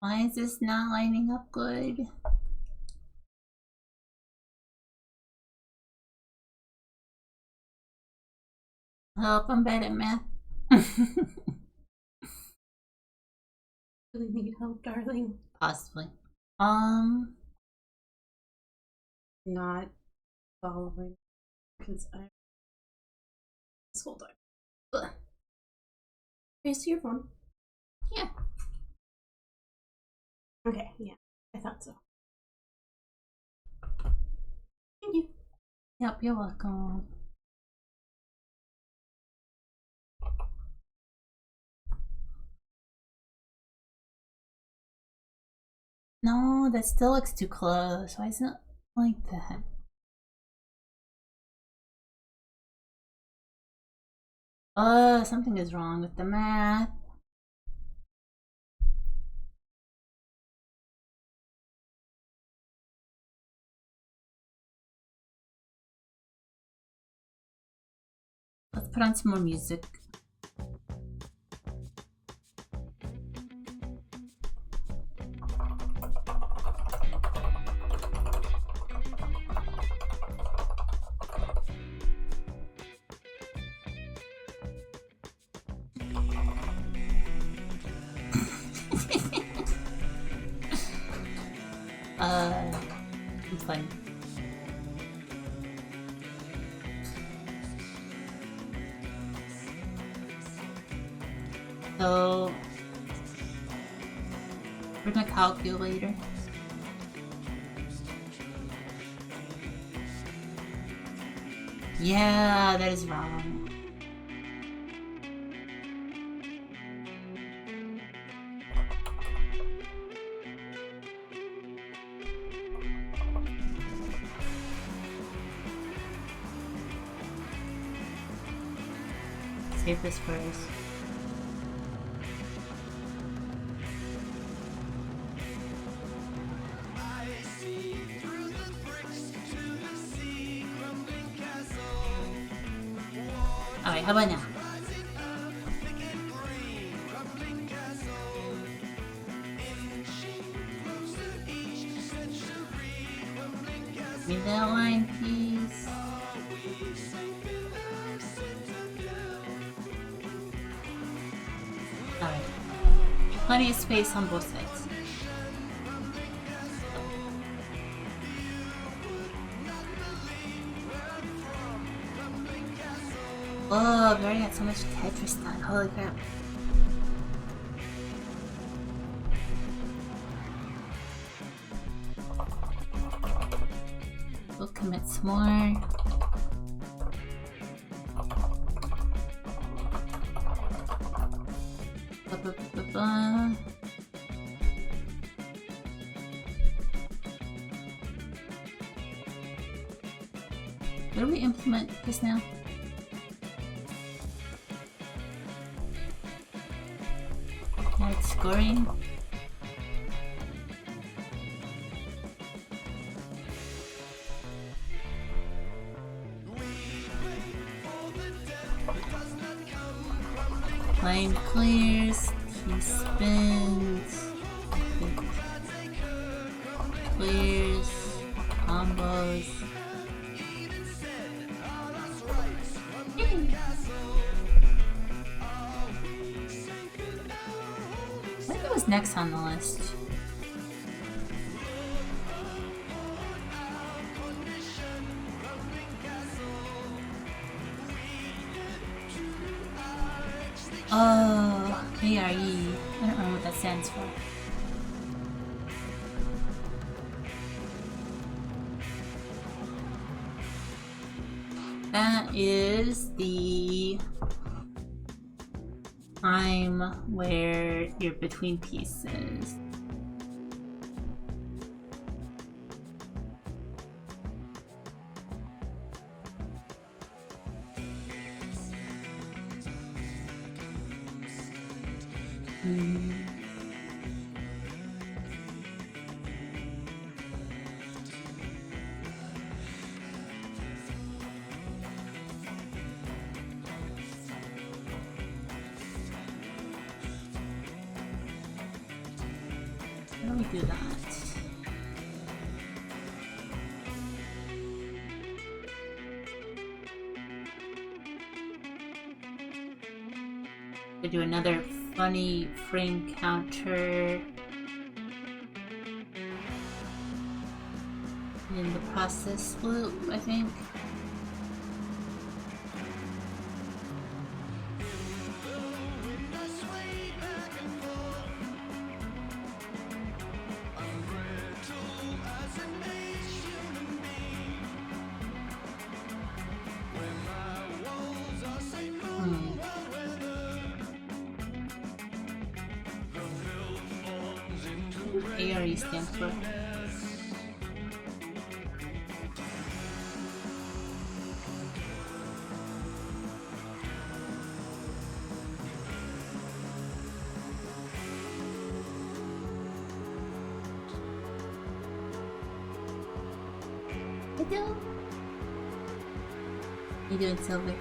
Why is this not lining up good? Help, I'm bad at math. Really need help, darling. Possibly. Not following because I this whole time. Ugh. Okay, so your phone. Yeah. Okay, yeah, I thought so. Thank you. Yep, you're welcome. No, that still looks too close. Why is it like that? Something is wrong with the math. Let's put on some more music. It's fun. So, where's my calculator? Yeah, that is wrong. Save this first. Alright, how about now? Give me that line, please. Alright. Plenty of space on both sides. Oh, I've already got so much Tetris done. Holy crap. We'll commit some more. Where do we implement this now? Add scoring. Line clears, key spins, clears, combos. What was next on the list? Oh, ARE. I don't know what that stands for. That is the time where you're between pieces. How do we do that? We do another funny frame counter. In the process loop, I think. ARE stands for. How you doing, Silver?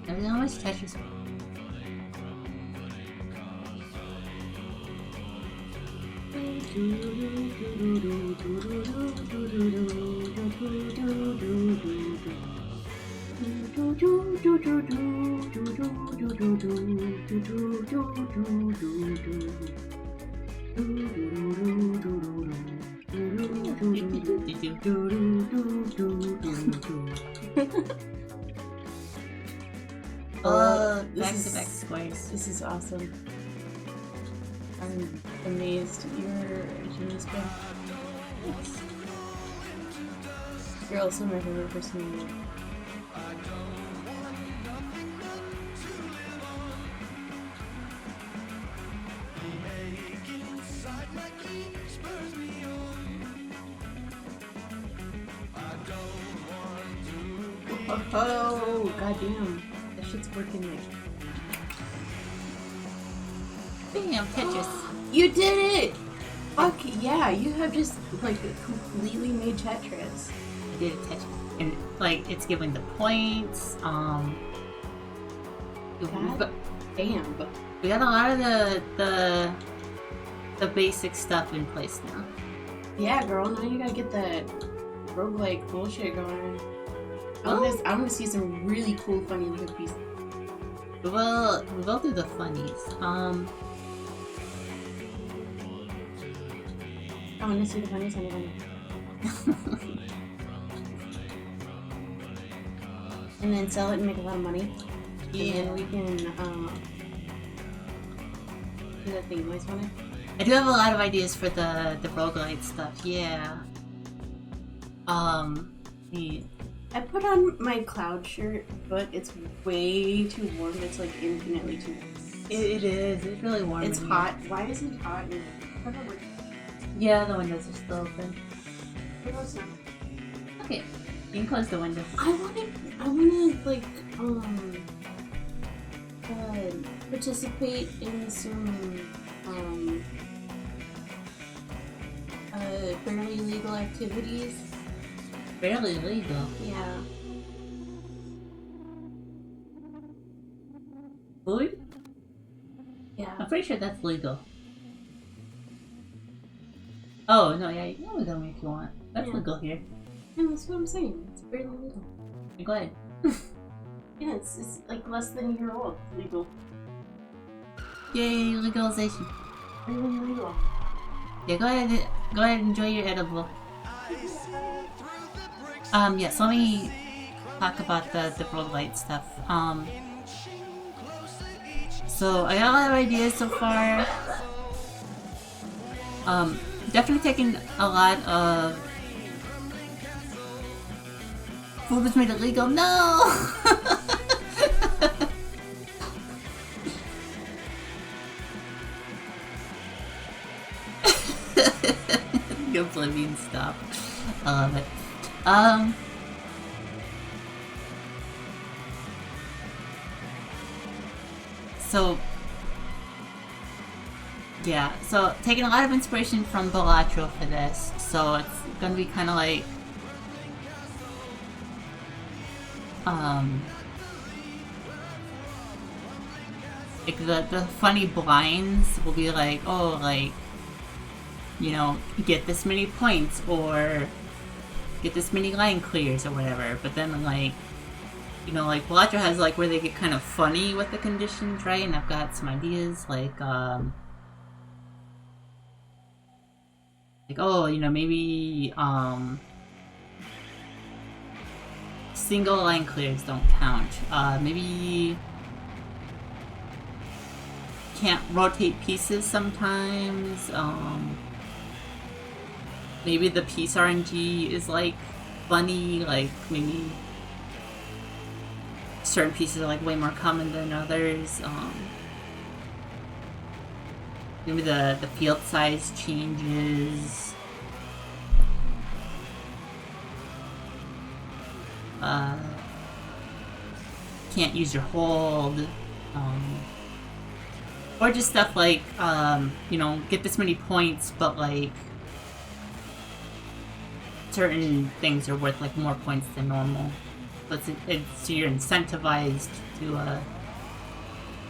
I don't know how much Tetris. Back-to-back squares. This is awesome. I'm amazed. You're a genius, Ben. Thanks. You're also my favorite person in the world. Oh, goddamn. That shit's working like... Bam, Tetris. You did it! Fuck yeah, you have just, like, completely made Tetris. I did Tetris. And, like, it's giving the points, God damn. we got a lot of the basic stuff in place now. Yeah, girl, now you gotta get that roguelike bullshit going. I want to see some really cool, funny little pieces. We will do the funnies. I want to see the funnies, honey. And then sell it and make a lot of money. Yeah. And then we can, do that thing you always wanted. I do have a lot of ideas for the roguelite stuff, yeah. Yeah. I put on my cloud shirt, but it's way too warm. It's like infinitely too warm. It is. It's really warm. It's in hot. here. Why is it hot? Yeah, the windows are still open. No, it's not. Okay, you can close the windows. I wanna like participate in some fairly legal activities. Barely legal. Yeah. Food? Yeah. I'm pretty sure that's legal. Oh, no, yeah, you can always go if you want. That's Yeah. legal here. Yeah, that's what I'm saying. It's fairly legal. Go ahead. Yeah, it's like less than a year old. Legal. Yay, legalization. Really legal. Yeah, go ahead and enjoy your edible. Yes, let me talk about the roguelite stuff. So I got a lot of ideas so far. Definitely taking a lot of food was made illegal. No! Your Oblivion stop. I love it. So yeah, so taking a lot of inspiration from Balatro for this, so it's gonna be kind of like the funny blinds will be like, oh, like, you know, get this many points or get this many line clears or whatever, but then like, you know, like Balatro has like where they get kind of funny with the conditions, right? And I've got some ideas like oh, you know, maybe single line clears don't count. Maybe can't rotate pieces sometimes. Maybe the piece RNG is like funny, like maybe certain pieces are like way more common than others. Maybe the field size changes. Can't use your hold. Or just stuff like, you know, get this many points, but like certain things are worth like more points than normal. So you're incentivized to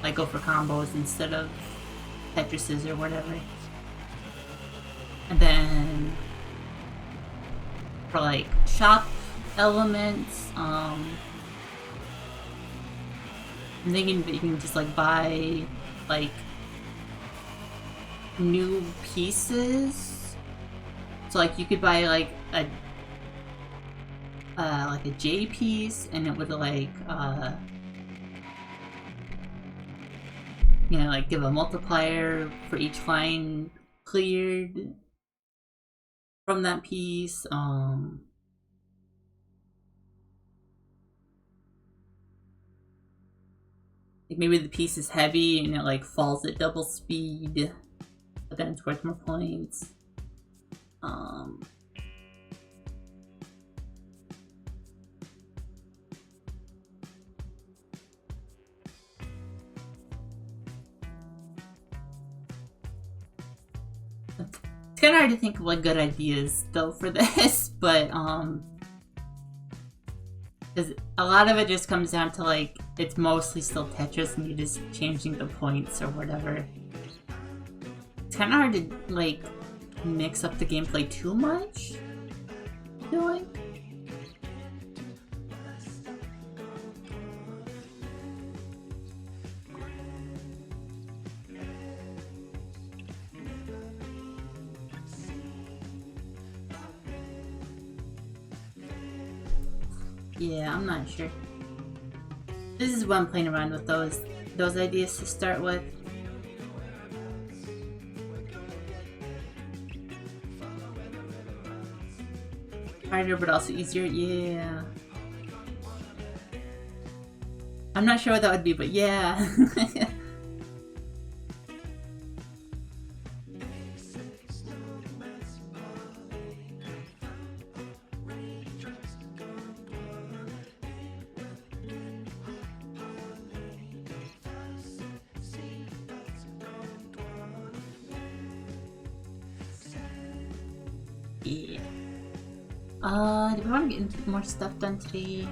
like go for combos instead of Tetrises or whatever. And then for like shop elements, I'm thinking that you can just like buy like new pieces. So like you could buy like a J piece, and it would like you know, like give a multiplier for each line cleared from that piece. Like maybe the piece is heavy and it like falls at double speed, but then it's worth more points. It's kind of hard to think of like good ideas though for this, but because a lot of it just comes down to like it's mostly still Tetris and you're just changing the points or whatever. It's kind of hard to like mix up the gameplay too much, I feel like. Yeah, I'm not sure. This is what I'm playing around with those ideas to start with. Harder but also easier, yeah. I'm not sure what that would be, but yeah. Yeah. Do we want to get more stuff done today?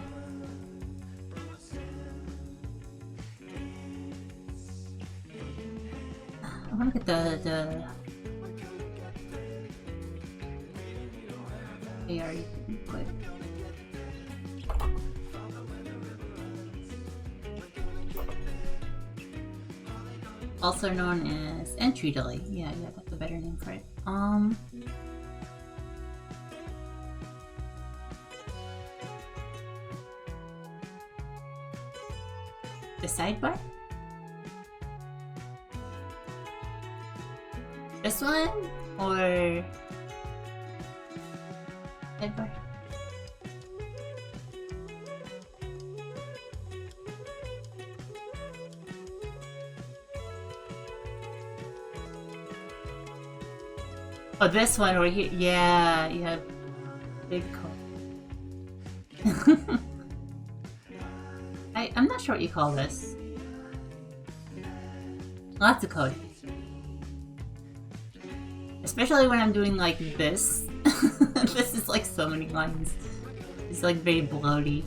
I want to get the AR quick. Also known as entry delay. Yeah, that's a better name for it. The sidebar? This one? Or sidebar? Oh, this one over here. Yeah, big code. I'm not sure what you call this. Lots of code. Especially when I'm doing like this. This is like so many lines. It's like very bloaty.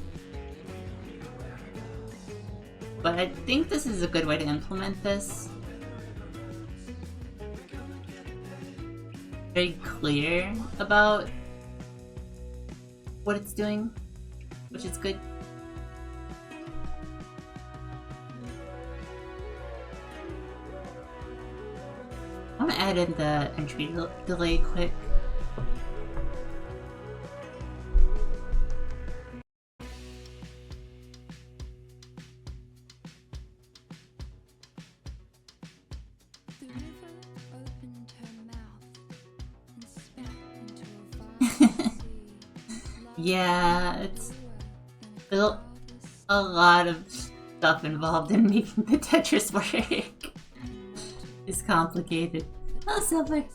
But I think this is a good way to implement this. Very clear about what it's doing, which is good. I want to add in the entry delay quick. Yeah, it's a lot of stuff involved in making the Tetris work. It's complicated. Oh, Silver!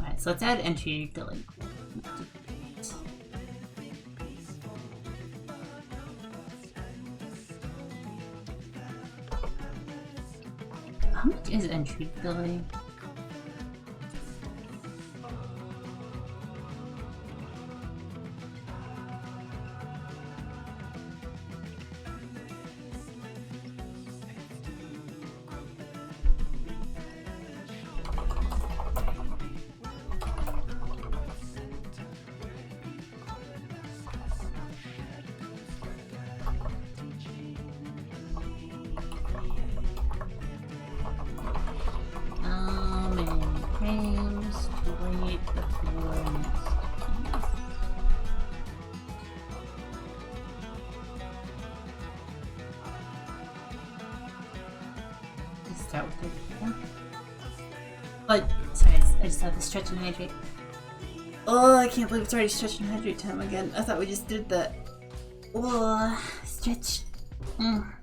Alright, so let's add entry delay. How much is entry delay? start with it. Yeah. But sorry, I just have to stretch and hydrate. Oh, I can't believe it's already stretch and hydrate time again. I thought we just did the stretch. I'm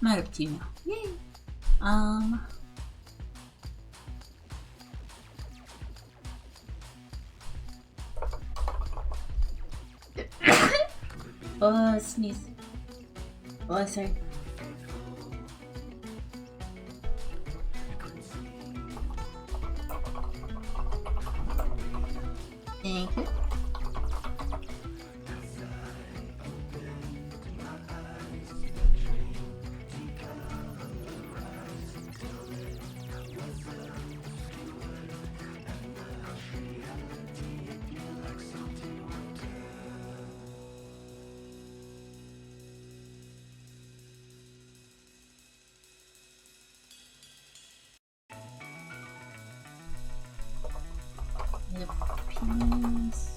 out of tea now. Yay! Oh, sneeze. Oh, sorry. Thank you. Peas.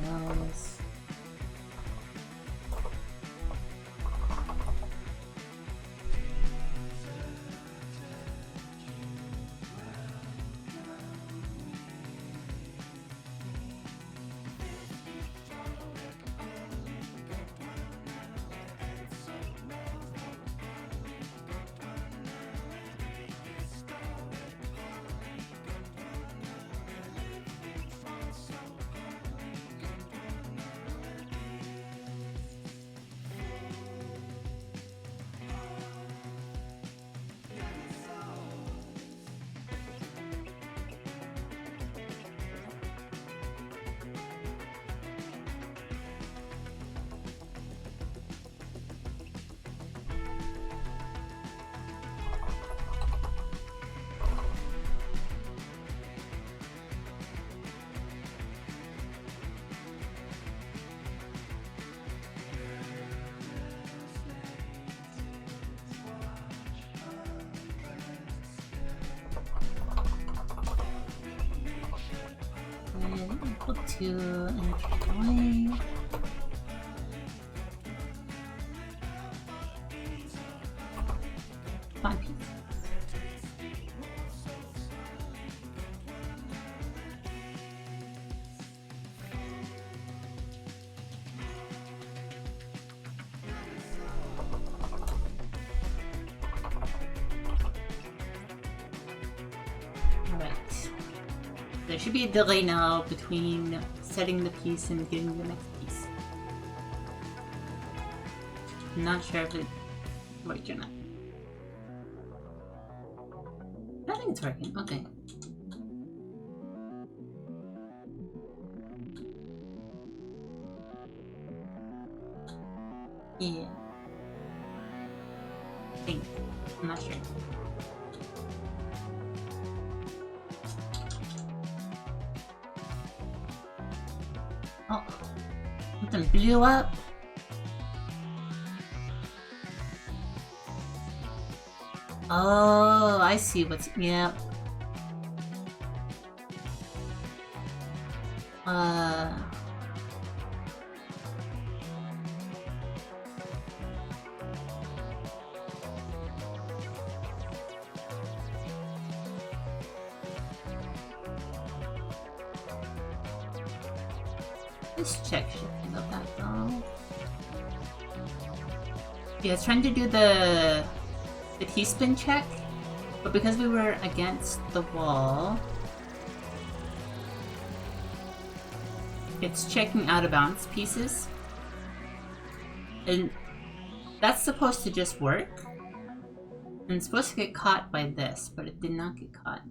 Else. Equal to enjoy. Fun piece. There should be a delay now between setting the piece and getting the next piece. I'm not sure if it worked or not. I think it's working. Okay. Yeah. I think. I'm not sure. Oh, something blew up. Oh, I see what's. Yep. Let's check shifting of that though. Yeah, it's trying to do the T-spin check, but because we were against the wall, it's checking out of bounds pieces. And that's supposed to just work. And it's supposed to get caught by this, but it did not get caught.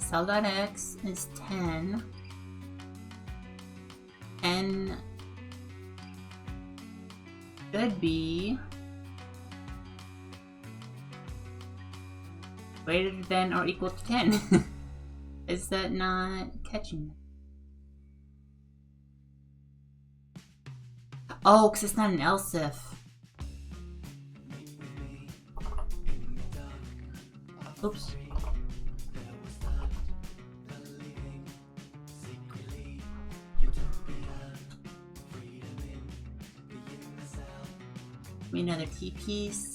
cell.x is 10. N should be greater than or equal to 10. Is that not catching? Oh, because it's not an else if. Oops. Give me another T piece.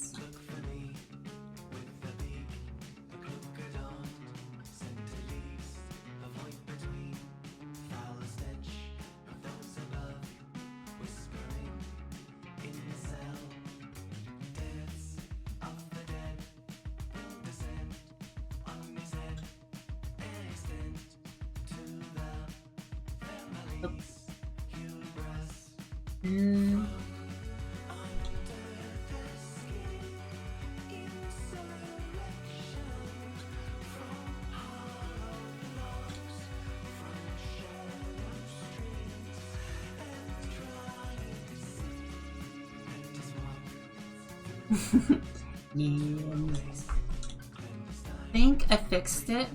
Yes. I think I fixed it.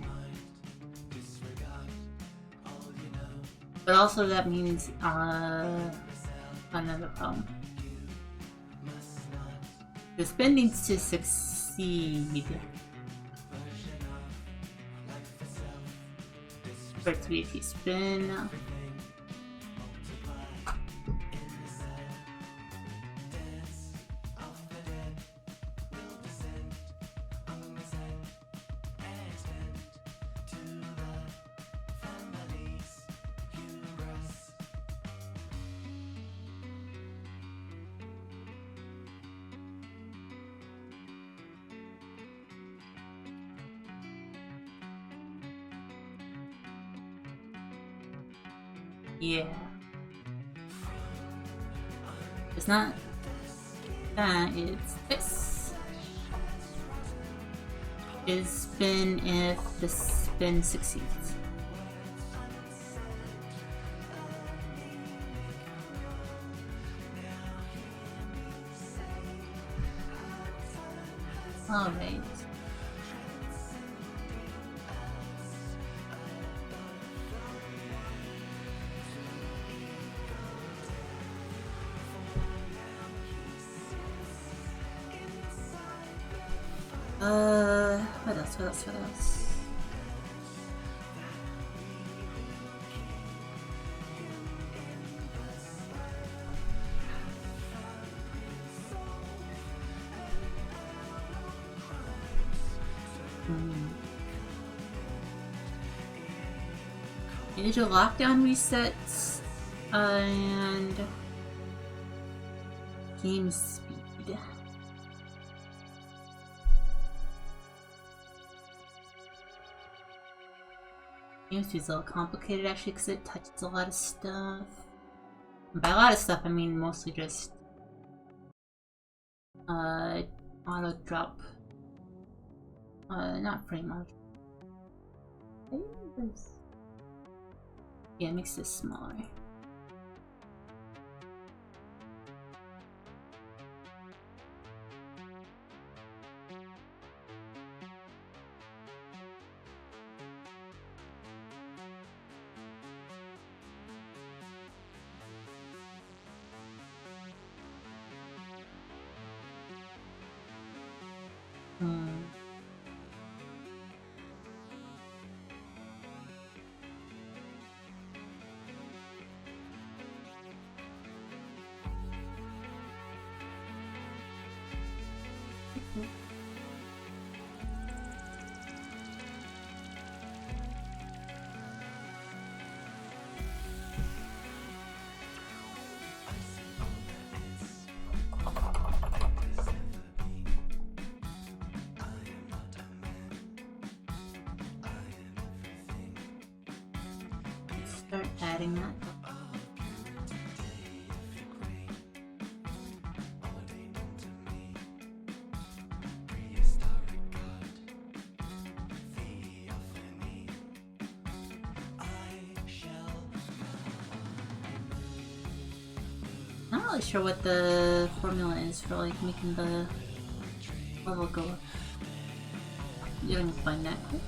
But also that means another problem. The spin needs to succeed for it to be a T-spin. Yeah. It's not that, it's this. Is spin if the spin succeeds. Alright. What else? Digital lockdown resets and game speed. Game speed's a little complicated actually because it touches a lot of stuff. And by a lot of stuff, I mean mostly just auto drop. Not frame auto. Yeah, it makes this smaller. Start adding that. really sure what the formula is for like making the level go up. You can find that quick.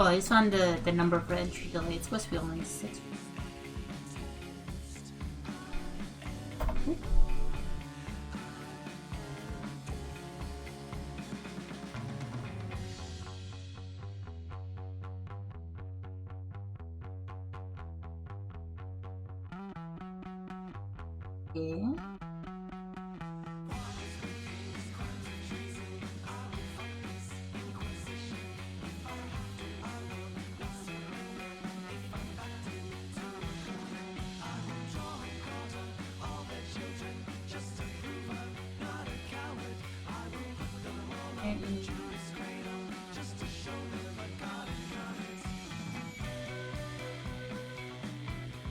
Oh, I just found the number for entry delay. It's supposed to be only 6. Yeah.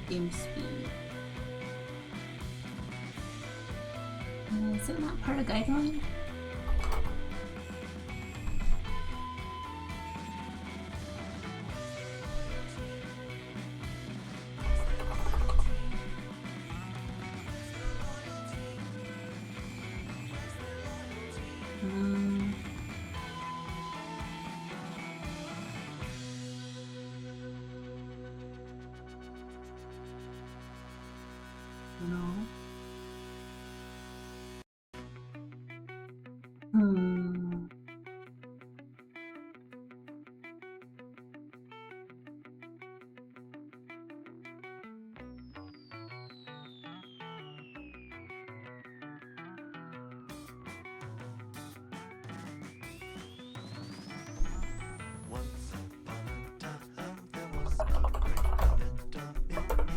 Game speed. Is it not part of guideline? No.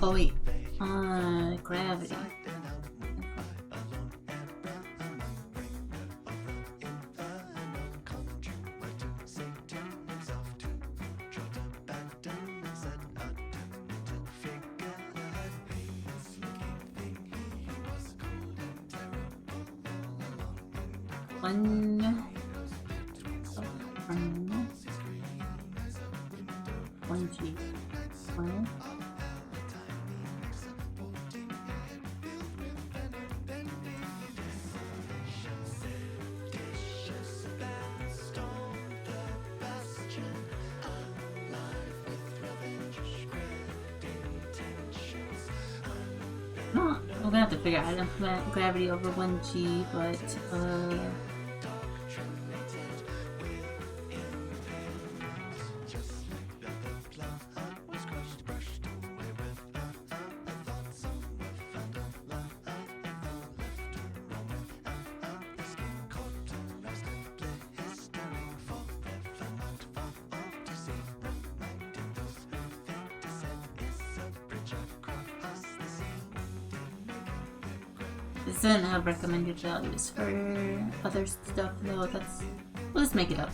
Oh wait, gravity. We're gonna have to figure out how to implement gravity over 1G, but this doesn't have recommended values for other stuff though. We'll just make it up.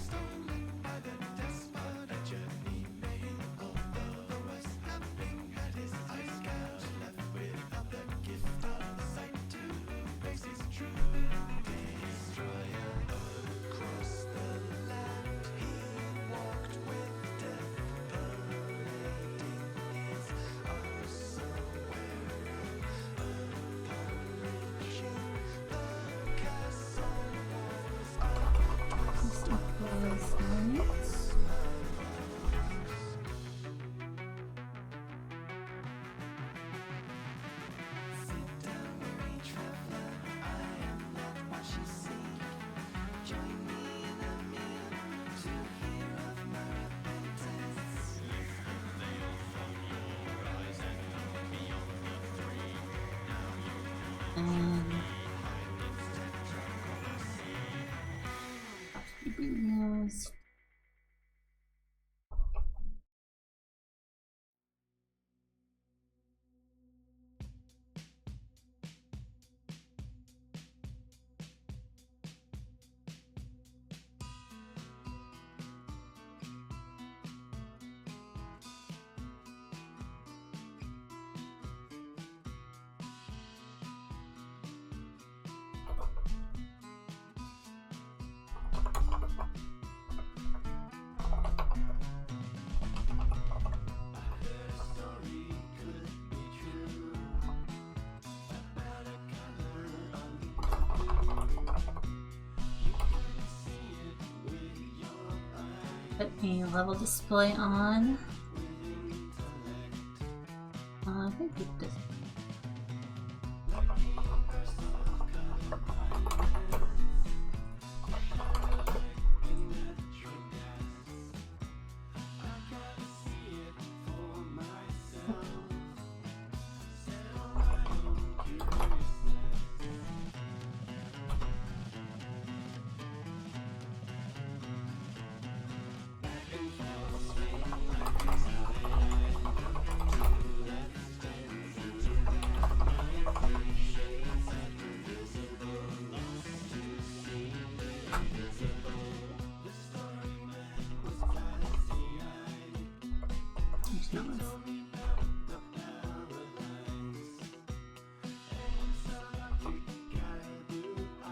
Yes. Put a level display on. I think it does.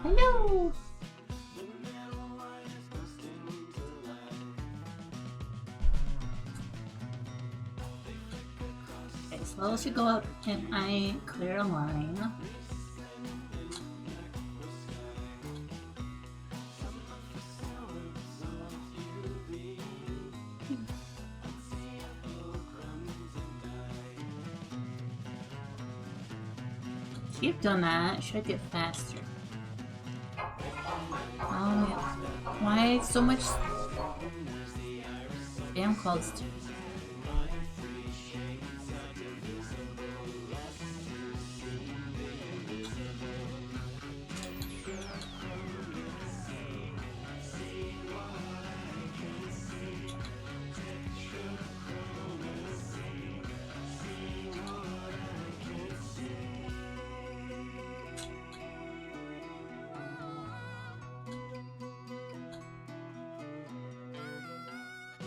Hello! Okay, so level should go up and I clear a line. Keep doing that, it should get faster. Oh yeah. Why so much damn close to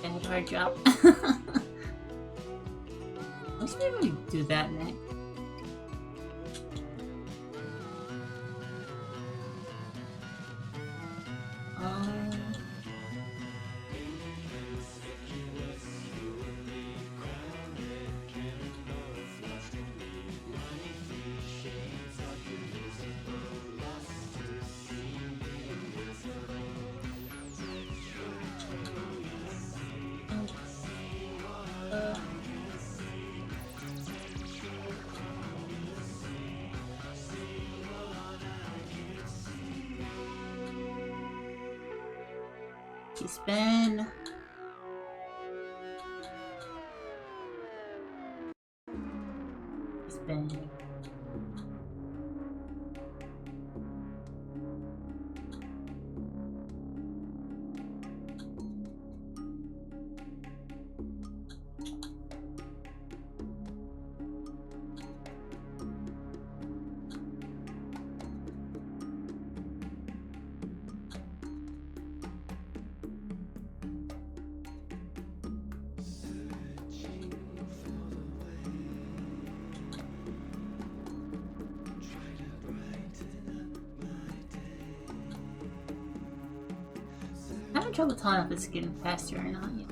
and hard job. I should be able to do that next. Spin. Spin. I'm having trouble telling if it's getting faster or not yet.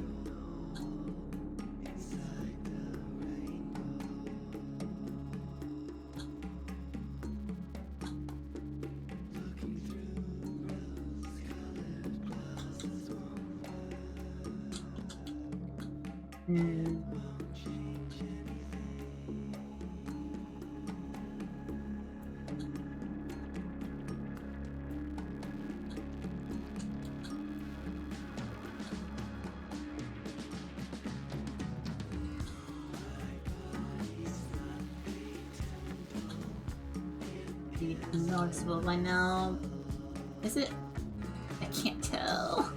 Noticeable by now. Is it? I can't tell.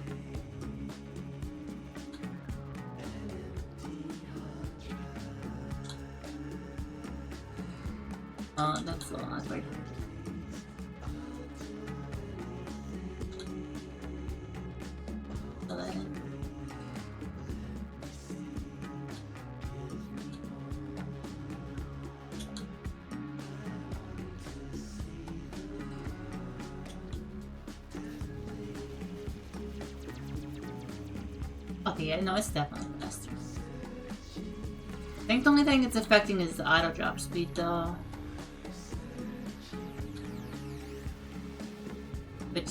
Oh, that's a little awkward. Fill that in. Okay, yeah, no, it's definitely faster. I think the only thing it's affecting is the auto drop speed, though. Which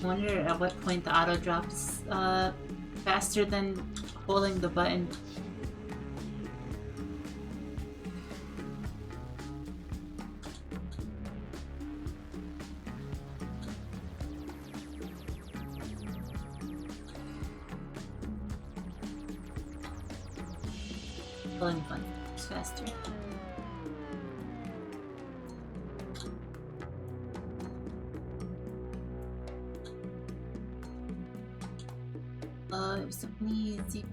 I wonder at what point the auto drops faster than holding the button. Holding the button is faster. It was something easy.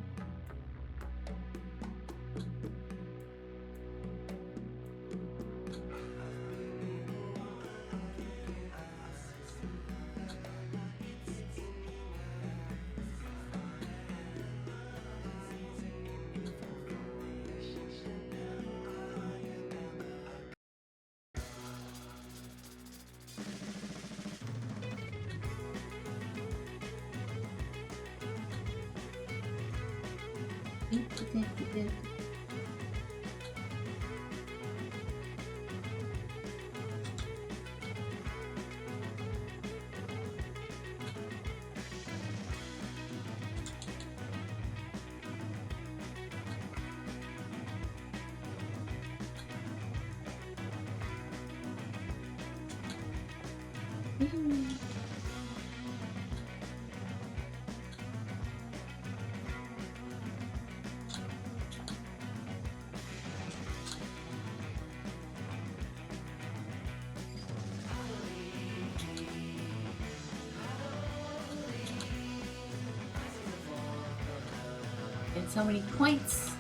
And so many points.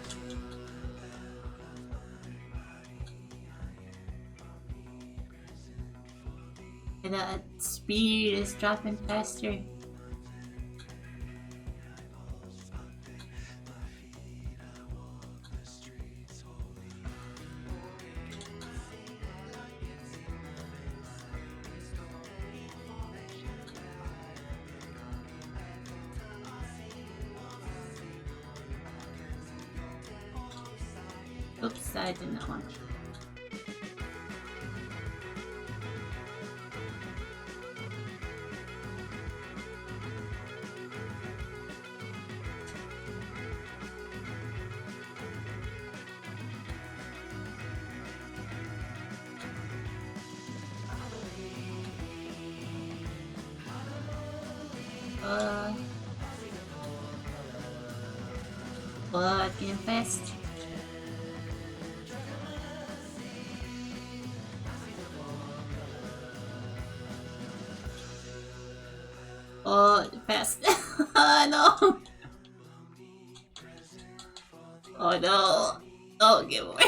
And that speed is dropping faster. Oops, I did not want to. It's getting fast. Oh, fast. Oh no. Oh no. Oh, give away.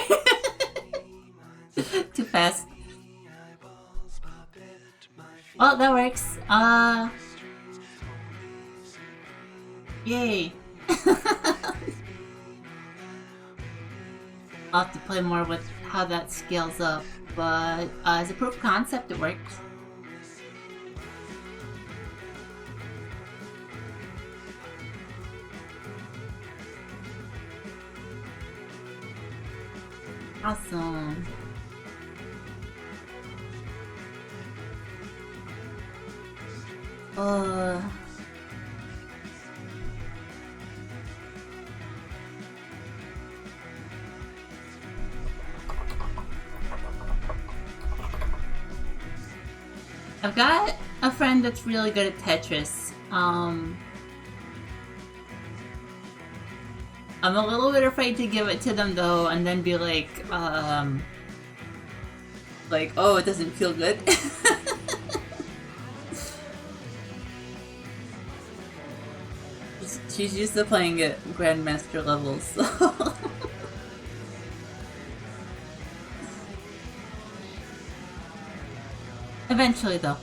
Too fast. Well, that works. Yay. I'll have to play more with how that scales up, but as a proof of concept, it works. Awesome. I've got a friend that's really good at Tetris. I'm a little bit afraid to give it to them though, and then be like, oh, it doesn't feel good. She's used to playing at Grandmaster levels, so. Eventually, though.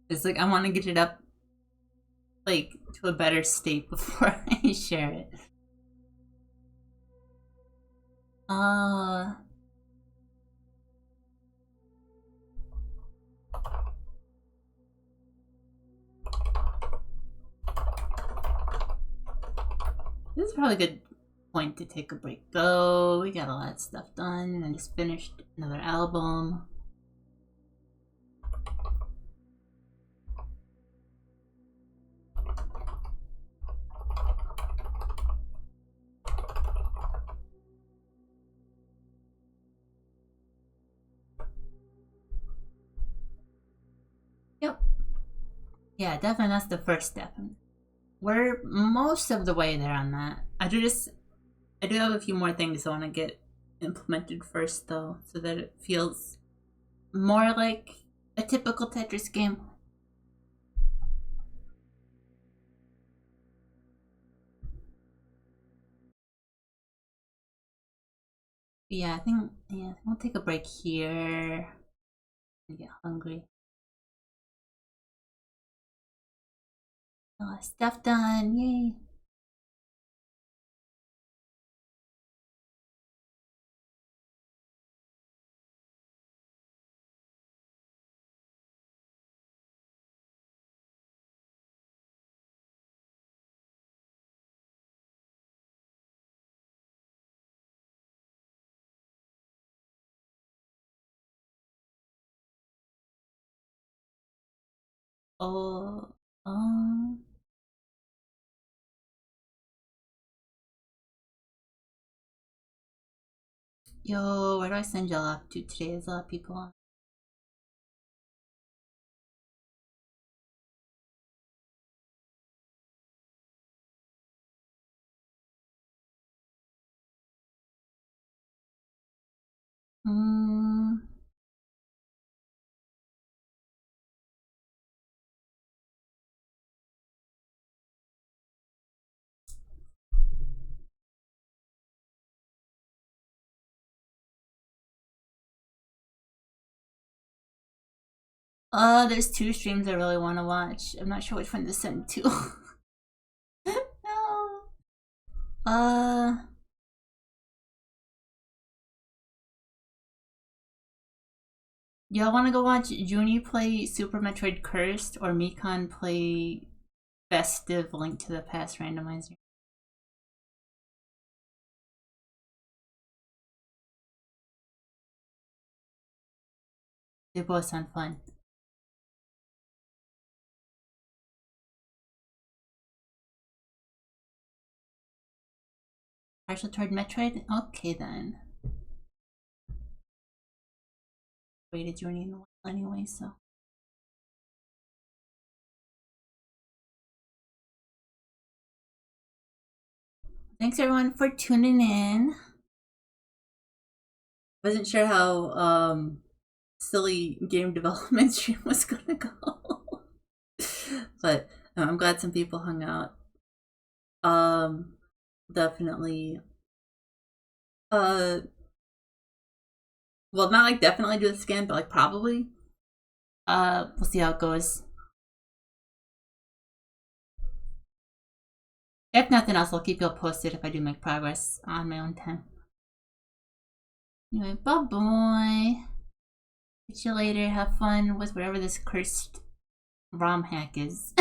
It's like I want to get it up, like, to a better state before I share it. This is probably a good point to take a break, though. We got a lot of stuff done, and I just finished another album. Yep. Yeah, definitely that's the first step. We're most of the way there on that. I do have a few more things I want to get implemented first, though, so that it feels more like a typical Tetris game. Yeah, I think we'll take a break here. I get hungry. Stuff done, yay! Oh, yo, where do I send y'all off to today? There's a lot of people on. There's two streams I really want to watch. I'm not sure which one to send to. No. Y'all want to go watch Junie play Super Metroid Cursed or Mikan play Festive Link to the Past Randomizer? They both sound fun. Partial toward Metroid? Okay then. Rated Journey in the Wild anyway, so. Thanks everyone for tuning in. Wasn't sure how silly game development stream was gonna go. But I'm glad some people hung out. Definitely well, not like definitely do this again, but like probably. We'll see how it goes. If nothing else, I'll keep you all posted if I do make progress on my own time. Anyway, bye bye. See you later. Have fun with whatever this cursed ROM hack is.